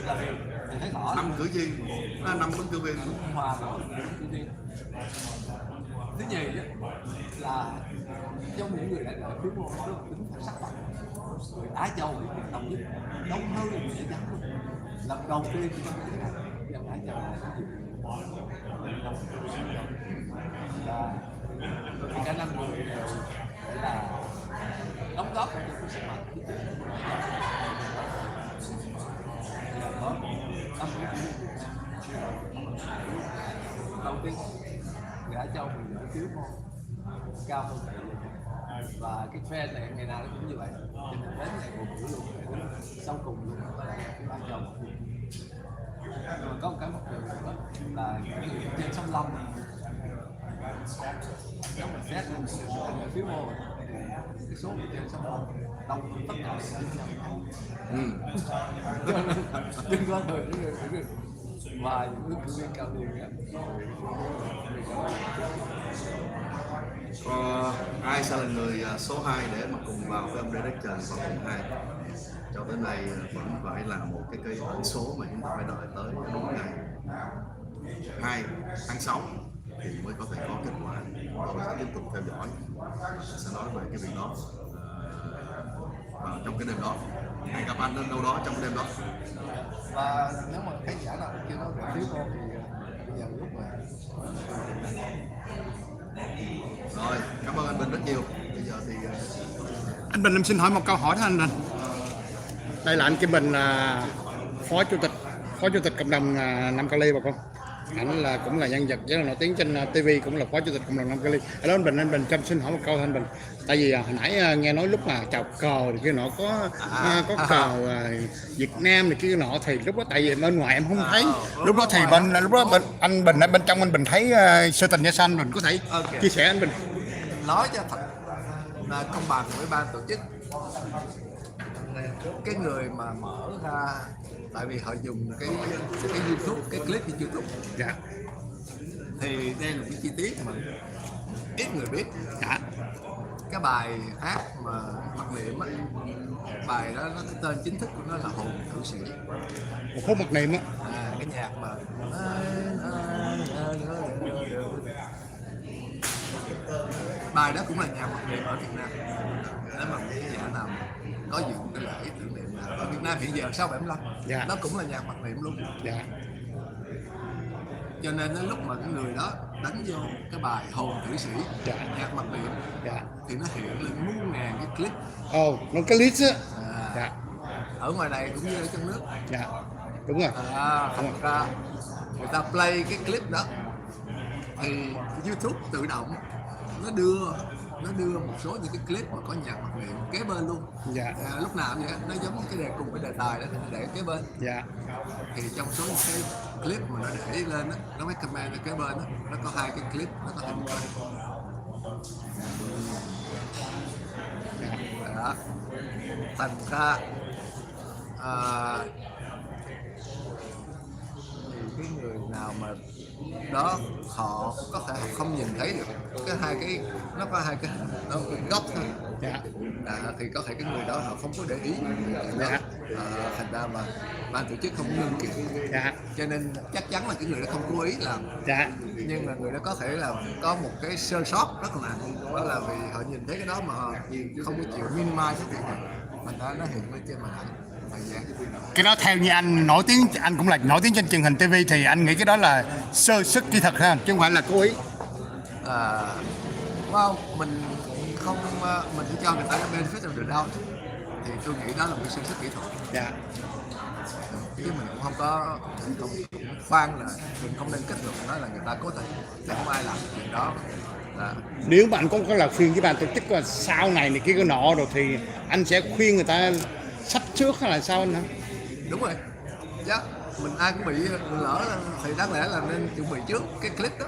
Là vì mình thấy rõ 5 cử tri, 5 ứng cử viên. Cộng hòa là cử tri. Thứ nhì là trong những người đã đợi phiếu vô rất tính phải sắc bậc. Người Á Châu thì đông nhất, đông hơn người sẽ trắng luôn. Lần đầu tiên trong cái này dân Á Châu là thì cả năm người đều để là đóng góp vào cái sức mạnh có 5 đầu tiên người Á Châu mình nổi phiếu cao hơn và cái trend này ngày nào nó cũng như vậy cho nên đến ngày bầu cử luôn sau cùng luôn có là cái Á Châu. Nhưng mà có một cái mặt đường nữa là những người trên 65 nếu mình xét lên người phiếu vô cái số người trên 65 đông tất cả đừng có người và những ứng cử viên cao niên Ai sẽ là người số 2 để mà cùng vào với ông Derek vào vòng 2? cho tới nay vẫn phải là một cái ẩn số mà chúng ta phải đợi tới đúng ngày 2 tháng 6 thì mới có thể có kết quả. Tôi sẽ tiếp tục theo dõi, sẽ nói về cái việc đó vào trong cái đêm đó. Hẹn gặp anh đến đâu đó trong đêm đó. Và nếu mà khán giả nào chưa nói về phía cô thì bây giờ lúc mà rồi, cảm ơn anh Bình rất nhiều. Bây giờ thì Anh Bình, em xin hỏi một câu hỏi đó anh Bình. Đây là anh Kim Bình, là phó chủ tịch cộng đồng Nam Cali bà con. Ảnh là cũng là nhân vật rất là nổi tiếng trên TV, cũng là phó chủ tịch cộng đồng Nam Cali. Đó anh Bình cho xin hỏi một câu anh Bình. Tại vì hồi nãy nghe nói lúc mà chào cờ thì kia nọ có cờ Việt Nam thì kia nọ, thì lúc đó tại vì bên ngoài em không thấy. Lúc đó thì anh Bình ở bên trong anh Bình thấy sơ tình gia xanh, mình có thể chia sẻ anh Bình. Nói cho thật là công bằng với ban tổ chức, cái người mà mở ra, tại vì họ dùng cái YouTube, cái clip trên YouTube, dạ, thì đây là cái chi tiết mà ít người biết. Dạ. Cái bài hát mà mặc niệm á, bài đó nó cái tên chính thức của nó là Hồn Thử Sĩ. Một khúc mặc niệm á. Cái nhạc mà bài đó cũng là nhạc mặc niệm ở Việt Nam. Nếu mà khán giả nào có dự cái lễ tưởng niệm nào ở Việt Nam hiện giờ 675, dạ, nó cũng là nhạc mặc niệm luôn. Dạ. Cho nên đến lúc mà cái người đó đánh vô cái bài Hồn Thử Sĩ, dạ, nhạc mặc niệm, dạ, thì nó hiện lên muôn ngàn cái clip. Nó cái list á. Dạ. Ở ngoài này cũng như ở trong nước. Dạ, đúng rồi. Thành ra người ta play cái clip đó thì YouTube tự động nó đưa một số những cái clip mà có nhạc mặc niệm kế bên luôn. Dạ. Lúc nào vậy, nó giống như cái đề cùng cái đề tài đó thì nó để kế bên. Dạ. Thì trong số những cái clip mà nó để lên đó, nó mới comment ở kế bên đó, nó có 2 cái clip nó có hình đó. Thành ra thì cái người nào mà đó họ có thể không nhìn thấy được cái 2 cái, nó có 2 cái nó góc thôi. Dạ. Thì có thể cái người đó họ không có để ý. Dạ. Thành ra mà ban tổ chức không ngưng kịp. Dạ. Cho nên chắc chắn là cái người đó không cố ý làm. Dạ. Nhưng mà người đó có thể là có một cái sơ sót rất là nặng, đó là vì họ nhìn thấy cái đó mà họ không có chịu minimize cái việc này, thành ra nó hiện lên trên màn ảnh. Cái đó theo như anh nổi tiếng, anh cũng là nổi tiếng trên truyền hình TV, thì anh nghĩ cái đó là sơ suất kỹ thuật ha, chứ không phải là cố ý. Không, mình không, mình chỉ cho người ta cái benefit of the doubt, thì tôi nghĩ đó là một sơ suất kỹ thuật. Dạ. Chứ mình cũng không có khoan là mình không nên kết luận nói là người ta cố tình, để không ai làm chuyện đó. Nếu mà anh có lời khuyên với ban tổ chức là sau này kia cái nọ rồi thì anh sẽ khuyên người ta sách trước hay là sao anh hả? Đúng rồi. Dạ, mình ai cũng bị lỡ thì đáng lẽ là nên chuẩn bị trước cái clip đó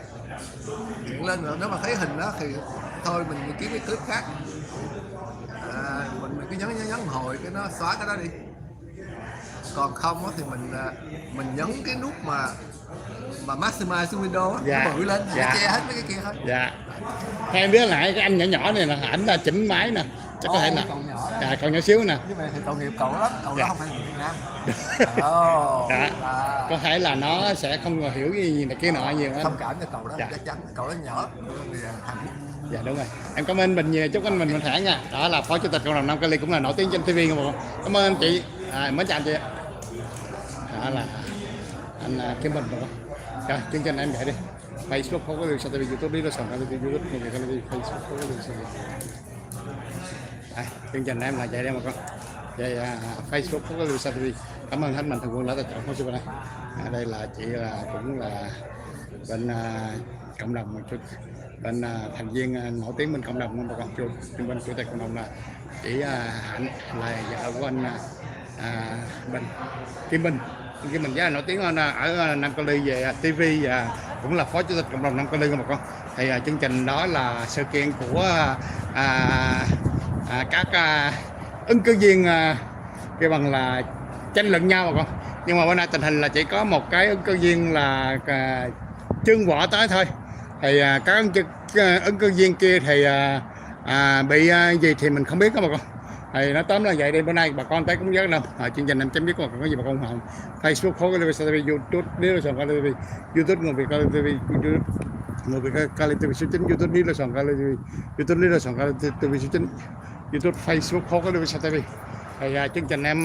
hiện lên, rồi nếu mà thấy hình đó thì thôi mình kiếm cái clip khác. Mình cứ nhấn hồi cái nó xóa cái đó đi. Còn không thì mình nhấn cái nút mà maximize window á, dạ, nó bự lên, dạ, nó che hết mấy cái kia thôi. Dạ. Theo em biết lại cái anh nhỏ này là ảnh là chỉnh máy nè, chắc có thể là còn nhỏ xíu nè. Như vậy thì tội nghiệp cậu lắm, cậu dạ, đó không phải người Việt Nam. Dạ. Có thể là nó sẽ không hiểu gì này kia nọ nhiều. Thông cảm cho cậu đó, dạ, chắc chắn cậu đó nhỏ thì Hàn Quốc. Dạ đúng rồi. Em cảm ơn Bình nhiều, chúc anh Bình thản nha. Đó là phó chủ tịch cộng đồng Nam Cali, cũng là nổi tiếng trên TV không ạ. Cảm ơn anh chị. Mến chào anh chị. Đó là anh Kim Bình rồi. Rồi, chương trình em vậy đi. Facebook không có được sao, TV, YouTube đi nó soạn TV, YouTube không có được, Facebook không có được sao. Chương trình em là vậy đây mà con. Vậy Facebook không có được sao TV. Cảm ơn anh Mạnh Thường Quân đã tài trợ phóng sự bên đây. Đây là chị là cũng là bên cộng đồng bên thành viên nổi tiếng bên cộng đồng, bà con bên chủ tịch cộng đồng là chị Hạnh, là vợ của anh Kim Bình rất là nổi tiếng ở Nam Cali về TV, và cũng là phó chủ tịch cộng đồng Nam Cali bà con. Thì chương trình đó là sự kiện của các ứng cử viên kêu bằng là tranh luận nhau bà con. Nhưng mà bữa nay tình hình là chỉ có một cái ứng cử viên là trưng võ tới thôi. Thì các ứng cử viên kia thì bị gì thì mình không biết đó bà con. Thì nó tóm là vậy đi, bữa nay bà con tới cũng rất đông. Chương trình em chấm dứt, còn có gì bà con ủng hộ Facebook Phố TV, YouTube Lý Sòn TV, YouTube Người Việt TV, YouTube Người Việt Cali TV số 9, YouTube Lý Sòn Cali TV, YouTube Lý Sòn Cali TV số 9, YouTube Facebook Phố TV. Thì chương trình em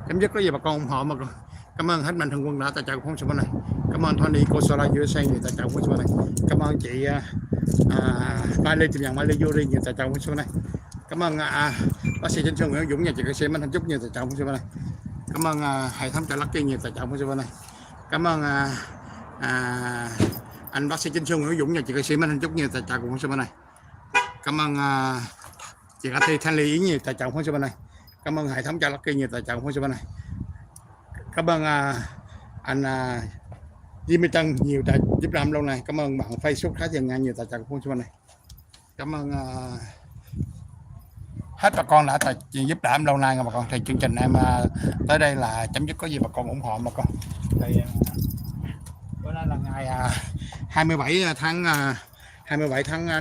chấm dứt, có gì bà con ủng hộ mà con. Cảm ơn hết mạnh thường quân đã tài trợ của phóng sự bên này. Cảm ơn Tony Kosola USA người tài trợ của phóng sự bên này. Cảm ơn chị Mai Lê Trình Nhận, Mai Lê Yuri người tài trợ của phóng sự bên này. Cảm ơn bác sĩ Trinh Xuân Nguyễn Dũng nhà chị ca sĩ Minh Thanh Trúc nhiều tài trợ phóng sự bên này. Cảm ơn hệ thống trợ Lucky nhiều tài trợ phóng sự bên này. Cảm ơn anh bác sĩ Trinh Xuân Nguyễn Dũng nhà chị ca sĩ Minh Thanh Trúc nhiều tài trợ của phóng sự bên này. Cảm ơn chị Ca Thi Thanh Ly Yến nhiều tài trợ phóng sự bên này. Cảm ơn hệ thống trợ Lucky nhiều tài trợ phóng sự bên này. Cảm ơn anh Jimmy Tân nhiều tài giúp đỡ lâu này. Cảm ơn bạn Facebook Thái Thiện Nga nhiều tài trợ của phóng sự bên này. Cảm ơn hết bà con đã giúp đỡ em lâu nay nha bà con. Thì chương trình em tới đây là chấm dứt, có gì bà con ủng hộ bà con. Thì bữa nay là ngày 27 tháng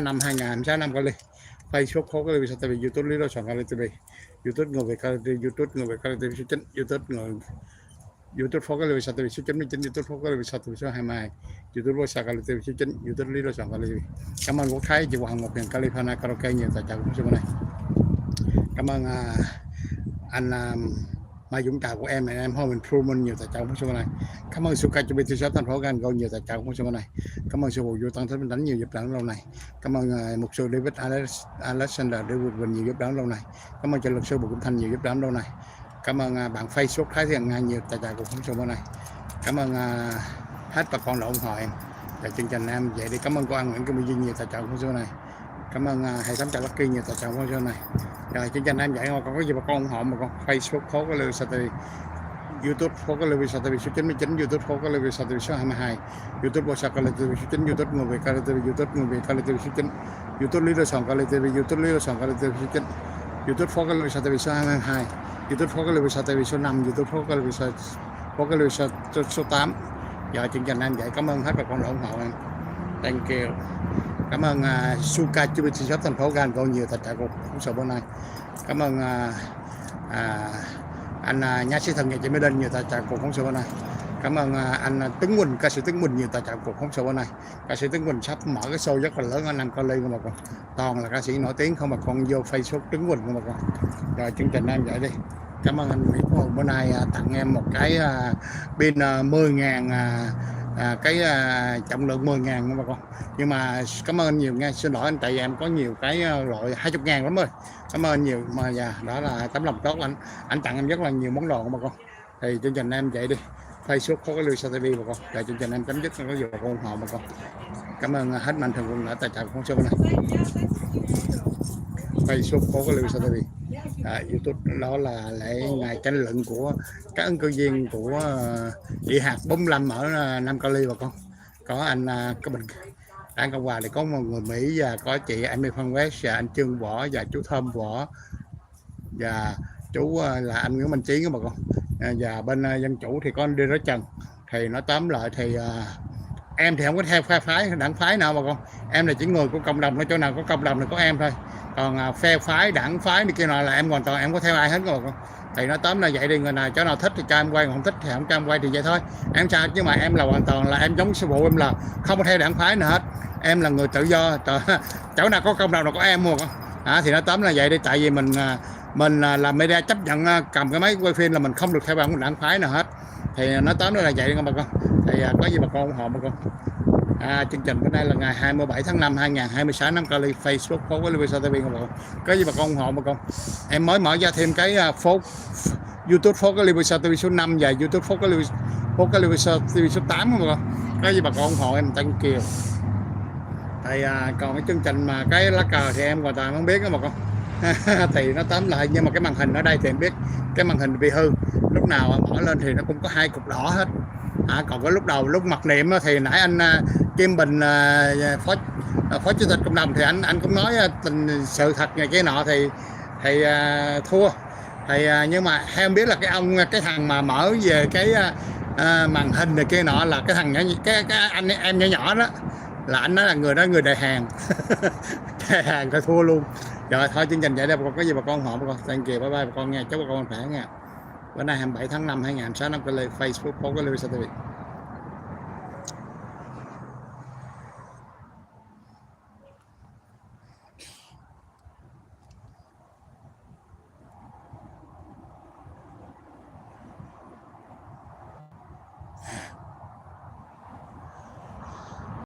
5 2006 năm Cali. Facebook Phố Cali TV, YouTube Lý Đô Sòn Cali TV, YouTube Người Việt Cali TV, YouTube Người Việt Cali TV số 9, YouTube Phố Cali TV số 99, YouTube Phố Cali TV số 22, YouTube Phố Cali TV số 9, YouTube Lý Đô Sòn Cali TV. Cảm ơn Quốc Thái, chị Hoàng một huyện California karaoke nhiều tài trợ của số bên này. Cảm ơn anh Mai Dũng Trà của em Home Improvement nhiều tài trợ của số bên này. Cảm ơn Suka cho BT6 thành phố Gan Go nhiều tài trợ của số bên này. Cảm ơn sư phụ vô Tăng Thế Bình Đánh nhiều giúp đỡ lâu này. Cảm ơn mục sư David Alexander David Bình nhiều giúp đỡ lâu này. Cảm ơn cho luật sư Bùi Kim Thanh nhiều giúp đỡ lâu này. Cảm ơn bạn Facebook Thái Thiện Nga nhiều tài trợ của số bên này. Cảm ơn hết bà con đã ủng hộ em và chương trình em vậy đi. Cảm ơn cô An Nguyễn Kim Duy nhiều tài trợ của số này. Cảm ơn hệ thống trợ Lucky nhiều tài trợ của số này. Rồi chương trình em vậy còn có gì bà con ủng hộ mà con. Facebook Phố Cali TV, YouTube Phố Cali TV số 99, YouTube Phố Cali TV số 22, YouTube Phố Cali TV số 9, YouTube Người Việt Cali TV, YouTube Người Việt Cali TV số 9, YouTube Lý Đô Sòn Cali TV, YouTube Lý Đô Sòn Cali TV số 9, YouTube Phố Cali TV số 22, YouTube Phố Cali TV số 5, YouTube Phố Cali số 8. Giờ chương trình em vậy, cảm ơn hết bà con đã ủng hộ em. Thank you. Cảm ơn Suka Chubiti Shop thành phố Gan Go nhiều tài trợ của phóng sự bữa nay. Cảm ơn anh nhạc sĩ thần nghệ chị Mỹ Linh nhiều tài trợ của phóng sự bữa nay. Cảm ơn anh Tuấn Quỳnh, ca sĩ Tuấn Quỳnh nhiều tài trợ của phóng sự bữa nay. Ca sĩ Tuấn Quỳnh sắp mở cái show rất là lớn ở Nam Cali mà con. Toàn là ca sĩ nổi tiếng không mà con vô Facebook Tuấn Quỳnh không mà con. Rồi chương trình em vậy đi. Cảm ơn anh Nguyễn Hùng bữa nay tặng em một cái pin 10.000 cái trọng lượng 10.000 bà con. Nhưng mà cảm ơn anh nhiều nha, xin lỗi anh tại vì em có nhiều cái loại 20.000 lắm rồi. Cảm ơn anh nhiều mà đó là tấm lòng tốt anh tặng em rất là nhiều món đồ của bà con. Thì chương trình em vậy đi. Facebook có cái Luan TV bà con. Rồi chương trình em chấm dứt có gì bà con ủng hộ bà con. Cảm ơn hết mạnh thường quân đã tài trợ con số này. Facebook có cái Luan TV. YouTube đó là lễ ngày tranh luận của các ứng cử viên của địa hạt 45 ở Nam Cali bà con. Có anh có mình Đảng Cộng Hòa thì có một người Mỹ và có chị Amy Phan West và anh Trương Võ và chú Thơm Võ và chú là anh Nguyễn Minh Chiến bà con. Và bên dân chủ thì có anh Đi Đó Trần. Thì nói tóm lại thì em thì không có theo phe phái đảng phái nào bà con. Em là chỉ người của cộng đồng, ở chỗ nào có cộng đồng thì có em thôi. Còn phe phái đảng phái này kia nọ là em hoàn toàn em có theo ai hết bà con. Thì nó tóm là vậy đi, người nào chỗ nào thích thì cho em quay, không thích thì không cho em quay thì vậy thôi. Em sao chứ mà em là hoàn toàn là em giống sư phụ em là không có theo đảng phái nào hết. Em là người tự do, chỗ nào có cộng đồng nào có em luôn. Thì nó tóm là vậy đi, tại vì mình là media chấp nhận cầm cái máy quay phim là mình không được theo đảng phái nào hết. Thì nó tóm là vậy đi bà con. Thì có gì bà con ủng hộ bà con. Chương trình bữa nay là ngày 27 tháng 5 2026 năm Cali. Facebook phố cái Luan TV bà con. Có gì bà con ủng hộ bà con. Em mới mở ra thêm cái YouTube phố cái Luan TV số 5 và YouTube phố cái Luan TV số 8 bà con. Có gì bà con ủng hộ em thank you. Thì còn cái chương trình mà cái lá cờ thì em hoàn toàn không biết đó bà con. Thì nó tóm lại, nhưng mà cái màn hình ở đây thì em biết cái màn hình bị hư, lúc nào mở lên thì nó cũng có 2 cục đỏ hết. Còn cái lúc đầu lúc mặc niệm thì nãy anh Kim Bình phó chủ tịch cộng đồng thì anh cũng nói tình sự thật này kia nọ thì thua. Thì nhưng mà em biết là cái thằng mà mở về cái màn hình này kia nọ là cái thằng cái anh em nhỏ nhỏ đó, là anh nói là người đó người đại hàng. Đại hàng phải thua luôn. Rồi thôi chương trình vậy đây bà con, có gì bà con ủng hộ bà con. Thank you, bye bye bà con nha, chúc bà con khỏe nha. Bữa nay 27 tháng 5 2006 năm Cali, Facebook có Lưu Sa